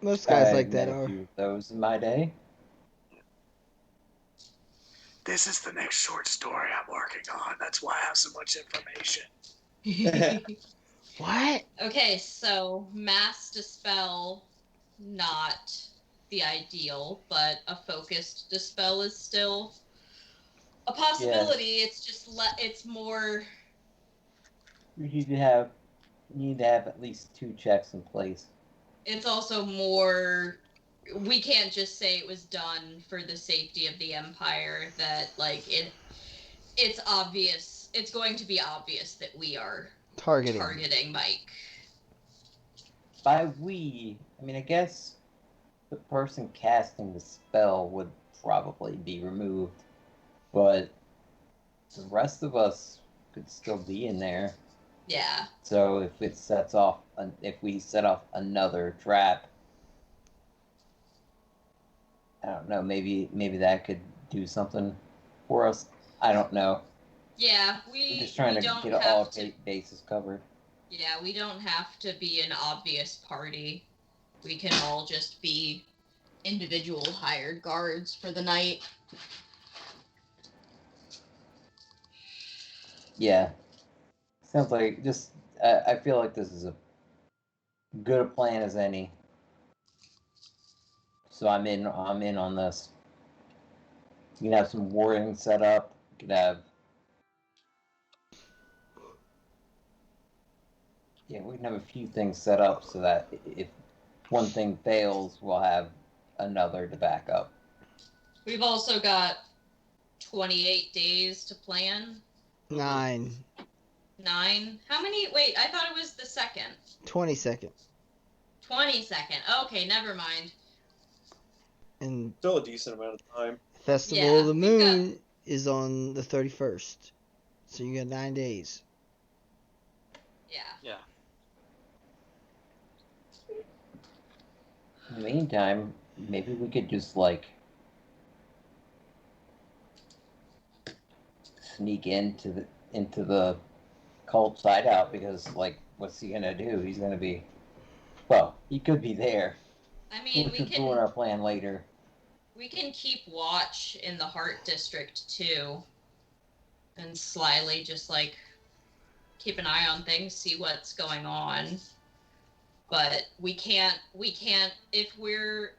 Most guys I like that met a are. few of those in my day. This is the next short story I'm working on. That's why I have so much information. What? Okay, so mass dispel, not the ideal, but a focused dispel is still a possibility. Yes. It's just it's more. You need to have at least 2 checks in place. It's also more. We can't just say it was done for the safety of the Empire. That like it's obvious. It's going to be obvious that we are targeting Mike. By we, I mean, I guess the person casting the spell would probably be removed, but the rest of us could still be in there. Yeah. So if we set off another trap, I don't know. Maybe that could do something for us. I don't know. Yeah, We're just trying to get all bases covered. Yeah, we don't have to be an obvious party. We can all just be individual hired guards for the night. Yeah. Sounds like just. I feel like this is a good a plan as any. So I'm in on this. You can have some warding set up. You could have. Yeah, we can have a few things set up so that if one thing fails, we'll have another to back up. We've also got 28 days to plan. 9. 9? How many? Wait, I thought it was the 2nd. 22nd. 22nd. Okay, never mind. And Still a decent amount of time. Festival of the Moon is on the 31st. So you got 9 days. Yeah. In the meantime, maybe we could just sneak into the cult hideout, because what's he gonna do? He's gonna be, well, he could be there. I mean, we can ruin our plan later. We can keep watch in the Heart District too, and slyly just keep an eye on things, see what's going on. But we can't, if we're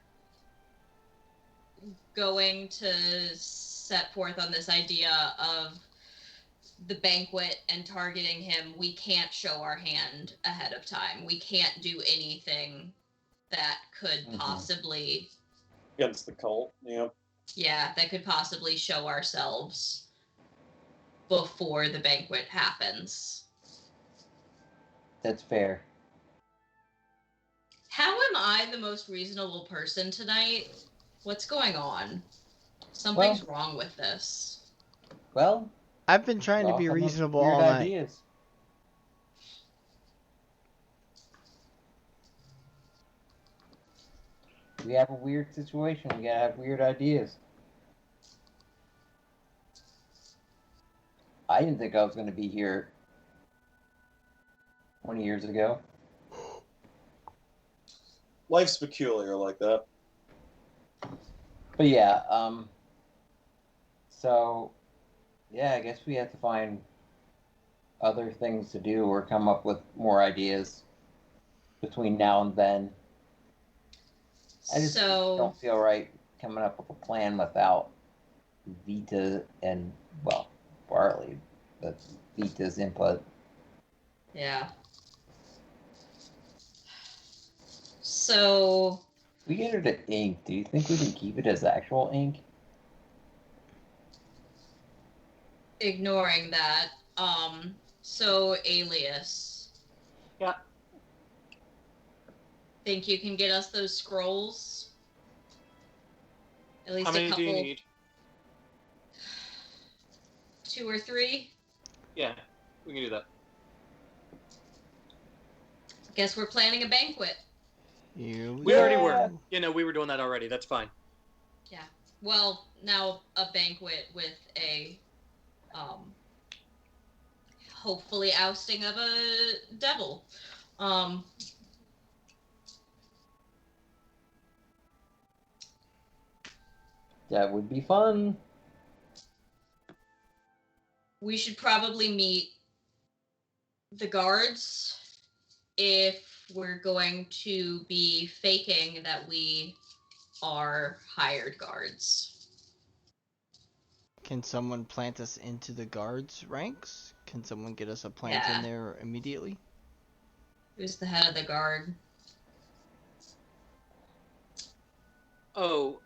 going to set forth on this idea of the banquet and targeting him, we can't show our hand ahead of time. We can't do anything that could possibly... Against the cult, yeah. Yeah, that could possibly show ourselves before the banquet happens. That's fair. How am I the most reasonable person tonight? What's going on? Something's wrong with this. Well, I've been trying to be reasonable all night. Ideas. We have a weird situation. We gotta have weird ideas. I didn't think I was going to be here 20 years ago. Life's peculiar like that. But yeah, so yeah, I guess we have to find other things to do or come up with more ideas between now and then. I just don't feel right coming up with a plan without Vita and, well, barley. That's Vita's input. Yeah. So We get her to ink. Do you think we can keep it as actual ink? ignoring that, so Alias. Yeah. Think you can get us those scrolls? At least How many a do you couple. need? 2 or 3? Yeah, we can do that. Guess we're planning a banquet. We already were. We were doing that already. That's fine. Yeah. Well, now a banquet with a, hopefully ousting of a devil. That would be fun. We should probably meet the guards if we're going to be faking that we are hired guards. Can someone plant us into the guards' ranks? Can someone get us a plant in there immediately? Who's the head of the guard? Oh,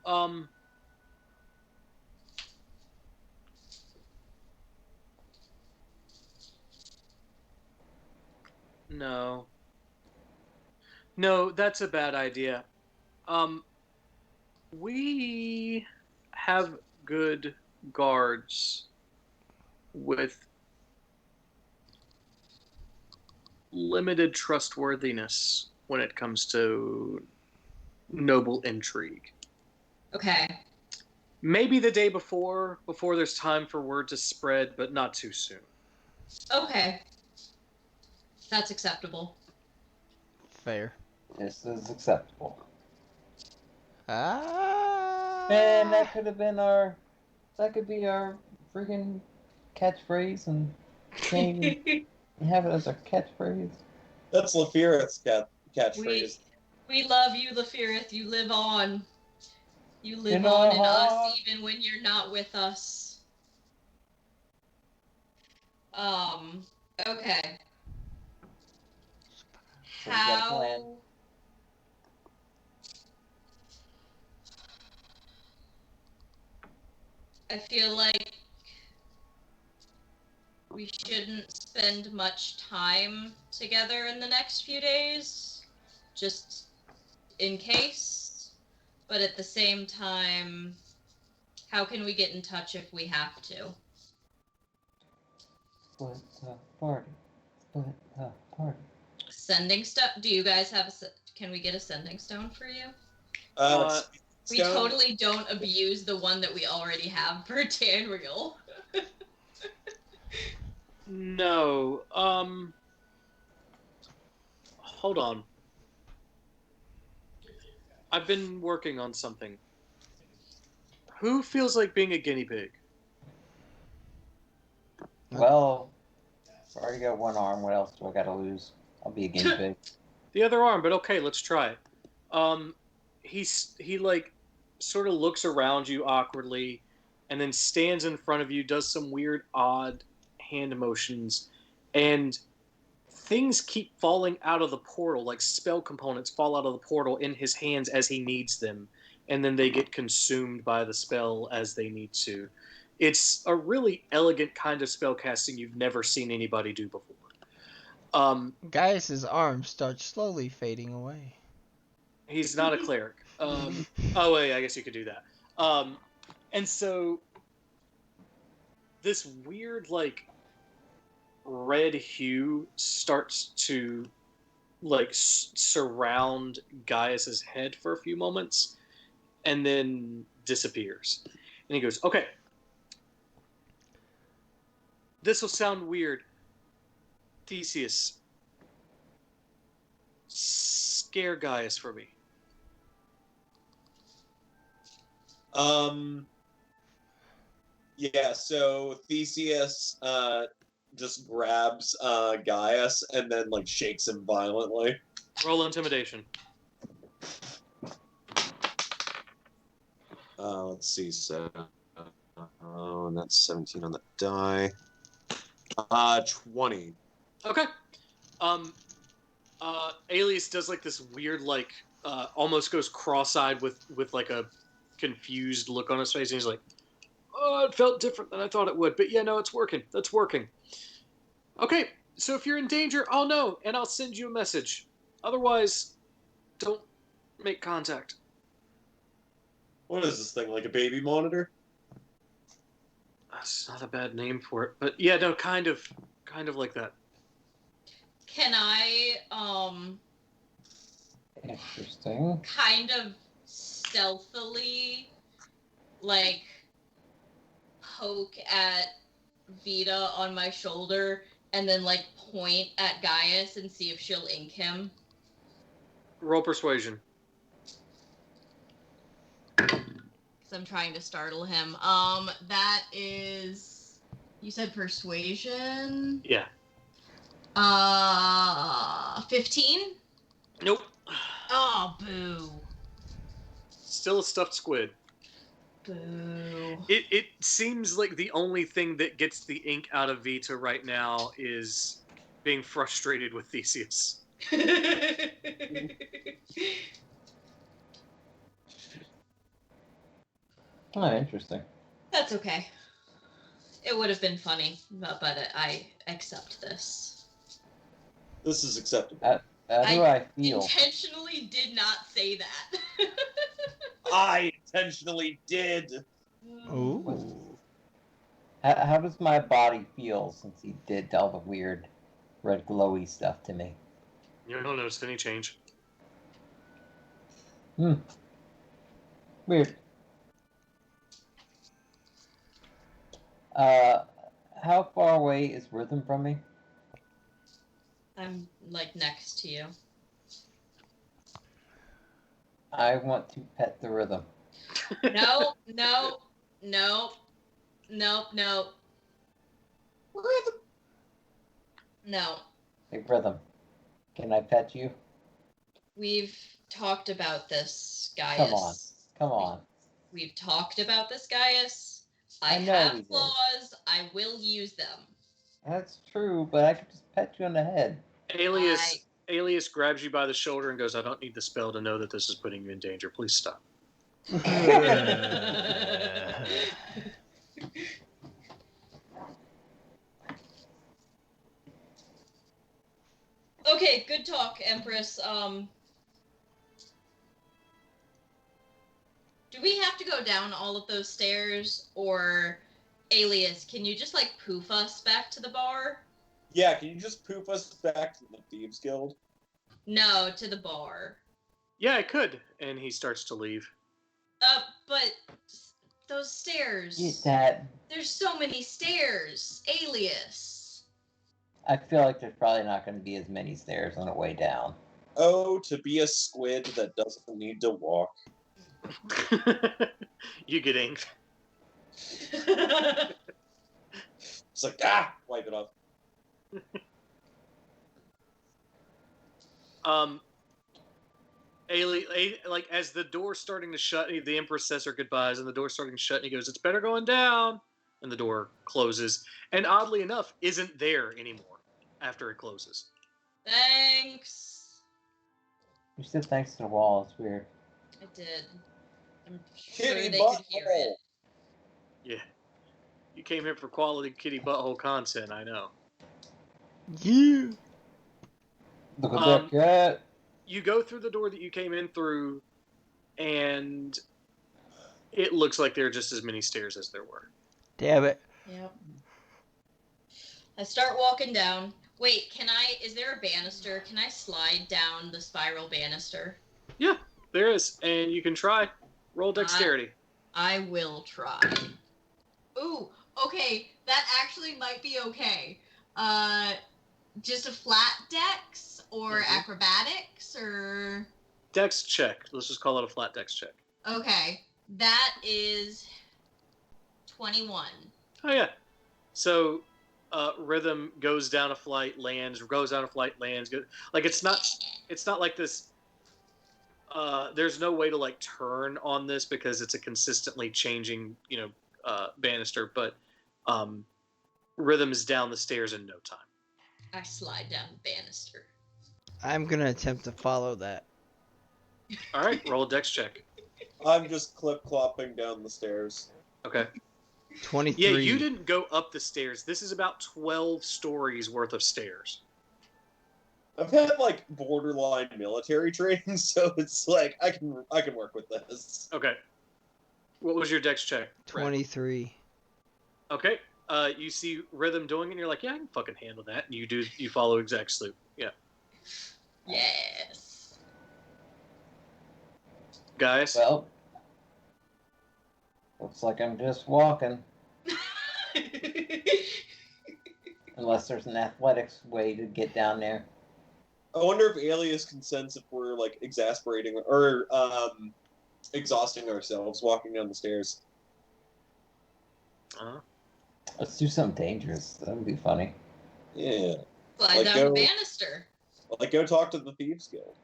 no. No, that's a bad idea. We have good guards with limited trustworthiness when it comes to noble intrigue. Okay. Maybe the day before there's time for word to spread, but not too soon. Okay. That's acceptable. Fair. This is acceptable. Ah. Man, that could be our freaking catchphrase, and can't even have it as our catchphrase. That's Lefirith's catchphrase. We love you, Lefirith. You live on. You live on in us even when you're not with us. Okay. How... I feel like we shouldn't spend much time together in the next few days, just in case. But at the same time, how can we get in touch if we have to? Split the party. Split the party. Sending stuff? Do you guys have can we get a sending stone for you? We totally don't abuse the one that we already have for Tanreal. No. Hold on. I've been working on something. Who feels like being a guinea pig? Well, I already got one arm. What else do I gotta lose? I'll be a guinea pig. The other arm, but okay, let's try it. He like sort of looks around you awkwardly, and then stands in front of you, does some weird, odd hand motions, and things keep falling out of the portal, like spell components fall out of the portal in his hands as he needs them, and then they get consumed by the spell as they need to. It's a really elegant kind of spell casting you've never seen anybody do before. Gaius's arm starts slowly fading away. He's not a cleric. Oh, wait, I guess you could do that. And so this weird, like, red hue starts to, like, surround Gaius's head for a few moments, and then disappears. And he goes, okay. This will sound weird. Theseus, scare Gaius for me. Yeah, so Theseus just grabs Gaius and then like shakes him violently. Roll intimidation. Let's see, so and that's 17 on the die. 20. Okay. Alias does like this weird, like, almost goes cross-eyed with like a confused look on his face, and he's like, "Oh, it felt different than I thought it would, but yeah, no, it's working. That's working. Okay, so if you're in danger, I'll know, and I'll send you a message. Otherwise, don't make contact." What is this thing, like a baby monitor? That's not a bad name for it, but yeah, no, kind of like that. Can I, Interesting. kind of stealthily, like, poke at Vita on my shoulder and then, like, point at Gaius and see if she'll ink him? Roll persuasion. Because I'm trying to startle him. That is... You said persuasion? Yeah. 15? Nope. Oh, boo. Still a stuffed squid. Boo. It seems like the only thing that gets the ink out of Vita right now is being frustrated with Theseus. Oh, interesting. That's okay. It would have been funny, but I accept this. This is acceptable. How do I feel? Intentionally did not say that. I intentionally did. Ooh. How does my body feel since he did all the weird red glowy stuff to me? You don't notice any change. Weird. How far away is Rhythm from me? I'm, like, next to you. I want to pet the Rhythm. No. Rhythm. No. Hey, Rhythm, can I pet you? We've talked about this, Gaius. Come on. We've talked about this, Gaius. I know have we did. claws. I will use them. That's true, but I could just pet you on the head. Alias grabs you by the shoulder and goes, "I don't need the spell to know that this is putting you in danger. Please stop." Okay, good talk, Empress. Do we have to go down all of those stairs, or Alias, can you just, like, poof us back to the bar? Yeah, can you just poof us back to the Thieves Guild? No, to the bar. Yeah, I could. And he starts to leave. But those stairs. There's so many stairs. Alias. I feel like there's probably not going to be as many stairs on the way down. Oh, to be a squid that doesn't need to walk. You get inked. It's like, wipe it off. Like, as the door's starting to shut, the Empress says her goodbyes, and the door's starting to shut, and he goes, "It's better going down." And the door closes, and oddly enough, isn't there anymore after it closes. Thanks. You said thanks to the wall. It's weird. I did. I'm sure Kitty they butthole. could hear it. Yeah. You came here for quality kitty butthole content, I know. Yeah. Look at that cat. You go through the door that you came in through, and it looks like there are just as many stairs as there were. Damn it. Yep. I start walking down. Wait, is there a banister? Can I slide down the spiral banister? Yeah, there is. And you can try. Roll dexterity. I will try. Ooh, okay. That actually might be okay. Just a flat dex or acrobatics or... Dex check. Let's just call it a flat dex check. Okay. That is 21. Oh, yeah. So, Rhythm goes down a flight, lands, goes down a flight, lands. Like, it's not like this... there's no way to, like, turn on this because it's a consistently changing, banister, but Rhythm is down the stairs in no time. I slide down the banister. I'm gonna attempt to follow that. All right, roll a dex check. I'm just clip-clopping down the stairs. Okay. 23. Yeah, you didn't go up the stairs. This is about 12 stories worth of stairs. I've had like borderline military training, so it's like I can work with this. Okay. What was your dex check? Brad? 23. Okay. You see Rhythm doing it, and you're like, yeah, I can fucking handle that. And you follow exact sloop. Yeah. Yes. Guys? Well, looks like I'm just walking. Unless there's an athletics way to get down there. I wonder if Alias can sense if we're like exasperating or exhausting ourselves walking down the stairs. Let's do something dangerous. That would be funny. Yeah. Slide Like down go- the banister. Like go talk to the Thieves Guild.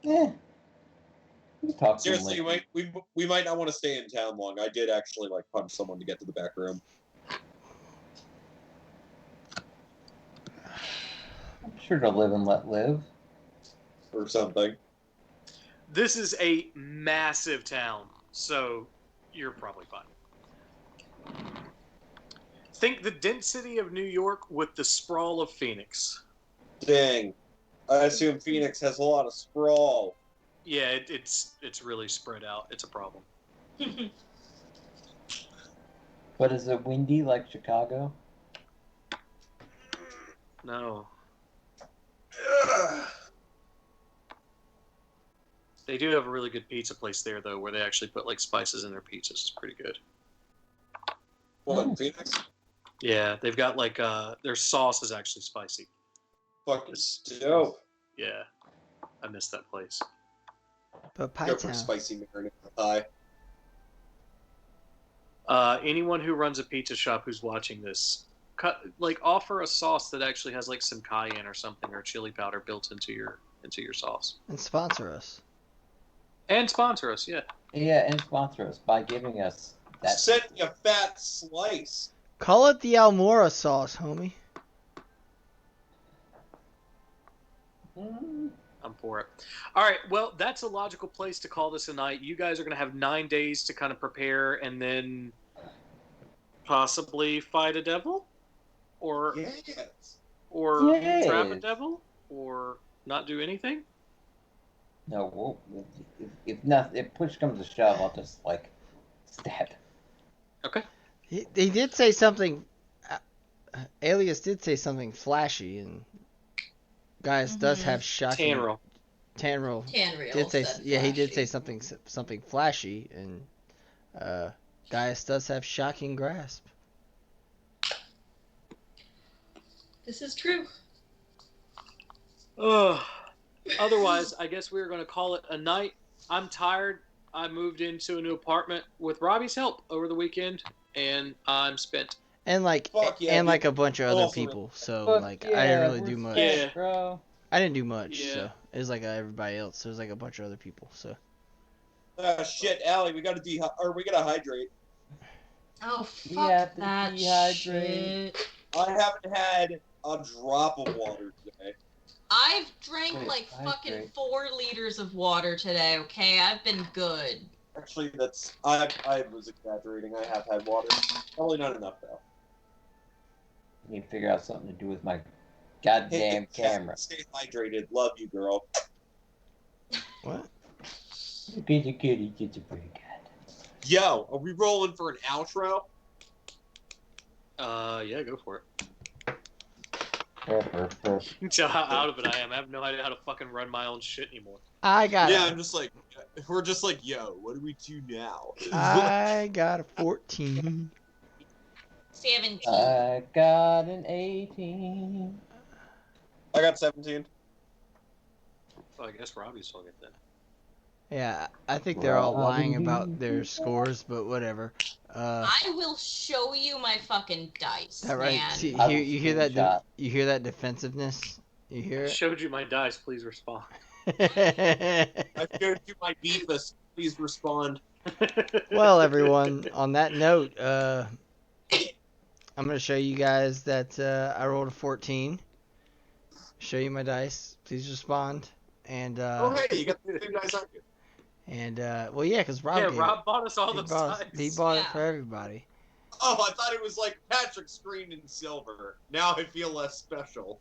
Yeah. We can talk to them Seriously, later. we might not want to stay in town long. I did actually like punch someone to get to the back room. I'm sure to live and let live. Or something. This is a massive town, so you're probably fine. Think the density of New York with the sprawl of Phoenix. Dang. I assume Phoenix has a lot of sprawl. Yeah, it's really spread out. It's a problem. But is it windy like Chicago? No. They do have a really good pizza place there, though, where they actually put like spices in their pizzas. It's pretty good. What, Phoenix? Yeah, they've got like their sauce is actually spicy. Fucking dope. Yeah, I miss that place. But Pie Go for Town. spicy marinara pie. Anyone who runs a pizza shop who's watching this, offer a sauce that actually has like some cayenne or something or chili powder built into your sauce. And sponsor us. And sponsor us, yeah. Yeah, and sponsor us by giving us that. Send me a fat slice. Call it the Almora sauce, homie. I'm for it. All right, well, that's a logical place to call this a night. You guys are going to have 9 days to kind of prepare and then possibly fight a devil? Or Yes. trap a Yes. devil? Or not do anything? No, if push comes to shove, I'll just like stab. Okay. He did say something. Alias did say something flashy, and Gaius does have shocking. Tanril did say, yeah, he did say something flashy, and Gaius does have shocking grasp. This is true. Otherwise, I guess we're going to call it a night. I'm tired. I moved into a new apartment with Robbie's help over the weekend, and I'm spent. And like a bunch of other people, so I didn't really do much. Yeah, bro. I didn't do much, Yeah. so it was like everybody else. It was like a bunch of other people, so. Shit, Allie, we gotta hydrate. Oh, We fuck have to that dehydrate. shit. I haven't had a drop of water today. I've drank Wait, like fucking hydrate. 4 liters of water today, okay? I've been good. Actually, I was exaggerating. I have had water. Probably not enough though. Need to figure out something to do with my goddamn camera. Stay hydrated. Love you, girl. What? Kitty, kitty, kitty, pretty good. Yo, are we rolling for an outro? Yeah, go for it. Burp. So how out of it I am. I have no idea how to fucking run my own shit anymore. I got Yeah, we're just like, yo, what do we do now? I got a 14. 17. I got an 18. I got 17. Well, I guess Robbie's will get that. Yeah, I think they're all lying about their scores, but whatever. I will show you my fucking dice, That right? man. See, I will you hear that? screenshot. You hear that defensiveness? You hear I it? showed you my dice. Please respond. I showed you my beefus. Please respond. Well, everyone, on that note, I'm going to show you guys that I rolled a 14. Show you my dice. Please respond. And Oh, hey, you got the same dice I do. and well, yeah, because Rob gave Rob it. bought us all He those bought, dice. he bought it Yeah. for everybody. Oh, I thought it was like Patrick's screen in silver. Now I feel less special.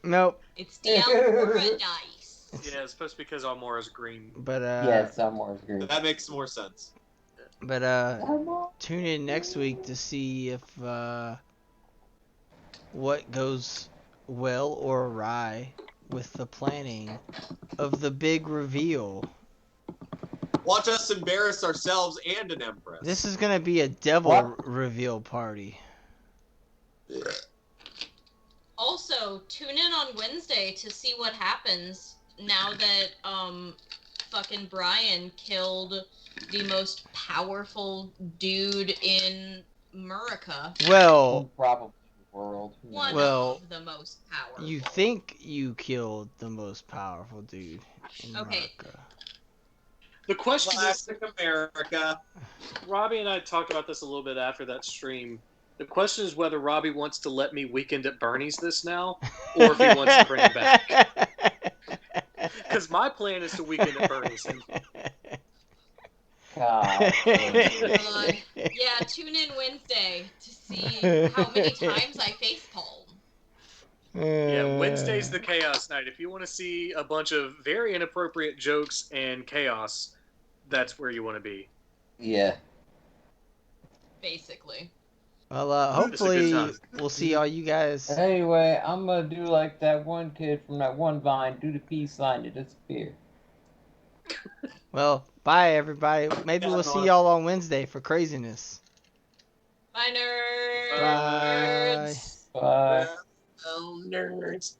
Nope. It's the Almora dice. Yeah, it's supposed to be because Almora's green. But Yeah, Almora's green. That makes more sense. But tune in next week to see if what goes well or awry with the planning of the big reveal. Watch us embarrass ourselves and an Empress. This is gonna be a devil reveal party. Also, tune in on Wednesday to see what happens now that fucking Brian killed the most powerful dude in America. Well, probably the world. One well, of the most powerful. you think you killed the most powerful dude in America. The question Classic America. Robbie and I talked about this a little bit after that stream. The question is whether Robbie wants to let me weekend at Bernie's this now, or if he wants to bring it back. Because my plan is to weekend at Bernie's. God. God. Yeah, tune in Wednesday to see how many times I facepalm. Yeah, Wednesday's the chaos night. If you want to see a bunch of very inappropriate jokes and chaos, that's where you want to be. Yeah. Basically. Well, hopefully we'll see all you guys. Anyway, I'm gonna do like that one kid from that one Vine, do the peace sign to disappear. Well, bye everybody. Maybe we'll see y'all on Wednesday for craziness. Bye, nerds. Bye. Bye. Well, nerds.